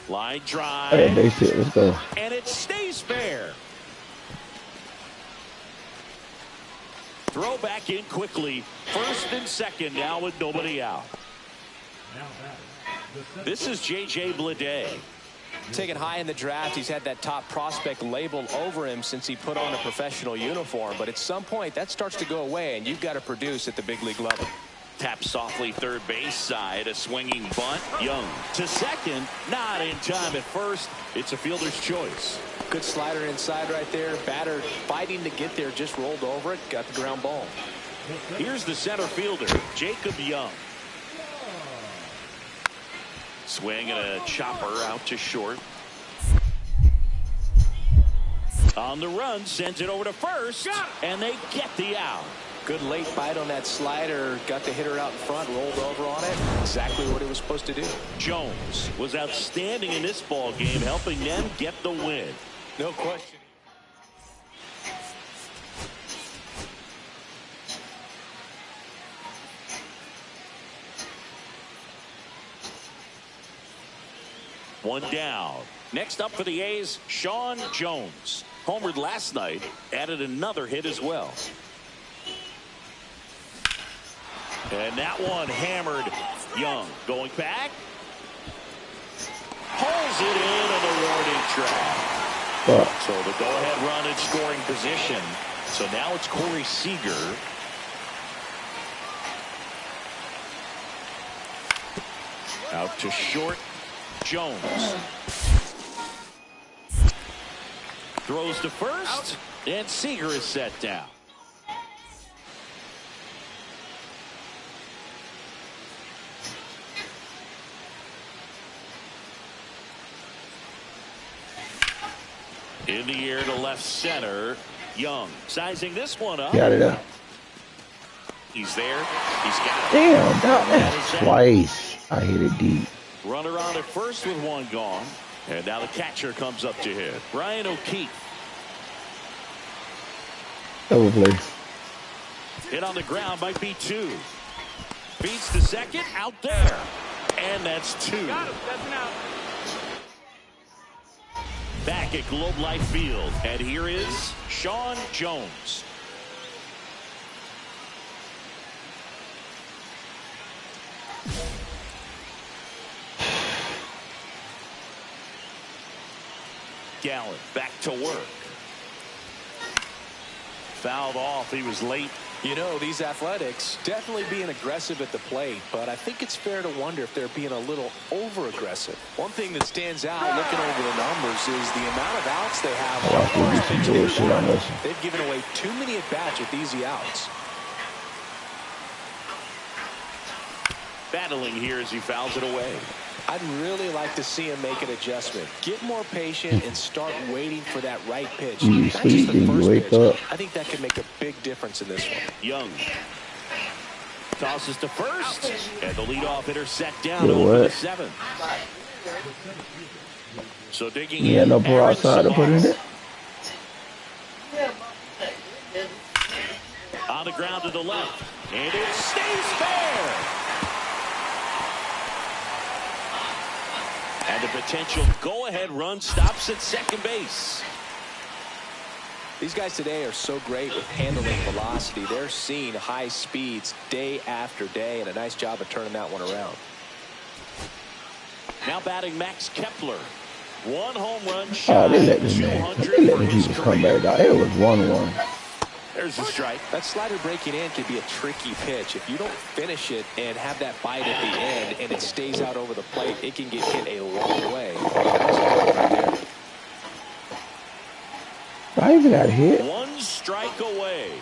S1: Line drive.
S4: Hey, they said, let's go.
S1: And it stays fair. Throw back in quickly. First and second now with nobody out. This is J.J. Bleday.
S3: Taken high in the draft, he's had that top prospect label over him since he put on a professional uniform. But at some point, that starts to go away, and you've got to produce at the big league level.
S1: Tap softly third base side. A swinging bunt. Young to second. Not in time at first. It's a fielder's choice.
S3: Good slider inside right there. Batter fighting to get there. Just rolled over it. Got the ground ball.
S1: Here's the center fielder, Jacob Young. Swing and a chopper out to short. On the run, sends it over to first, and they get the out.
S3: Good late bite on that slider. Got the hitter out in front, rolled over on it. Exactly what he was supposed to do.
S1: Jones was outstanding in this ball game, helping them get the win.
S3: No question.
S1: One down. Next up for the A's, Sean Jones. Homered last night, added another hit as well. And that one hammered. Young going back. Pulls it in on the warning track. So the go-ahead run in scoring position. So now it's Corey Seager. Out to short. Jones. Throws to first. And Seager is set down. In the air to left center. Young sizing this one up.
S4: Got it up.
S1: He's there. He's got it.
S4: Damn, that twice. I hit it deep.
S1: Runner on at first with one gone. And now the catcher comes up to hit. Ryan O'Keefe.
S4: Double play.
S1: Hit on the ground might be 2. Feeds to second. Out there. And that's 2.
S7: Got him. That's an out.
S1: Back at Globe Life Field. And here is Sean Jones. Gallen back to work. Fouled off. He was late.
S3: You know, these Athletics definitely being aggressive at the plate, but I think it's fair to wonder if they're being a little over-aggressive. One thing that stands out looking over the numbers is the amount of outs they have. They've given away too many at-bats with easy outs.
S1: Battling here as he fouls it away.
S3: I'd really like to see him make an adjustment. Get more patient and start waiting for that right pitch. Not just the first pitch. I think that could make a big difference in this one.
S1: Young tosses to first, and the leadoff hitter set down over the 7th. So digging in.
S4: No pour outside to put in it.
S1: On the ground to the left, and it stays fair. And the potential go-ahead run stops at second base.
S3: These guys today are so great with handling velocity. They're seeing high speeds day after day, and a nice job of turning that one around.
S1: Now batting Max Kepler. 1 home run shot.
S4: Oh, they let this man. They let the people come back out. It was 1-1.
S1: There's the strike.
S3: That slider breaking in can be a tricky pitch. If you don't finish it and have that bite at the end and it stays out over the plate, it can get hit a long way.
S4: I even got hit.
S1: 1 strike away.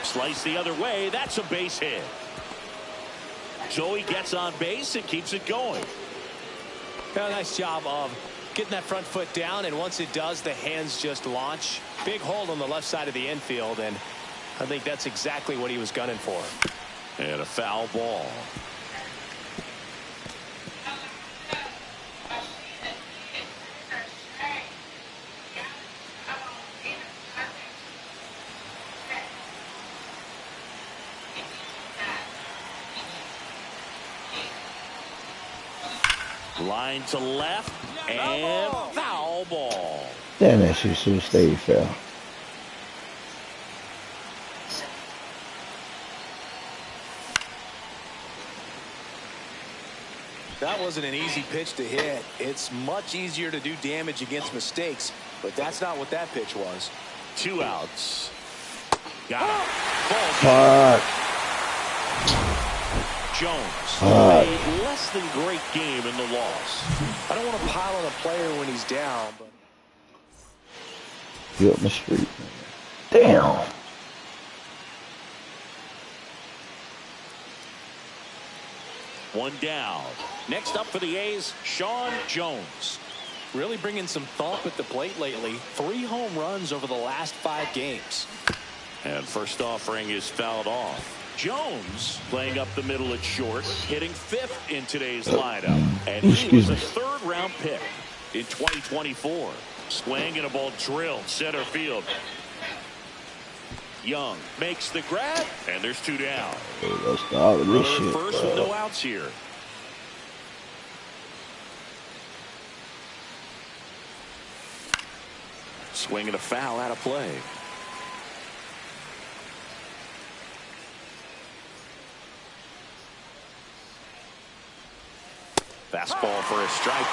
S1: Slice the other way. That's a base hit. So he gets on base and keeps it going.
S3: Yeah, nice job of getting that front foot down, and once it does, the hands just launch. Big hold on the left side of the infield, and I think that's exactly what he was gunning for.
S1: And a foul ball. Line to left and foul ball.
S4: Damn, that shit should have stayed foul.
S3: That wasn't an easy pitch to hit. It's much easier to do damage against mistakes, but that's not what that pitch was.
S1: 2 outs. Got it.
S4: Fuck.
S1: Jones played less than great game in the loss.
S3: I don't want to pile on a player when he's down, but
S4: You up my street. Damn.
S1: One down. Next up for the A's, Sean Jones.
S3: really bringing some thump at the plate lately. 3 home runs over the last 5 games.
S1: And first offering is fouled off. Jones playing up the middle at short, hitting 5th in today's lineup. And he was a 3rd-round pick in 2024. Swing and a ball drilled center field. Young makes the grab, and there's 2 down.
S4: Let's start with this
S1: Runner
S4: shit.
S1: first with no outs here. Swing and a foul out of play. Fastball for a strike.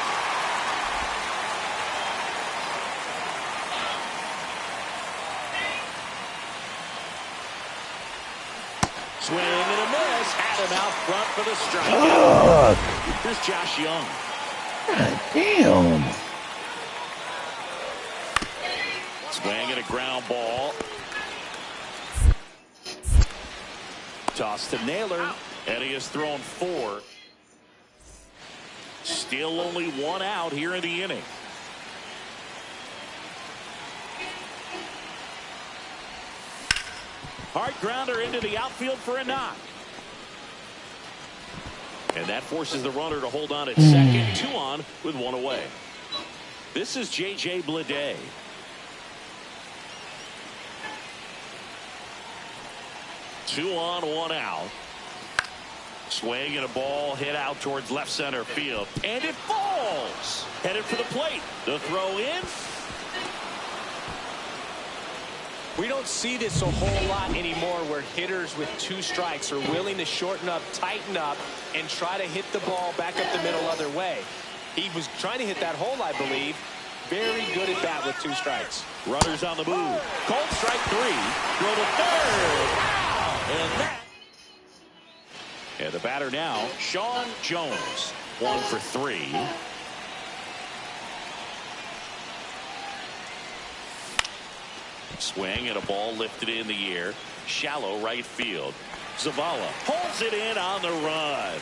S1: Swing and a miss. Had him out front for the strike. Here's Josh Young.
S4: God damn.
S1: Swing and a ground ball. Toss to Naylor. And he has thrown 4. Still only 1 out here in the inning. Hard grounder into the outfield for a knock. And that forces the runner to hold on at second. 2 on with 1 away. This is J.J. Bleday. Two on, 1 out. Swing and a ball hit out towards left center field. And it falls. Headed for the plate. The throw in.
S3: We don't see this a whole lot anymore where hitters with 2 strikes are willing to shorten up, tighten up, and try to hit the ball back up the middle other way. He was trying to hit that hole, I believe. Very good at bat with 2 strikes.
S1: Runners on the move. Cold strike 3. Throw to third. And that. And the batter now, Sean Jones. 1 for 3. Swing and a ball lifted in the air. Shallow right field. Zavala holds it in on the run.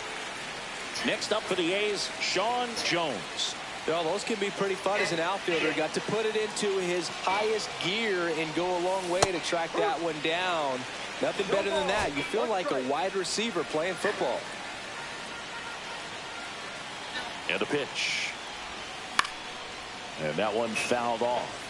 S1: Next up for the A's, Sean Jones.
S3: Well, those can be pretty fun as an outfielder. Got to put it into his highest gear and go a long way to track that one down. Nothing better than that. You feel like a wide receiver playing football.
S1: And a pitch. And that one fouled off.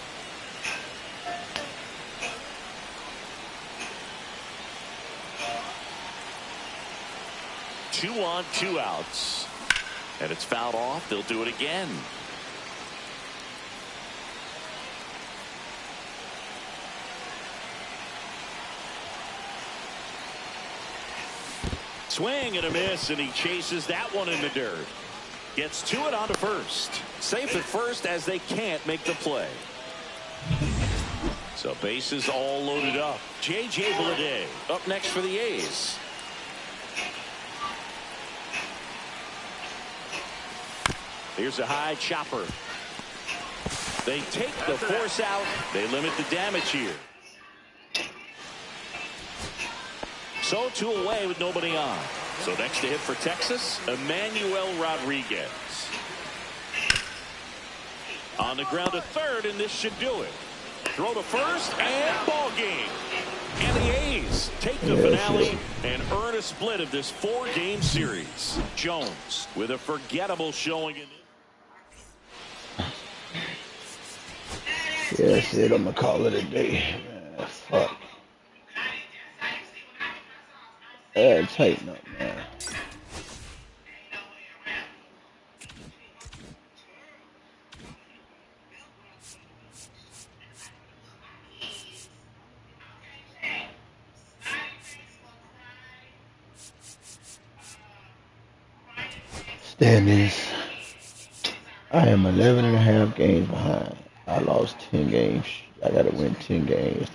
S1: Two on, 2 outs. And it's fouled off. They'll do it again. Swing and a miss, and he chases that one in the dirt. Gets to it onto first. Safe at first as they can't make the play. So bases all loaded up. J.J. Bleday up next for the A's. Here's a high chopper. They take the force out. They limit the damage here. So 2 away with nobody on. So next to hit for Texas, Emmanuel Rodriguez. On the ground to third, and this should do it. Throw to first, and ball game. And the A's take the finale and earn a split of this 4-game series. Jones with a forgettable showing in
S4: Yeah, that's it. I'm going to call it a day. Man, fuck. Tighten up, man. Standings. I am 11 and a half games behind. I lost 10 games. I got to win 10 games.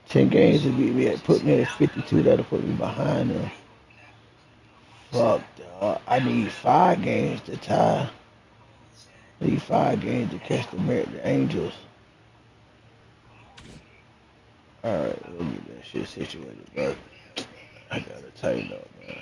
S4: 10 games to beat me at put me at 52. That'll put me behind them. Fuck, dog. I need 5 games to tie. I need 5 games to catch the Angels. Alright, let me get that shit situated, bro. I gotta tighten up, man.